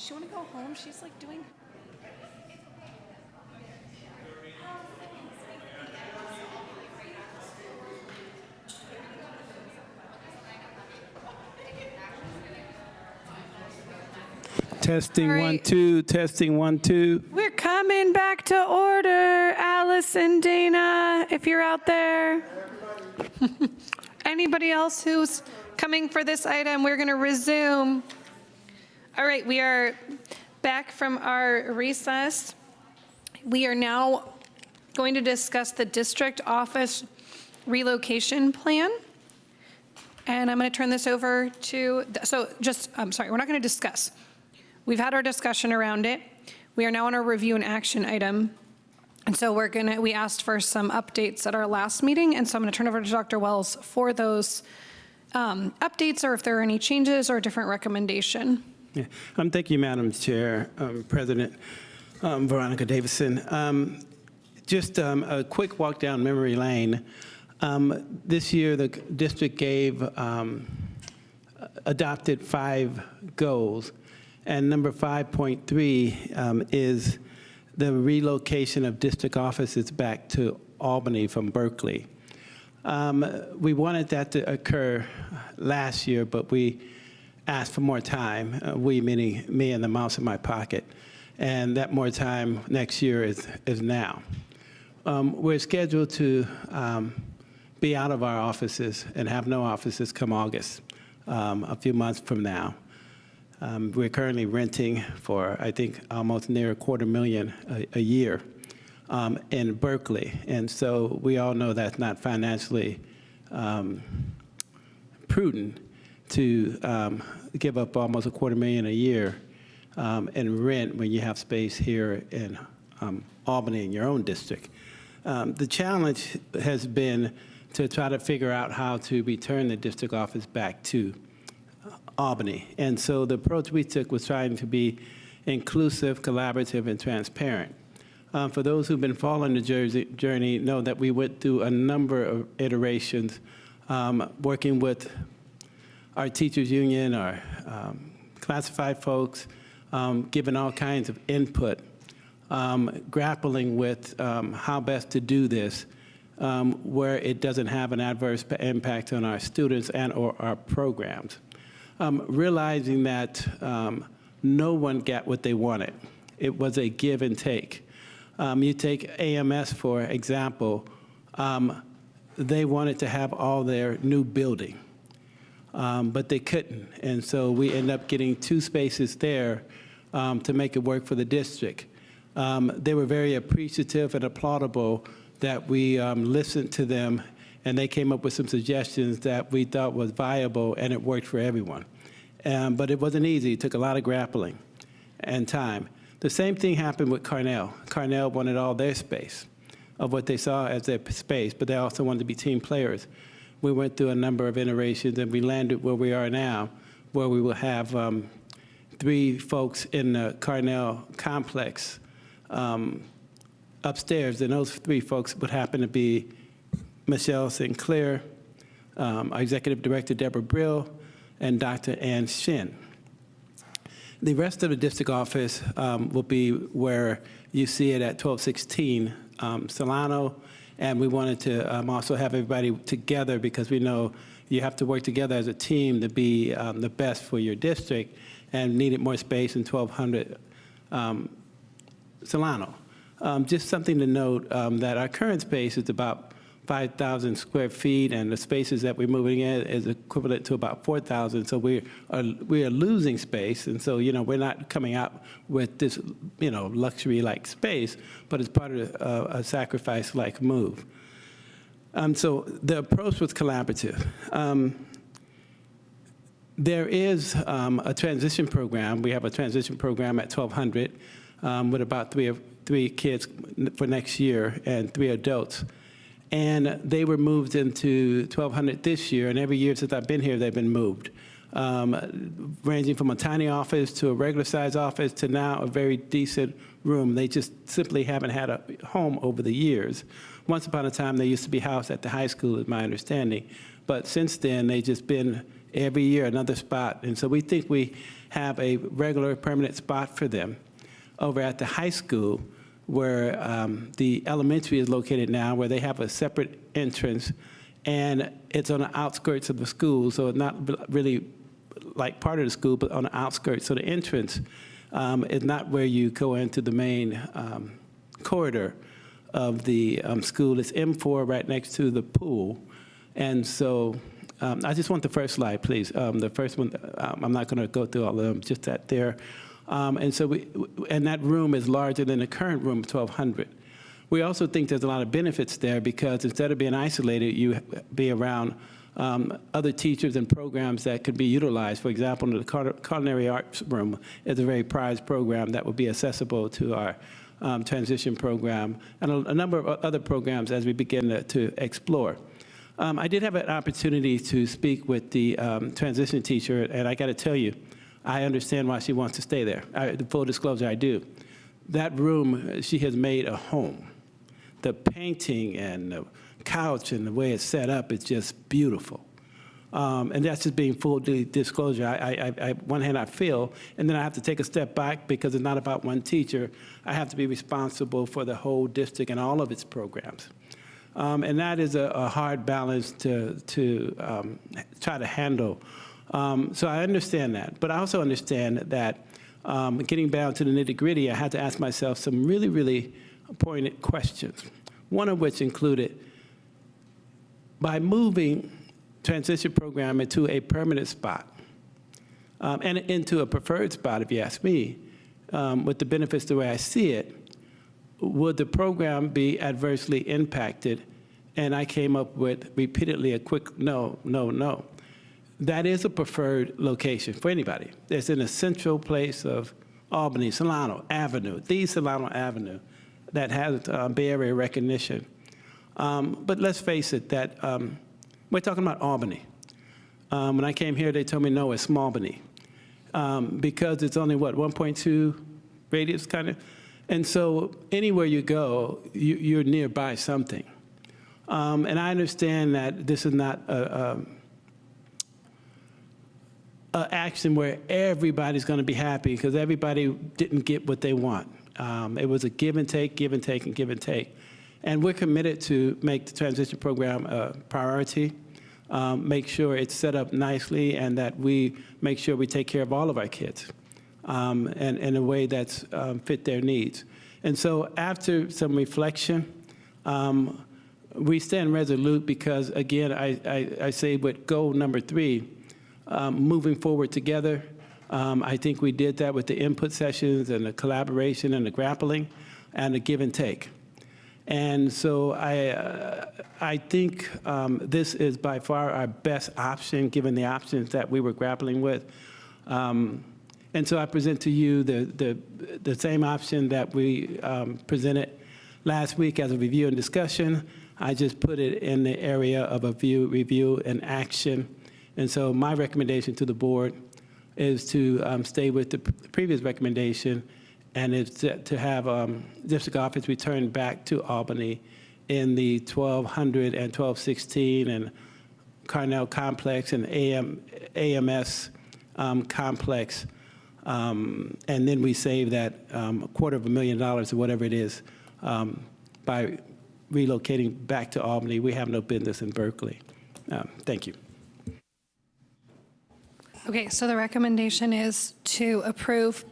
Does she want to go home? She's like doing. Testing All right. 1 2, testing 1 2. We're coming back to order, Alice and Dana, if you're out there. Anybody else who's coming for this item, we're going to resume. All right, we are back from our recess. We are now going to discuss the district office relocation plan. And I'm going to turn this over to, I'm sorry, we're not going to discuss. We've had our discussion around it. We are now on our review and action item. And so we asked for some updates at our last meeting. And so I'm going to turn over to Dr. Wells for those updates, or if there are any changes or a different recommendation. Yeah. Thank you, Madam Chair, President Veronica Davison. Just a quick walk down memory lane. This year, the district adopted 5 goals. And number 5.3 is the relocation of district offices back to Albany from Berkeley. We wanted that to occur last year, but we asked for more time, we meaning me and the mouse in my pocket, and that more time next year is now. We're scheduled to be out of our offices and have no offices come August, a few months from now. We're currently renting for, I think, almost near $250,000 a year in Berkeley. And so we all know that's not financially prudent to give up almost $250,000 a year in rent when you have space here in Albany in your own district. The challenge has been to try to figure out how to return the district office back to Albany. And so the approach we took was trying to be inclusive, collaborative, and transparent. For those who've been following the journey know that we went through a number of iterations, working with our teachers union, our classified folks, giving all kinds of input, grappling with how best to do this, where it doesn't have an adverse impact on our students and or our programs. Realizing that no one got what they wanted. It was a give and take. You take AMS, for example, they wanted to have all their new building, but they couldn't. And so we end up getting 2 spaces there to make it work for the district. They were very appreciative and applaudable that we listened to them, and they came up with some suggestions that we thought was viable, and it worked for everyone. But it wasn't easy. It took a lot of grappling and time. The same thing happened with Cornell. Cornell wanted all their space of what they saw as their space, but they also wanted to be team players. We went through a number of iterations, and we landed where we are now, where we will have 3 folks in the Cornell complex upstairs, and those 3 folks would happen to be Michelle Sinclair, our Executive Director, Deborah Brill, and Dr. Ann Shin. The rest of the district office will be where you see it at 1216 Solano, and we wanted to also have everybody together because we know you have to work together as a team to be the best for your district, and needed more space in 1200 Solano. Just something to note that our current space is about 5,000 square feet, and the spaces that we're moving in is equivalent to about 4,000. So we are losing space, and so we're not coming out with this luxury-like space, but it's part of a sacrifice-like move. So the approach was collaborative. There is a transition program. We have a transition program at 1,200 with about three kids for next year and 3 adults. And they were moved into 1,200 this year, and every year since I've been here, they've been moved, ranging from a tiny office to a regular-sized office to now a very decent room. They just simply haven't had a home over the years. Once upon a time, they used to be housed at the high school, is my understanding. But since then, they've just been every year, another spot. And so we think we have a regular permanent spot for them over at the high school, where the elementary is located now, where they have a separate entrance, and it's on the outskirts of the school, so it's not really like part of the school, but on the outskirts. So the entrance is not where you go into the main corridor of the school. It's M4 right next to the pool. And so I just want the first slide, please. The first one, I'm not going to go through all of them, just that there. And so and that room is larger than the current room of 1,200. We also think there's a lot of benefits there, because instead of being isolated, you be around other teachers and programs that could be utilized. For example, the culinary arts room is a very prized program that will be accessible to our transition program, and a number of other programs as we begin to explore. I did have an opportunity to speak with the transition teacher, and I got to tell you, I understand why she wants to stay there. Full disclosure, I do. That room, she has made a home. The painting and the couch and the way it's set up is just beautiful. And that's just being full disclosure. One hand I feel, and then I have to take a step back, because it's not about one teacher. I have to be responsible for the whole district and all of its programs. And that is a hard balance to try to handle. So I understand that, but I also understand that getting down to the nitty-gritty, I had to ask myself some really, really pointed questions, one of which included, by moving transition program into a permanent spot and into a preferred spot, if you ask me, with the benefits the way I see it, would the program be adversely impacted? And I came up with repeatedly a quick no, no, no. That is a preferred location for anybody. It's in a central place of Albany, Solano Avenue, the Solano Avenue, that has Bay Area recognition. But let's face it, that we're talking about Albany. When I came here, they told me, no, it's Smallbany, because it's only, what, 1.2 radius, kind of? And so anywhere you go, you're nearby something. And I understand that this is not an action where everybody's going to be happy, because everybody didn't get what they want. It was a give and take, give and take, and give and take. And we're committed to make the transition program a priority, make sure it's set up nicely, and that we make sure we take care of all of our kids and in a way that's fit their needs. And so after some reflection, we stand resolute, because, again, I say with goal number 3, moving forward together. I think we did that with the input sessions and the collaboration and the grappling and the give and take. And so I think this is by far our best option, given the options that we were grappling with. And so I present to you the same option that we presented last week as a review and discussion. I just put it in the area of a review and action. And so my recommendation to the board is to stay with the previous recommendation, and it's to have district office return back to Albany in the 1200 and 1216 and Carnell complex and AMS complex. And then we save that $250,000 or whatever it is by relocating back to Albany. We have no business in Berkeley. Thank you. Okay, so the recommendation is to approve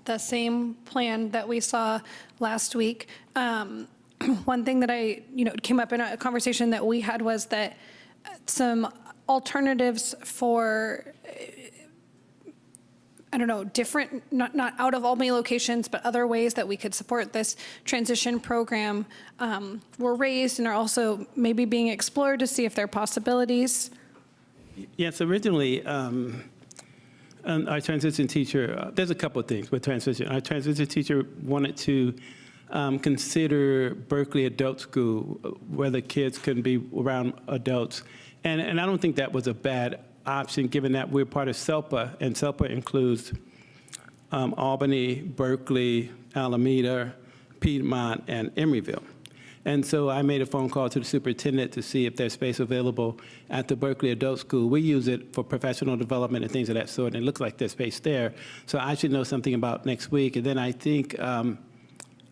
the same plan that we saw last week. One thing that came up in a conversation that we had was that some alternatives for, I don't know, different, not out of Albany locations, but other ways that we could support this transition program were raised and are also maybe being explored to see if there are possibilities. Yes, originally, our transition teacher, there's a couple of things with transition. Our transition teacher wanted to consider Berkeley Adult School, where the kids can be around adults. And I don't think that was a bad option, given that we're part of SELPA, and SELPA includes Albany, Berkeley, Alameda, Piedmont, and Emeryville. And so I made a phone call to the superintendent to see if there's space available at the Berkeley Adult School. We use it for professional development and things of that sort, and it looks like there's space there. So I should know something about next week. And then I think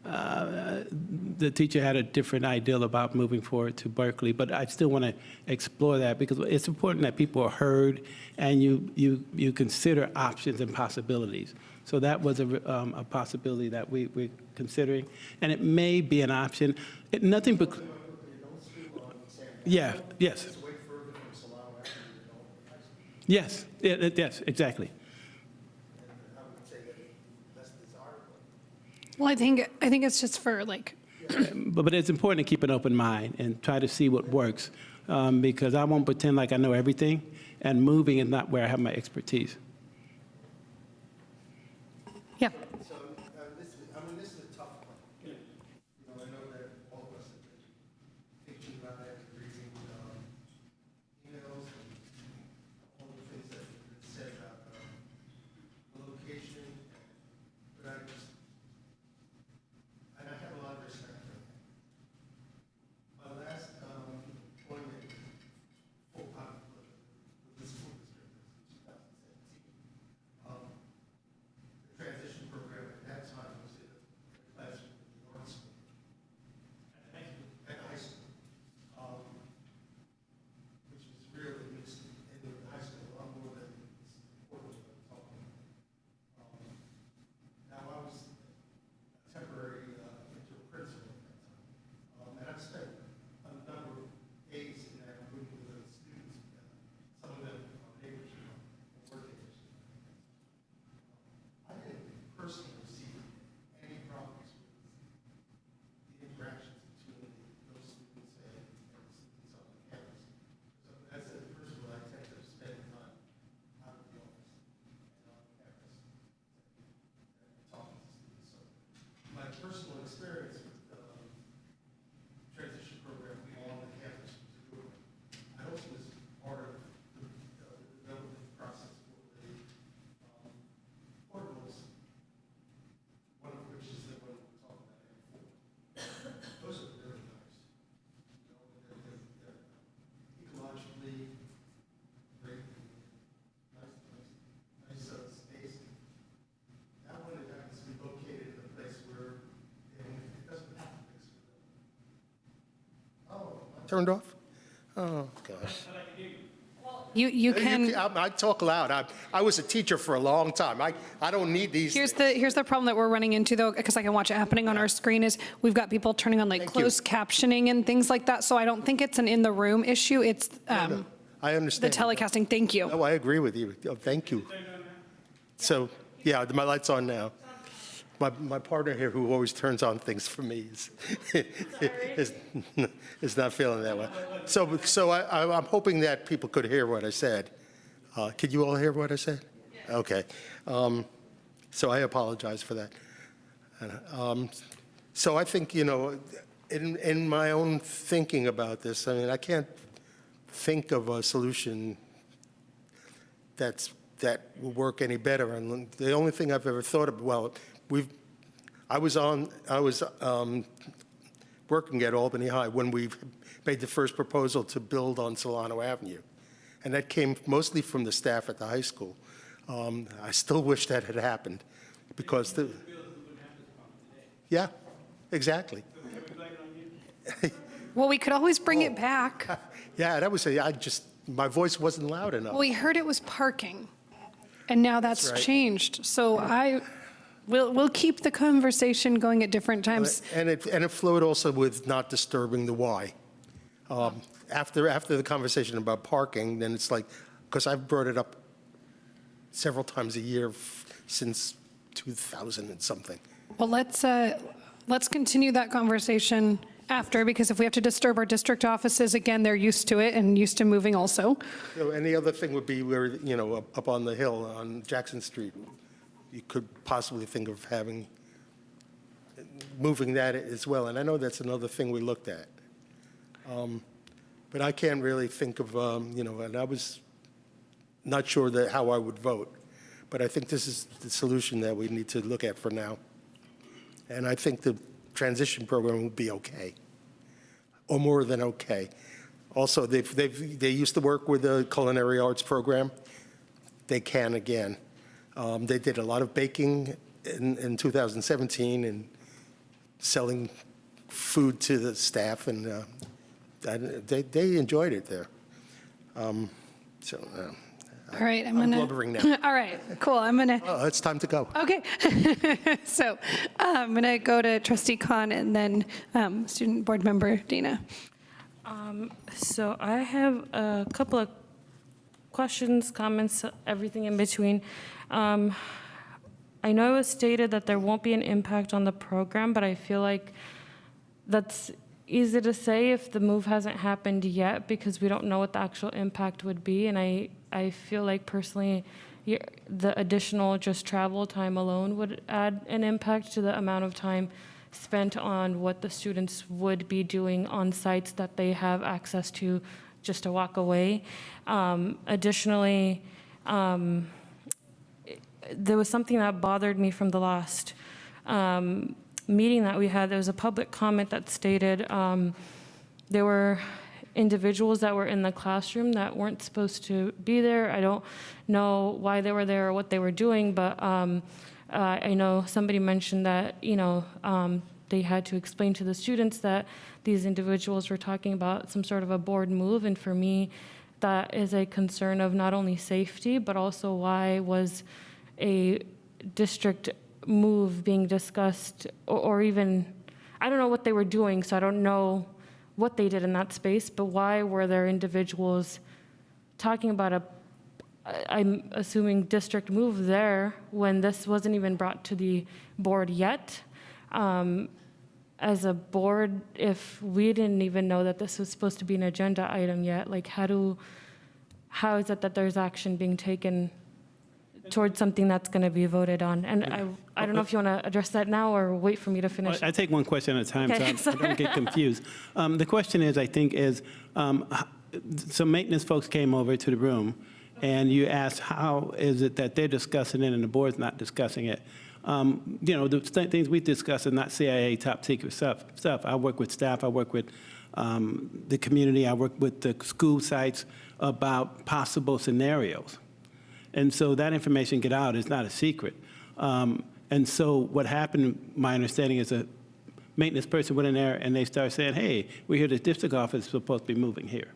the teacher had a different ideal about moving forward to Berkeley, but I still want to explore that because it's important that people are heard and you consider options and possibilities. So that was a possibility that we're considering, and it may be an option. Nothing but, yeah, yes. Yes, yes, exactly. Well, I think it's just for like. But it's important to keep an open mind and try to see what works, because I won't pretend like I know everything, and moving is not where I have my expertise. Yeah. So, this is a tough one. You know, I know that all of us have been thinking about that, reading emails and all the things that have been said about the location, but I have a lot of respect for that. My last employment full-time with the school district was in 2017. The transition program at that time was in a classroom in the art school. At high school. Which is really mixed in the high school, a lot more than it's important what I'm talking about. Now, I was a temporary interim principal at that time. And I've spent a number of days in that room with the students. Some of them are neighbors and working. I didn't personally see any problems with the interactions between those students and the students on the campus. So as a person, I tend to spend time out of the office and on campus and talking to students. So my personal experience with the transition program on the campus was a good one. I also was part of the development process for the portables, one of which is the one we're talking about before. Those are really nice. You know, they're ecologically great, nice space. That one it happens to be located in a place where it doesn't have to mix with them. Oh, turned off? Oh, gosh. You can. I talk loud. I was a teacher for a long time. I don't need these. Here's the problem that we're running into though, because I can watch it happening on our screen, is we've got people turning on like closed captioning and things like that. So I don't think it's an in the room issue. It's I the understand. telecasting. Thank you. Oh, I agree with you. Oh, thank you. So, yeah, my light's on now. My partner here, who always turns on things for me, is not feeling that way. So I'm hoping that people could hear what I said. Could you all hear what I said? Okay. So I apologize for that. So I think, you know, in my own thinking about this, I mean, I can't think of a solution that will work any better. And the only thing I've ever thought of, well, I was working at Albany High when we made the first proposal to build on Solano Avenue. And that came mostly from the staff at the high school. I still wish that had happened because yeah, exactly. Well, we could always bring it back. Yeah, that was my voice wasn't loud enough. Well, we heard it was parking, and now that's right. changed. So we'll keep the conversation going at different times. And it flowed also with not disturbing the why. After the conversation about parking, then it's like, because I've brought it up several times a year since 2000 and something. Well, let's continue that conversation after, because if we have to disturb our district offices again, they're used to it and used to moving also. And the other thing would be where, you know, up on the hill on Jackson Street, you could possibly think of moving that as well. And I know that's another thing we looked at. But I can't really think of, you know, and I was not sure how I would vote. But I think this is the solution that we need to look at for now. And I think the transition program will be okay. or more than okay. Also, they used to work with the culinary arts program. They can again. They did a lot of baking in 2017 and selling food to the staff, and they enjoyed it there. All right, I'm blubbering now. All right, cool. I'm gonna. Oh, it's time to go. Okay. So I'm gonna go to Trustee Khan and then Student Board Member Dina. So I have a couple of questions, comments, everything in between. I know it was stated that there won't be an impact on the program, but I feel like that's easy to say if the move hasn't happened yet because we don't know what the actual impact would be. And I feel like personally, the additional just travel time alone would add an impact to the amount of time spent on what the students would be doing on sites that they have access to just to walk away. Additionally, there was something that bothered me from the last meeting that we had. There was a public comment that stated there were individuals that were in the classroom that weren't supposed to be there. I don't know why they were there or what they were doing, but I know somebody mentioned that, they had to explain to the students that these individuals were talking about some sort of a board move. And for me, that is a concern of not only safety, but also why was a district move being discussed, or even, I don't know what they were doing, so I don't know what they did in that space, but why were there individuals talking about I'm assuming district move there when this wasn't even brought to the board yet? As a board, if we didn't even know that this was supposed to be an agenda item yet, like how is it that there's action being taken towards something that's going to be voted on? And I don't know if you want to address that now or wait for me to finish. I take one question at a time, Okay, so I don't get confused. The question is, I think, is some maintenance folks came over to the room, and you asked how is it that they're discussing it and the board's not discussing it. The things we discuss are not CIA top secret stuff. I work with staff, I work with the community, I work with the school sites about possible scenarios. And so that information get out is not a secret. And so what happened, my understanding is a maintenance person went in there and they started saying, hey, we hear the district office is supposed to be moving here.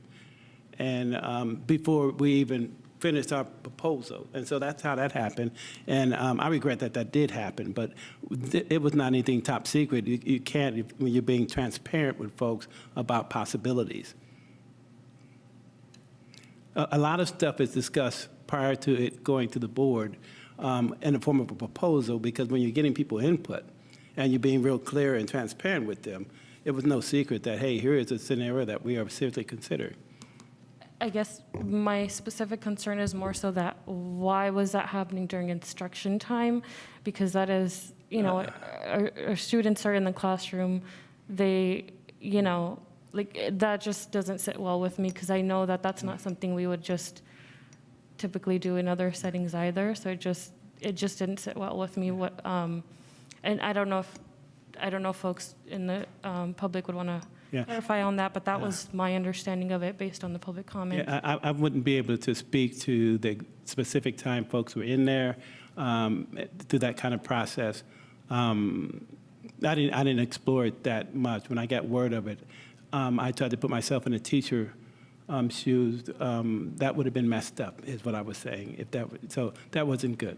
And before we even finished our proposal. And so that's how that happened. And I regret that that did happen, but it was not anything top secret. You can't, when you're being transparent with folks about possibilities. A lot of stuff is discussed prior to it going to the board in the form of a proposal, because when you're getting people input and you're being real clear and transparent with them, it was no secret that, hey, here is a scenario that we are seriously considering. I guess my specific concern is more so that why was that happening during instruction time? Because that is, our students are in the classroom. They, that just doesn't sit well with me, because I know that that's not something we would just typically do in other settings either. So it just didn't sit well with me. And I don't know if folks in the public would want to clarify on that, but that was my understanding of it based on the public comment. Yeah, I wouldn't be able to speak to the specific time folks were in there through that kind of process. I didn't explore it that much. When I got word of it, I tried to put myself in a teacher shoes. That would have been messed up, is what I was saying. So that wasn't good.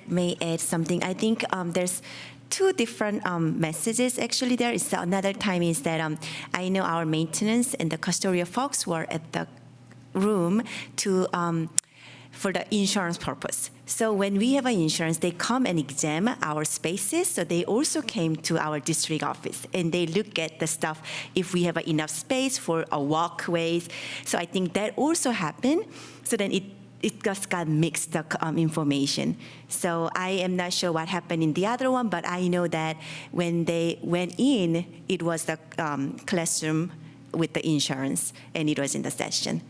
May add something. I think there's two different messages actually there. Is another time is that I know our maintenance and the custodial folks were at the room to for the insurance purpose. So when we have an insurance, they come and examine our spaces. So they also came to our district office and they look at the stuff if we have enough space for walkways. So I think that also happened. So then it just got mixed information. So I am not sure what happened in the other one, but I know that when they went in, it was the classroom with the insurance, and it was in the session.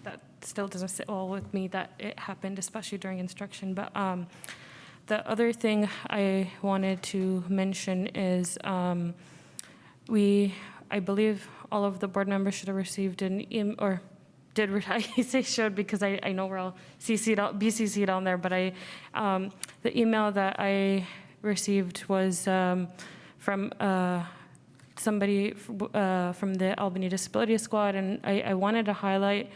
That still doesn't sit well with me that it happened, especially during instruction. But The other thing I wanted to mention is I believe all of the board members should have received an email, or did, I say should because I know we're all BCC'd on there, but the email that I received was from somebody from the Albany Disability Squad, and I wanted to highlight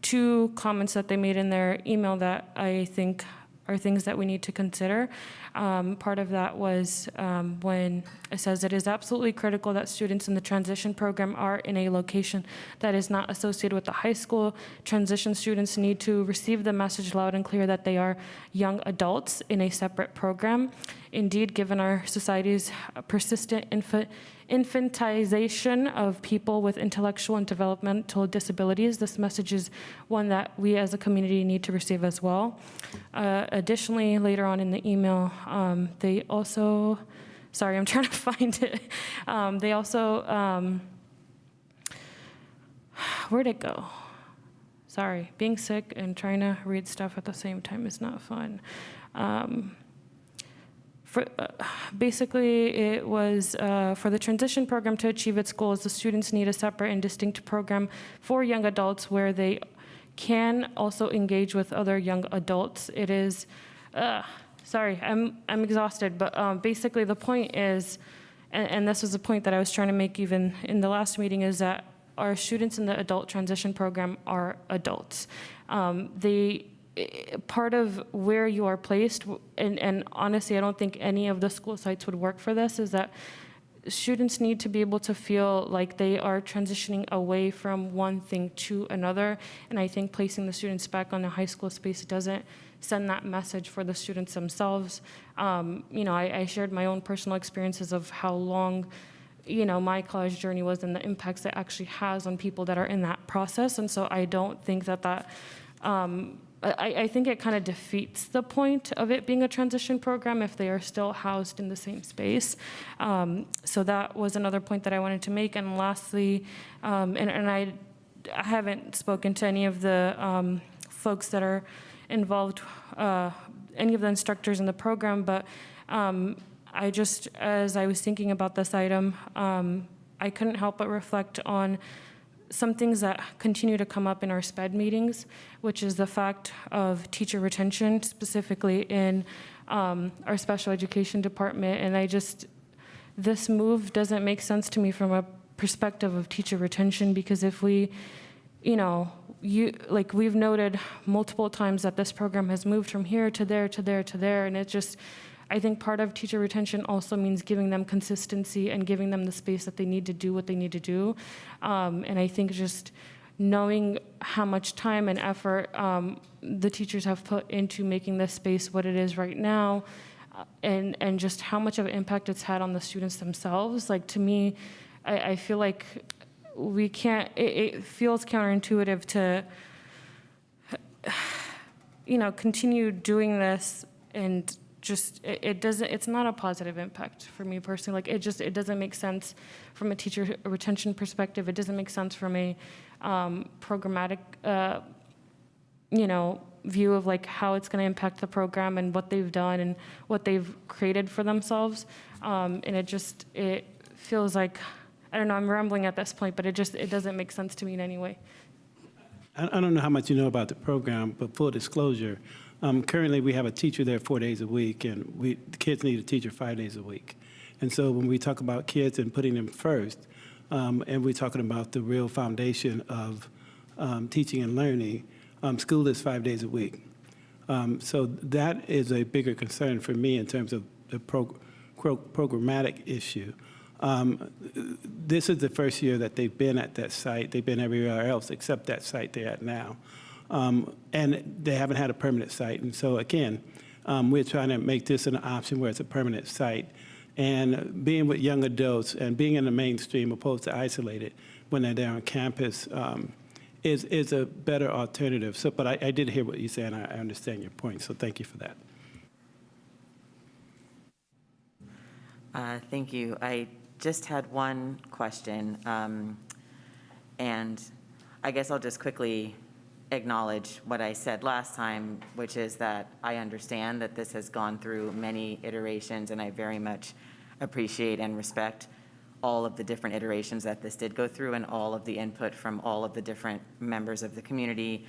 2 comments that they made in their email that I think are things that we need to consider. Part of that was when it says it is absolutely critical that students in the transition program are in a location that is not associated with the high school. Transition students need to receive the message loud and clear that they are young adults in a separate program. Indeed, given our society's persistent infantization of people with intellectual and developmental disabilities, this message is one that we as a community need to receive as well. Additionally, later on in the email, they also, sorry, I'm trying to find it. They also, where'd it go? Sorry, being sick and trying to read stuff at the same time is not fun. Basically, it was for the transition program to achieve its goals, the students need a separate and distinct program for young adults where they can also engage with other young adults. It is, sorry, I'm exhausted, but basically the point is, and this was a point that I was trying to make even in the last meeting, is that our students in the adult transition program are adults. Part of where you are placed, and honestly, I don't think any of the school sites would work for this, is that students need to be able to feel like they are transitioning away from one thing to another. And I think placing the students back on the high school space doesn't send that message for the students themselves. I shared my own personal experiences of how long my college journey was and the impacts it actually has on people that are in that process. And so I don't think that I think it kind of defeats the point of it being a transition program if they are still housed in the same space. So that was another point that I wanted to make. And lastly, and I haven't spoken to any of the folks that are involved, any of the instructors in the program, but I just, as I was thinking about this item, I couldn't help but reflect on some things that continue to come up in our SPED meetings, which is the fact of teacher retention, specifically in our special education department. And this move doesn't make sense to me from a perspective of teacher retention, because if we, we've noted multiple times that this program has moved from here to there, to there, to there, and I think part of teacher retention also means giving them consistency and giving them the space that they need to do what they need to do. And I think just knowing how much time and effort the teachers have put into making this space what it is right now, and just how much of an impact it's had on the students themselves. Like, to me, I feel like we can't, it feels counterintuitive to, continue doing this and it's not a positive impact for me personally. Like, it doesn't make sense from a teacher retention perspective. It doesn't make sense from a programmatic, view of like how it's going to impact the program and what they've done and what they've created for themselves. And it feels like, I don't know, I'm rambling at this point, but it doesn't make sense to me in any way. I don't know how much you know about the program, but full disclosure, currently we have a teacher there 4 days a week, and the kids need a teacher 5 days a week. And so when we talk about kids and putting them first, and we're talking about the real foundation of teaching and learning, school is 5 days a week. So that is a bigger concern for me in terms of the programmatic issue. This is the first year that they've been at that site. They've been everywhere else except that site they're at now. And they haven't had a permanent site. And so, again, we're trying to make this an option where it's a permanent site. And being with young adults and being in the mainstream opposed to isolated when they're there on campus is a better alternative. So, but I did hear what you said, and I understand your point. So thank you for that. Thank you. I just had one question, and I guess I'll just quickly acknowledge what I said last time, which is that I understand that this has gone through many iterations, and I very much appreciate and respect all of the different iterations that this did go through and all of the input from all of the different members of the community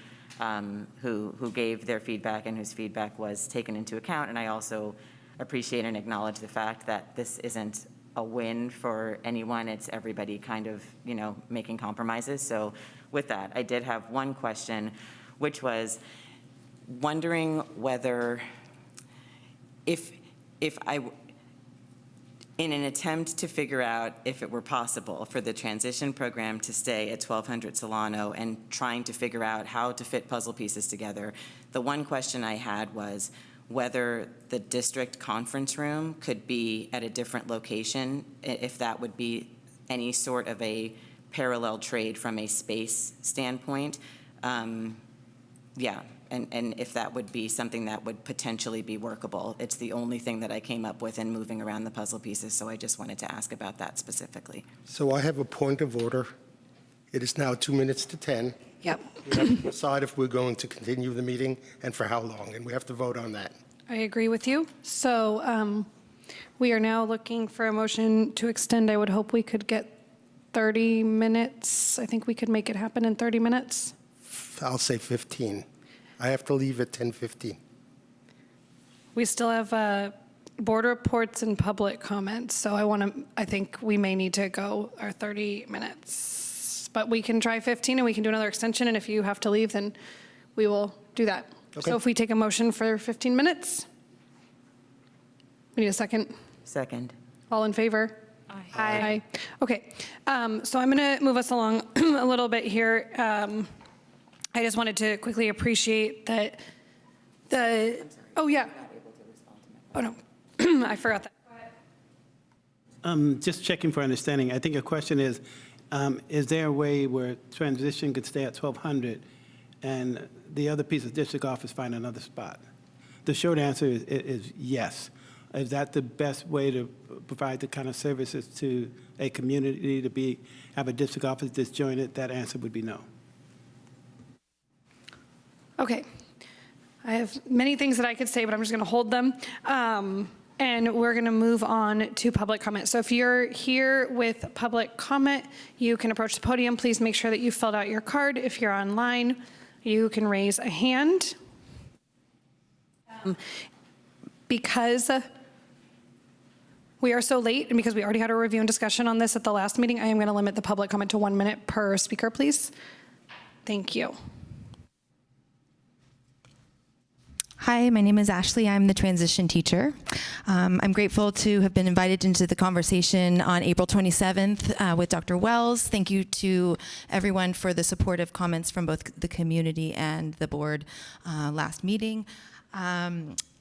who gave their feedback and whose feedback was taken into account. And I also appreciate and acknowledge the fact that this isn't a win for anyone. It's everybody kind of, making compromises. So with that, I did have one question, which was wondering whether in an attempt to figure out if it were possible for the transition program to stay at 1200 Solano and trying to figure out how to fit puzzle pieces together, the one question I had was whether the district conference room could be at a different location, if that would be any sort of a parallel trade from a space standpoint. And if that would be something that would potentially be workable. It's the only thing that I came up with in moving around the puzzle pieces, so I just wanted to ask about that specifically. So I have a point of order. It is now 2 minutes to 10. Yep. We have to decide if we're going to continue the meeting and for how long, and we have to vote on that. I agree with you. So we are now looking for a motion to extend. I would hope we could get 30 minutes. I think we could make it happen in 30 minutes. I'll say 15. I have to leave at 10:15. We still have board reports and public comments, so I think we may need to go our 30 minutes. But we can try 15 and we can do another extension, and if you have to leave, then we will do that. Okay. So if we take a motion for 15 minutes, we need a second. Second. All in favor? Aye. Okay, so I'm going to move us along a little bit here. I just wanted to quickly appreciate that oh yeah. Oh no, I forgot that. Just checking for understanding. I think a question is there a way where transition could stay at 1200 and the other piece of district office find another spot? The short answer is yes. Is that the best way to provide the kind of services to a community to have a district office disjointed? That answer would be no. Okay. I have many things that I could say, but I'm just going to hold them. And we're going to move on to public comment. So if you're here with public comment, you can approach the podium. Please make sure that you filled out your card. If you're online, you can raise a hand. Because we are so late and because we already had a review and discussion on this at the last meeting, I am going to limit the public comment to 1 minute per speaker, please. Thank you. Hi, my name is Ashley. I'm the transition teacher. I'm grateful to have been invited into the conversation on April 27th with Dr. Wells. Thank you to everyone for the supportive comments from both the community and the board last meeting.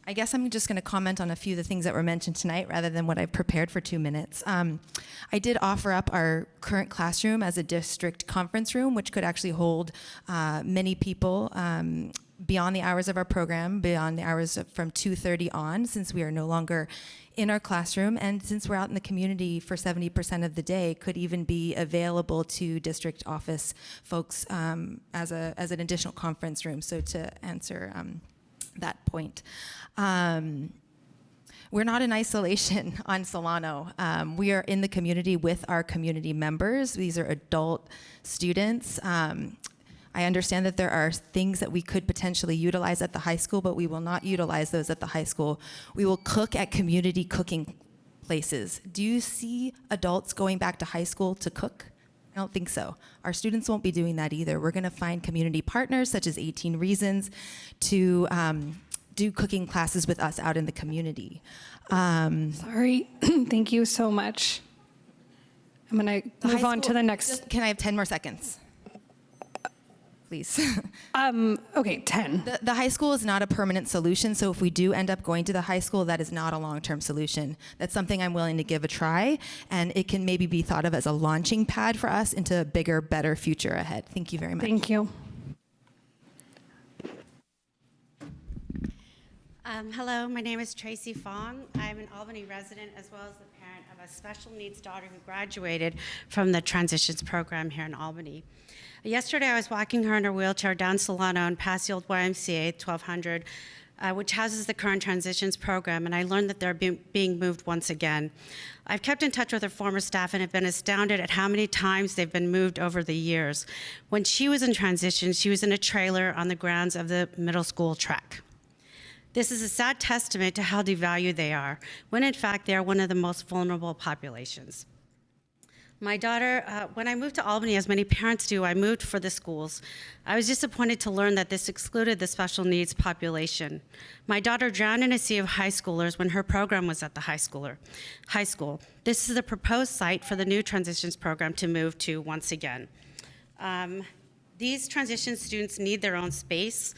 I guess I'm just going to comment on a few of the things that were mentioned tonight rather than what I've prepared for 2 minutes. I did offer up our current classroom as a district conference room, which could actually hold many people beyond the hours of our program, beyond the hours from 2:30 on, since we are no longer in our classroom, and since we're out in the community for 70% of the day, could even be available to district office folks as an additional conference room. So to answer that point. We're not in isolation on Solano. We are in the community with our community members. These are adult students. I understand that there are things that we could potentially utilize at the high school, but we will not utilize those at the high school. We will cook at community cooking places. Do you see adults going back to high school to cook? I don't think so. Our students won't be doing that either. We're going to find community partners such as 18 Reasons to do cooking classes with us out in the community. Sorry, thank you so much. I'm going to move on to the next. Can I have 10 more seconds? Please. Okay, 10. The high school is not a permanent solution, so if we do end up going to the high school, that is not a long-term solution. That's something I'm willing to give a try, and it can maybe be thought of as a launching pad for us into a bigger, better future ahead. Thank you very much. Thank you. Hello, my name is Tracy Fawn. I'm an Albany resident as well as the parent of a special needs daughter who graduated from the transitions program here in Albany. Yesterday, I was walking her in her wheelchair down Solano and past the old YMCA 1200, which houses the current transitions program, and I learned that they're being moved once again. I've kept in touch with her former staff and have been astounded at how many times they've been moved over the years. When she was in transition, she was in a trailer on the grounds of the middle school track. This is a sad testament to how devalued they are, when in fact they are one of the most vulnerable populations. My daughter, when I moved to Albany, as many parents do, I moved for the schools. I was disappointed to learn that this excluded the special needs population. My daughter drowned in a sea of high schoolers when her program was at the high school. This is the proposed site for the new transitions program to move to once again. These transition students need their own space.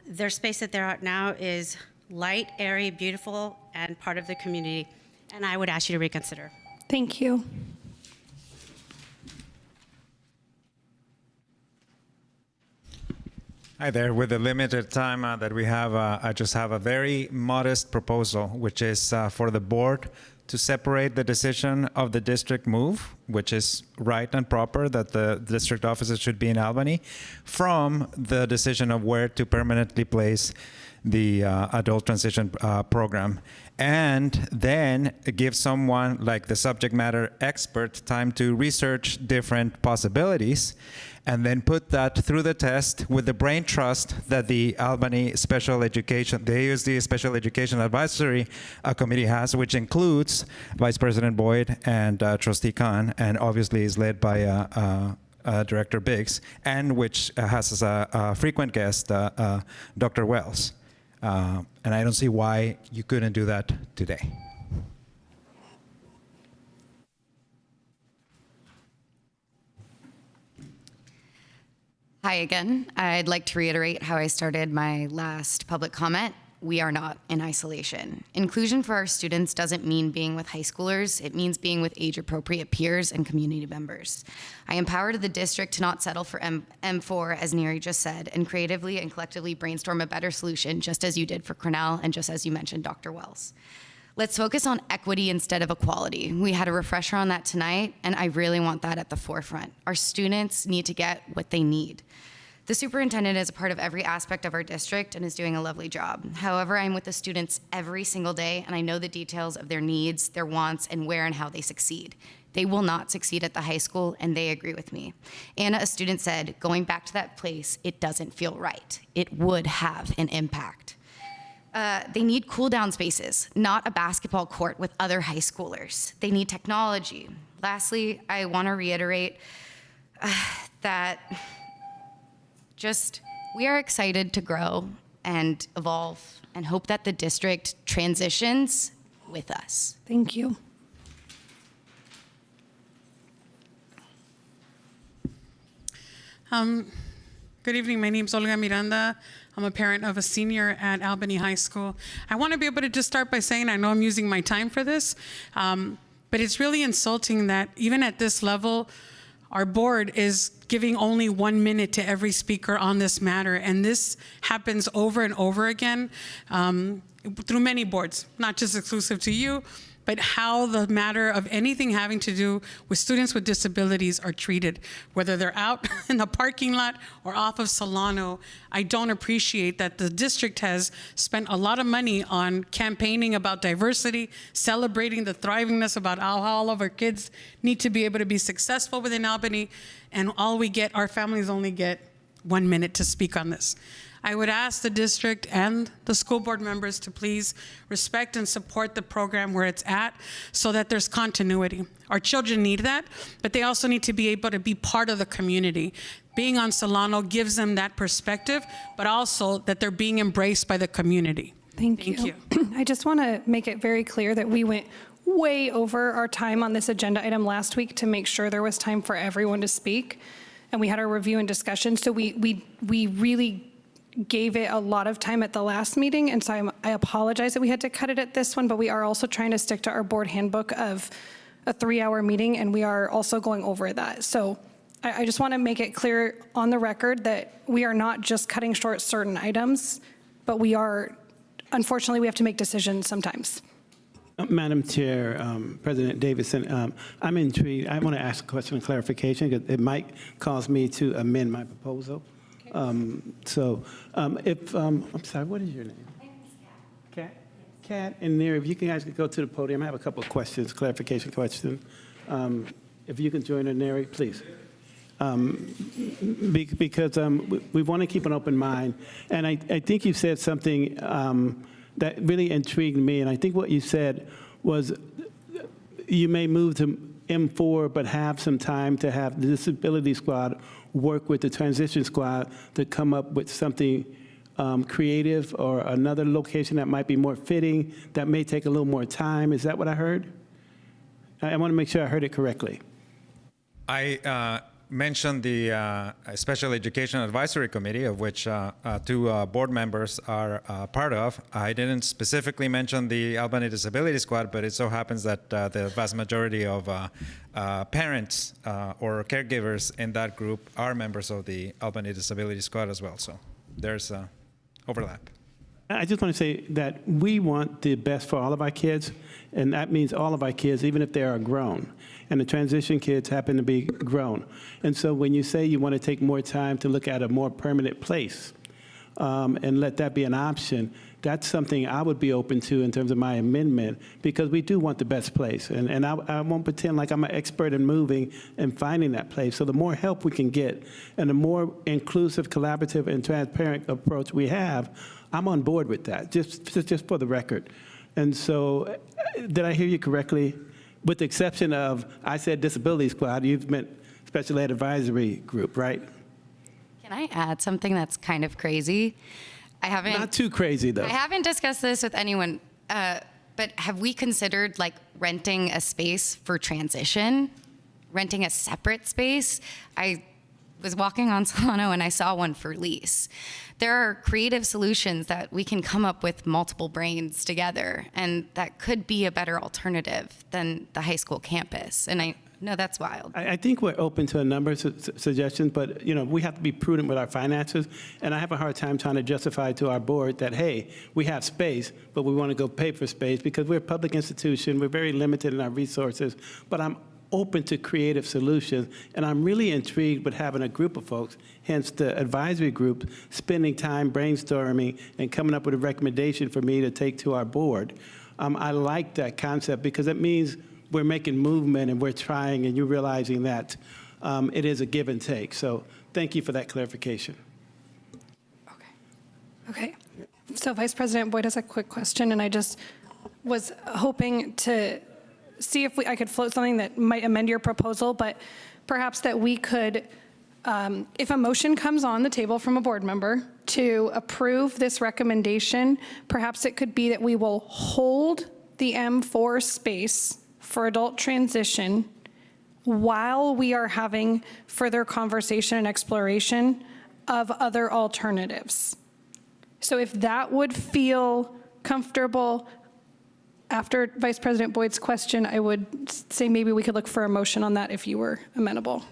Their space that they're at now is light, airy, beautiful, and part of the community. And I would ask you to reconsider. Thank you. Hi there. With the limited time that we have, I just have a very modest proposal, which is for the board to separate the decision of the district move, which is right and proper that the district offices should be in Albany, from the decision of where to permanently place the adult transition program, and then give someone like the subject matter expert time to research different possibilities, and then put that through the test with the brain trust that the Albany Special Education, the AUSD Special Education Advisory Committee has, which includes Vice President Boyd and Trustee Khan, and obviously is led by Director Biggs, and which has as a frequent guest Dr. Wells. And I don't see why you couldn't do that today. Hi again. I'd like to reiterate how I started my last public comment. We are not in isolation. Inclusion for our students doesn't mean being with high schoolers. It means being with age-appropriate peers and community members. I empowered the district to not settle for M4, as Neri just said, and creatively and collectively brainstorm a better solution, just as you did for Cornell and just as you mentioned Dr. Wells. Let's focus on equity instead of equality. We had a refresher on that tonight, and I really want that at the forefront. Our students need to get what they need. The superintendent is a part of every aspect of our district and is doing a lovely job. However, I'm with the students every single day, and I know the details of their needs, their wants, and where and how they succeed. They will not succeed at the high school, and they agree with me. Anna, a student, said, going back to that place, it doesn't feel right. It would have an impact. They need cool-down spaces, not a basketball court with other high schoolers. They need technology. Lastly, I want to reiterate that we are excited to grow and evolve and hope that the district transitions with us. Thank you. Good evening. My name is Olga Miranda. I'm a parent of a senior at Albany High School. I want to be able to just start by saying I know I'm using my time for this, but it's really insulting that even at this level, our board is giving only 1 minute to every speaker on this matter, and this happens over and over again through many boards, not just exclusive to you, but how the matter of anything having to do with students with disabilities are treated, whether they're out in the parking lot or off of Solano. I don't appreciate that the district has spent a lot of money on campaigning about diversity, celebrating the thrivingness about how all of our kids need to be able to be successful within Albany, and our families only get 1 minute to speak on this. I would ask the district and the school board members to please respect and support the program where it's at so that there's continuity. Our children need that, but they also need to be able to be part of the community. Being on Solano gives them that perspective, but also that they're being embraced by the community. Thank you. I just want to make it very clear that we went way over our time on this agenda item last week to make sure there was time for everyone to speak. And we had our review and discussion. So we really gave it a lot of time at the last meeting, and so I apologize that we had to cut it at this one, but we are also trying to stick to our board handbook of a 3-hour meeting, and we are also going over that. So I just want to make it clear on the record that we are not just cutting short certain items, but unfortunately, we have to make decisions sometimes. Madam Chair, President Davidson, I'm intrigued. I want to ask a question of clarification because it might cause me to amend my proposal. I'm sorry, what is your name? Kat. Kat and Neri, if you guys could go to the podium, I have a couple of questions, clarification questions. If you can join her, Neri, please. Because we want to keep an open mind. And I think you said something that really intrigued me. And I think what you said was you may move to M4, but have some time to have the disability squad work with the transition squad to come up with something creative or another location that might be more fitting, that may take a little more time. Is that what I heard? I want to make sure I heard it correctly. I mentioned the Special Education Advisory Committee, of which two board members are part of. I didn't specifically mention the Albany Disability Squad, but it so happens that the vast majority of parents or caregivers in that group are members of the Albany Disability Squad as well. So there's overlap. I just want to say that we want the best for all of our kids, and that means all of our kids, even if they are grown. And the transition kids happen to be grown. And so when you say you want to take more time to look at a more permanent place and let that be an option, that's something I would be open to in terms of my amendment, because we do want the best place. And I won't pretend like I'm an expert in moving and finding that place. So the more help we can get and the more inclusive, collaborative, and transparent approach we have, I'm on board with that, just for the record. And so, did I hear you correctly? With the exception of, I said disability squad, you've meant special ed advisory group, right? Can I add something that's kind of crazy? Not too crazy, though. I haven't discussed this with anyone, but have we considered like renting a space for transition? Renting a separate space? I was walking on Solano and I saw one for lease. There are creative solutions that we can come up with multiple brains together, and that could be a better alternative than the high school campus. And I know that's wild. I think we're open to a number of suggestions, but we have to be prudent with our finances. And I have a hard time trying to justify to our board that, hey, we have space, but we want to go pay for space because we're a public institution. We're very limited in our resources. But I'm open to creative solutions, and I'm really intrigued with having a group of folks, hence the advisory group, spending time brainstorming and coming up with a recommendation for me to take to our board. I like that concept because it means we're making movement and we're trying, and you're realizing that it is a give and take. So thank you for that clarification. Okay. So Vice President Boyd has a quick question, and I just was hoping to see if I could float something that might amend your proposal, but perhaps that we could, if a motion comes on the table from a board member to approve this recommendation, perhaps it could be that we will hold the M4 space for adult transition while we are having further conversation and exploration of other alternatives. So if that would feel comfortable, after Vice President Boyd's question, I would say maybe we could look for a motion on that if you were amenable.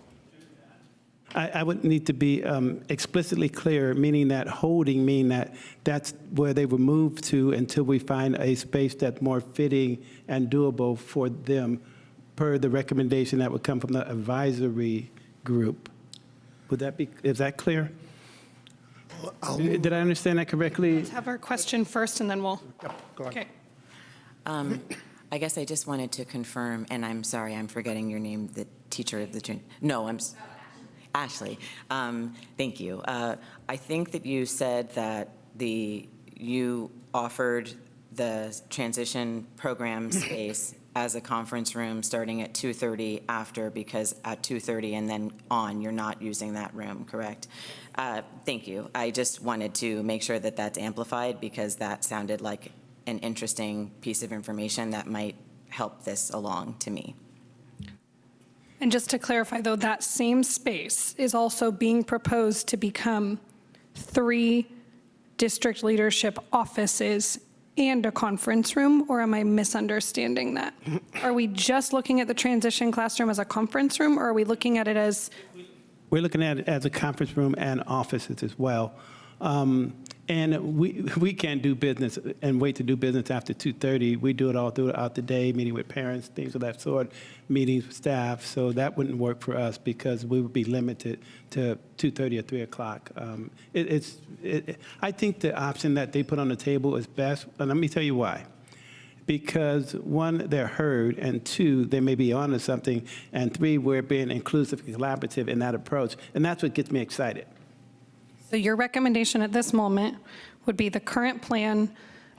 I would need to be explicitly clear, meaning that holding mean that that's where they would move to until we find a space that's more fitting and doable for them per the recommendation that would come from the advisory group. Would that be, is that clear? Did I understand that correctly? Let's have our question first and then we'll, go on. Okay. I guess I just wanted to confirm, and I'm sorry, I'm forgetting your name, the teacher of the, Ashley. Thank you. I think that you said that you offered the transition program space as a conference room starting at 2:30 after, because at 2:30 and then on, you're not using that room, correct? Thank you. I just wanted to make sure that that's amplified because that sounded like an interesting piece of information that might help this along to me. And just to clarify, though, that same space is also being proposed to become 3 district leadership offices and a conference room, or am I misunderstanding that? Are we just looking at the transition classroom as a conference room, or are we looking at it as? We're looking at it as a conference room and offices as well. And we can't do business and wait to do business after 2:30. We do it all throughout the day, meeting with parents, things of that sort, meetings with staff. So that wouldn't work for us because we would be limited to 2:30 or 3 o'clock. I think the option that they put on the table is best, but let me tell you why. Because one, they're heard, and two, they may be onto something, and three, we're being inclusive and collaborative in that approach. And that's what gets me excited. So your recommendation at this moment would be the current plan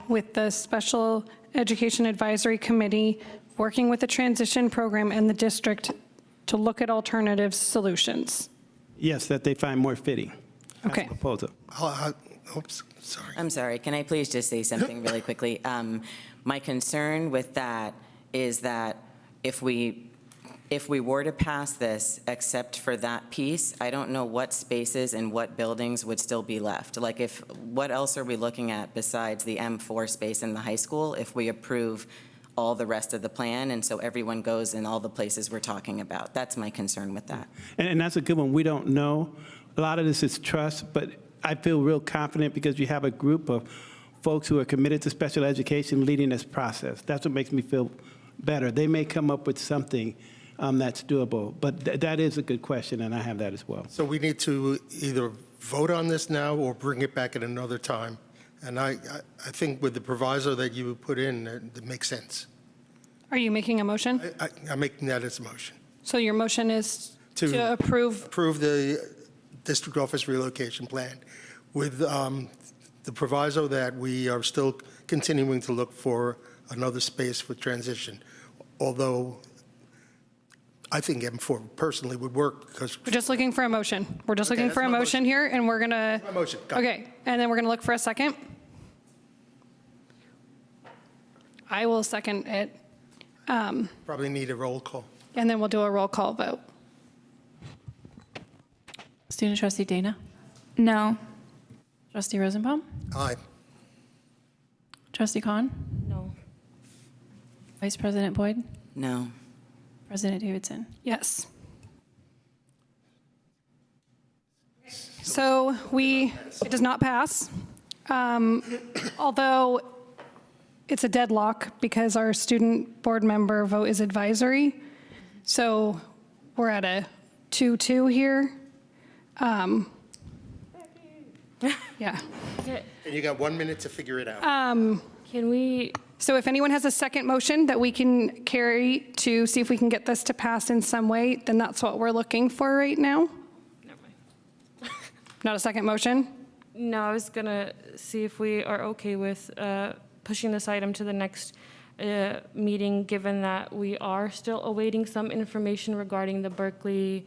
with the Special Education Advisory Committee working with the transition program and the district to look at alternative solutions. Yes, that they find more fitting. Okay. Proposal. Oops, sorry. I'm sorry, can I please just say something really quickly? My concern with that is that if we were to pass this, except for that piece, I don't know what spaces and what buildings would still be left. Like what else are we looking at besides the M4 space in the high school if we approve all the rest of the plan and so everyone goes in all the places we're talking about? That's my concern with that. And that's a good one. We don't know. A lot of this is trust, but I feel real confident because you have a group of folks who are committed to special education leading this process. That's what makes me feel better. They may come up with something that's doable, but that is a good question, and I have that as well. So we need to either vote on this now or bring it back at another time. And I think with the proviso that you put in, it makes sense. Are you making a motion? I'm making that as a motion. So your motion is to approve? Approve the district office relocation plan with the proviso that we are still continuing to look for another space for transition, although I think M4 personally would work because... We're just looking for a motion. We're just looking for a motion here, and we're going to... My motion. Got it. Okay, and then we're going to look for a second. I will second it, Probably need a roll call. and then we'll do a roll call vote. Student Trustee Dana? No. Trustee Rosenbaum? Aye. Trustee Kahn? No. Vice President Boyd? No. President Davidson? Yes. So it does not pass, although it's a deadlock because our student board member vote is advisory. So we're at a 2-2 here. Yeah. And you got 1 minute to figure it out. Can we? So if anyone has a second motion that we can carry to see if we can get this to pass in some way, then that's what we're looking for right now. Never mind. Not a second motion? No, I was gonna see if we are okay with pushing this item to the next meeting, given that we are still awaiting some information regarding the Berkeley,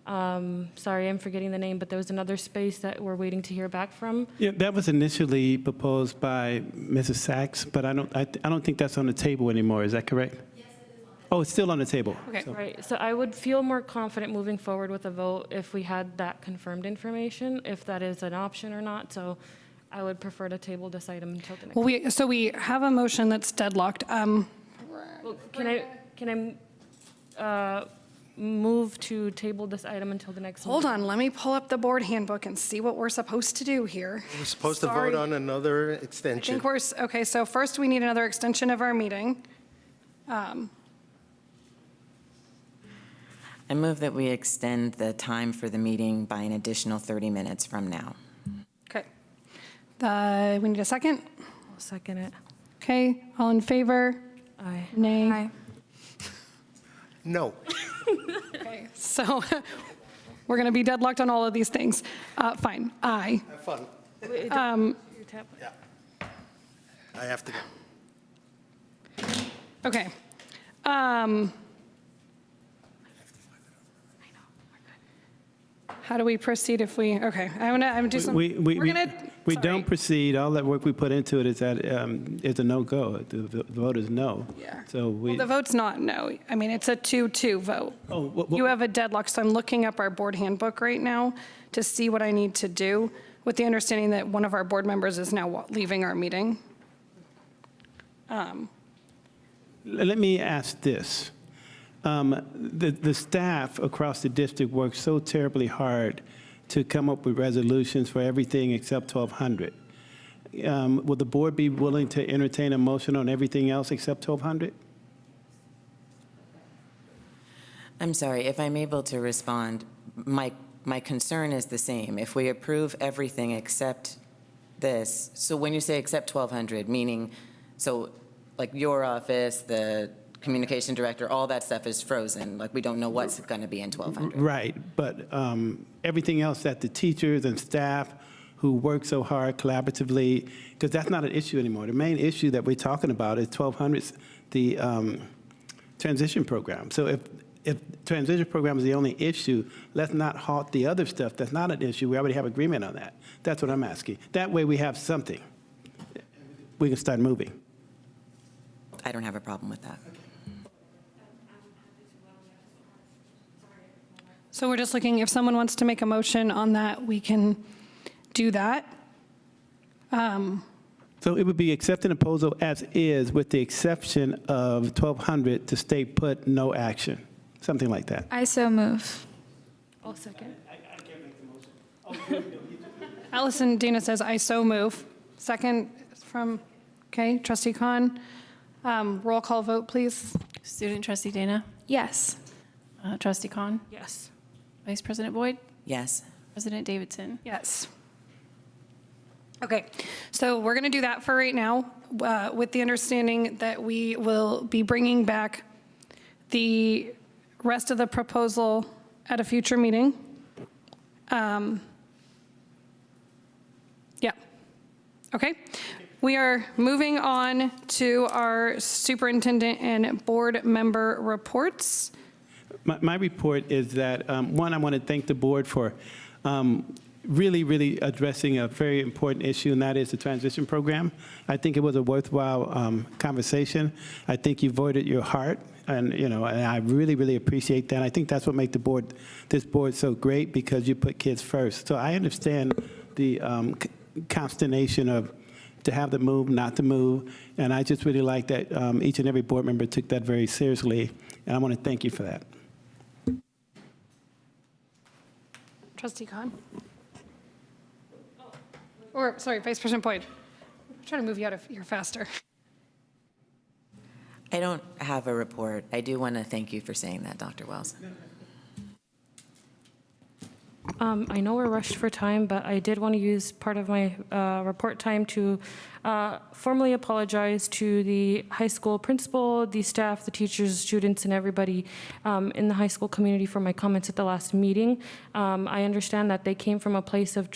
sorry, I'm forgetting the name, but there was another space that we're waiting to hear back from. Yeah, that was initially proposed by Mrs. Sachs, but I don't think that's on the table anymore. Is that correct? Yes, it is. Oh, it's still on the table. Okay, right. So I would feel more confident moving forward with a vote if we had that confirmed information, if that is an option or not. So I would prefer to table this item until the next. Well, so we have a motion that's deadlocked. Well, can I move to table this item until the next? Hold on, let me pull up the board handbook and see what we're supposed to do here. We're supposed to Sorry. vote on another I extension. think okay, so first we need another extension of our meeting. I move that we extend the time for the meeting by an additional 30 minutes from now. Okay. We need a second? I'll second it. Okay, all in favor? Aye. Nay? Aye. No. Okay, so we're going to be deadlocked on all of these things. Fine, aye. Have fun. Yeah. I have to go. Okay. How do we proceed if we, okay, I'm gonna do some, We don't proceed. All that work we put into it is that it's a no-go. The vote is no. Yeah. So well, the vote's not no. I mean, it's a 2-2 vote. Oh, You have a deadlock, so I'm looking up our board handbook right now to see what I need to do, with the understanding that one of our board members is now leaving our meeting. Let me ask this. The staff across the district worked so terribly hard to come up with resolutions for everything except 1,200. Will the board be willing to entertain a motion on everything else except 1,200? I'm sorry, if I'm able to respond, my concern is the same. If we approve everything except this, so when you say except 1,200, meaning, so like your office, the communication director, all that stuff is frozen, like we don't know what's going to be in 1,200. Right, but everything else that the teachers and staff who work so hard collaboratively, because that's not an issue anymore. The main issue that we're talking about is 1,200, the transition program. So if transition program is the only issue, let's not halt the other stuff that's not an issue. We already have agreement on that. That's what I'm asking. That way we have something. We can start moving. I don't have a problem with that. So we're just looking, if someone wants to make a motion on that, we can do that. So it would be accepting the proposal as is with the exception of 1,200 to stay put, no action, something like that. I so move. I'll second. Allison Dana says, I so move. Second from, okay, Trustee Khan. Roll call vote, please. Student Trustee Dana? Yes. Trustee Khan? Yes. Vice President Boyd? Yes. President Davidson? Yes. Okay, so we're going to do that for right now, with the understanding that we will be bringing back the rest of the proposal at a future meeting. Yeah. Okay. We are moving on to our superintendent and board member reports. My report is that, one, I want to thank the board for really addressing a very important issue, and that is the transition program. I think it was a worthwhile conversation. I think you voted your heart, and and I really appreciate that. I think that's what makes this board so great, because you put kids first. So I understand the consternation of to have to move, not to move, and I just really like that each and every board member took that very seriously, and I want to thank you for that. Trustee Khan? Or, sorry, Vice President Boyd. I'm trying to move you out of here faster. I don't have a report. I do want to thank you for saying that, Dr. Wells. I know we're rushed for time, but I did want to use part of my report time to formally apologize to the high school principal, the staff, the teachers, students, and everybody in the high school community for my comments at the last meeting. I understand that they came from a place of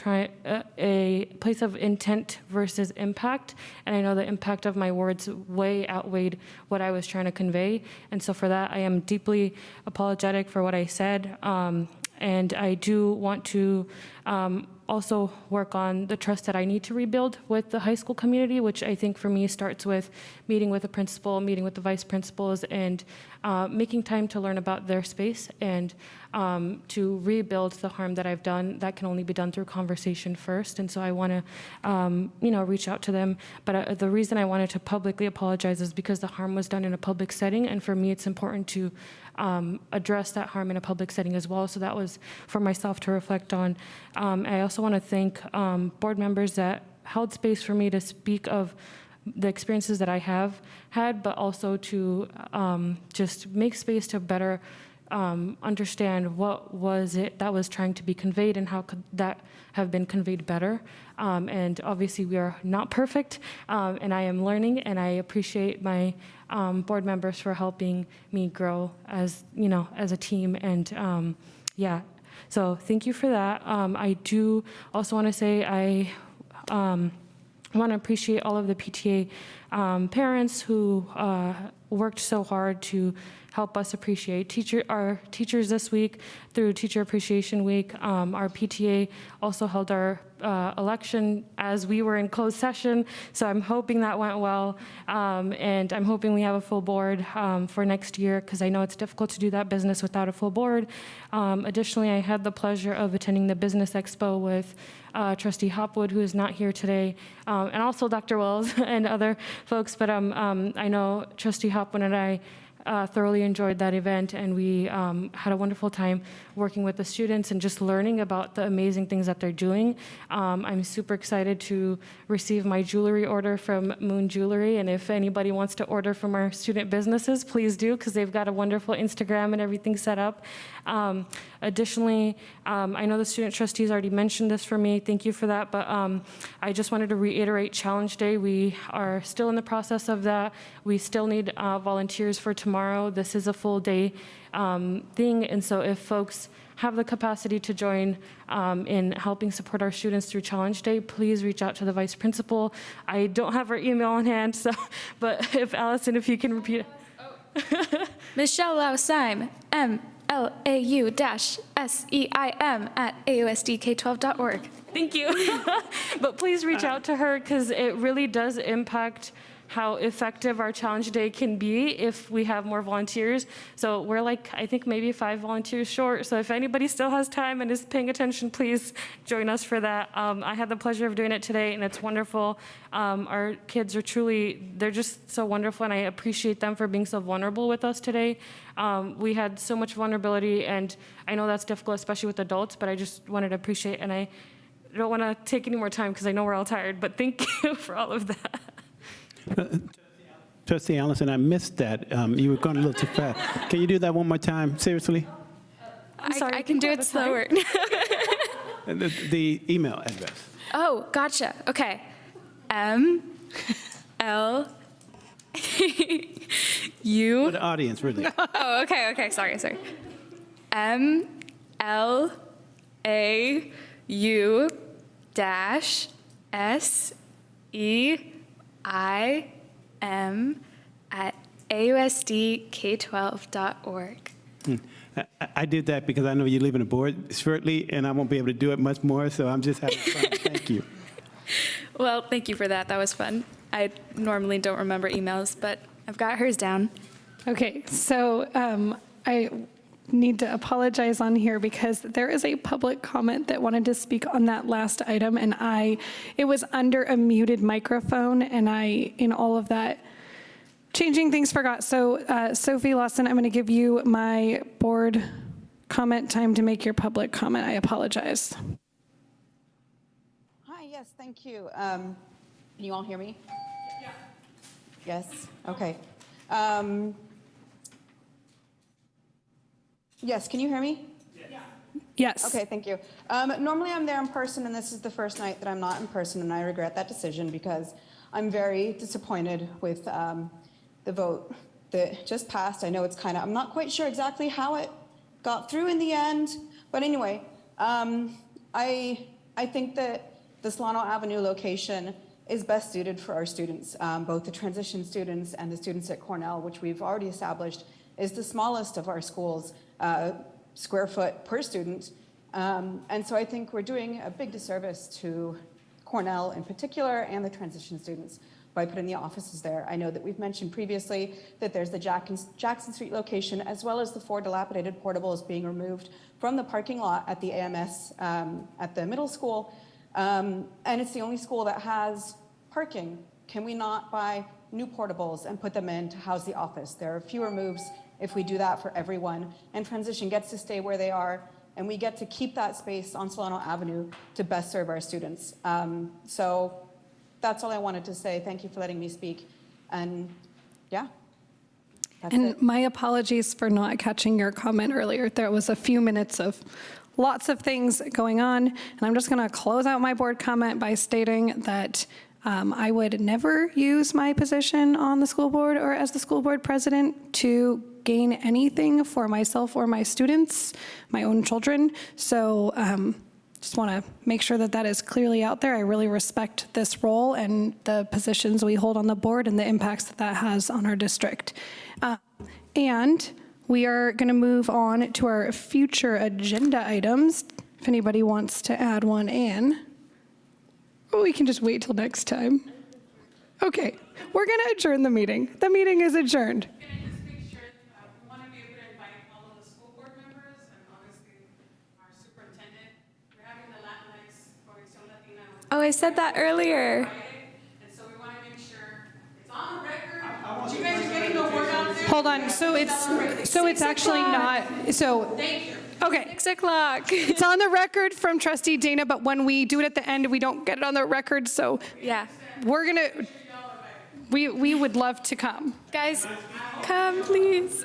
intent versus impact, and I know the impact of my words way outweighed what I was trying to convey, and so for that, I am deeply apologetic for what I said. And I do want to also work on the trust that I need to rebuild with the high school community, which I think for me starts with meeting with the principal, meeting with the vice principals, and making time to learn about their space and to rebuild the harm that I've done. That can only be done through conversation first. And so I want to, reach out to them. But the reason I wanted to publicly apologize is because the harm was done in a public setting. And for me, it's important to address that harm in a public setting as well. So that was for myself to reflect on. I also want to thank board members that held space for me to speak of the experiences that I have had, but also to just make space to better understand what was it that was trying to be conveyed and how could that have been conveyed better. And obviously we are not perfect, and I am learning, and I appreciate my board members for helping me grow as a team. And so thank you for that. I do also want to say I want to appreciate all of the PTA parents who worked so hard to help us appreciate our teachers this week through Teacher Appreciation Week. Our PTA also held our election as we were in closed session, so I'm hoping that went well, and I'm hoping we have a full board for next year, because I know it's difficult to do that business without a full board. Additionally, I had the pleasure of attending the Business Expo with Trustee Hopwood, who is not here today, and also Dr. Wells and other folks, but I know Trustee Hopwood and I thoroughly enjoyed that event, and we had a wonderful time working with the students and just learning about the amazing things that they're doing. I'm super excited to receive my jewelry order from Moon Jewelry, and if anybody wants to order from our student businesses, please do, because they've got a wonderful Instagram and everything set up. Additionally, I know the student trustees already mentioned this for me. Thank you for that, but I just wanted to reiterate Challenge Day. We are still in the process of that. We still need volunteers for tomorrow. This is a full day thing, and so if folks have the capacity to join in helping support our students through Challenge Day, please reach out to the vice principal. I don't have her email on hand, so, but if Allison, if you can repeat it. Michelle Lauseim, MLAU-SEIM@AUSDK12.org. Thank you. But please reach out to her, because it really does impact how effective our Challenge Day can be if we have more volunteers. So we're like, I think maybe 5 volunteers short. So if anybody still has time and is paying attention, please join us for that. I had the pleasure of doing it today, and it's wonderful. Our kids are truly, they're just so wonderful, and I appreciate them for being so vulnerable with us today. We had so much vulnerability, and I know that's difficult, especially with adults, but I just wanted to appreciate, and I don't want to take any more time because I know we're all tired, but thank you for all of that. Trustee Allison, I missed that. You were going a little too fast. Can you do that one more time? Seriously? I'm sorry, I can do it slower. The email address. Oh, gotcha. Okay. M-L-U. For the audience, really. Oh, okay. Sorry. MLAU-SEIM@AUSDK12.org. I did that because I know you're leaving the board shortly, and I won't be able to do it much more, so I'm just having fun. Thank you. Well, thank you for that. That was fun. I normally don't remember emails, but I've got hers down. Okay, so I need to apologize on here because there is a public comment that wanted to speak on that last item, and it was under a muted microphone, and in all of that changing things, forgot. So Sophie Lawson, I'm going to give you my board comment time to make your public comment. I apologize. Hi, yes, thank you. Can you all hear me? Yeah. Yes, okay. Yes, can you hear me? Yes. Okay, thank you. Normally I'm there in person, and this is the first night that I'm not in person, and I regret that decision because I'm very disappointed with the vote that just passed. I know it's I'm not quite sure exactly how it got through in the end, but anyway, I think that the Solano Avenue location is best suited for our students, both the transition students and the students at Cornell, which we've already established is the smallest of our schools, square foot per student. And so I think we're doing a big disservice to Cornell in particular and the transition students by putting the offices there. I know that we've mentioned previously that there's the Jackson Street location as well as the 4 dilapidated portables being removed from the parking lot at the AMS at the middle school. And it's the only school that has parking. Can we not buy new portables and put them in to house the office? There are fewer moves if we do that for everyone, and transition gets to stay where they are, and we get to keep that space on Solano Avenue to best serve our students. So that's all I wanted to say. Thank you for letting me speak. And yeah, that's And it. my apologies for not catching your comment earlier. There was a few minutes of lots of things going on, and I'm just going to close out my board comment by stating that I would never use my position on the school board or as the school board president to gain anything for myself or my students, my own children. So just want to make sure that that is clearly out there. I really respect this role and the positions we hold on the board and the impacts that that has on our district. And we are going to move on to our future agenda items. If anybody wants to add one in, or we can just wait till next time. Okay, we're going to adjourn the meeting. The meeting is adjourned. Oh, I said that earlier. Hold on. on. So it's actually not, so, okay. 6 o'clock. It's on the record from Trustee Dana, but when we do it at the end, we don't get it on the record, so. Yeah. We're gonna, we would love to come. Guys, come please.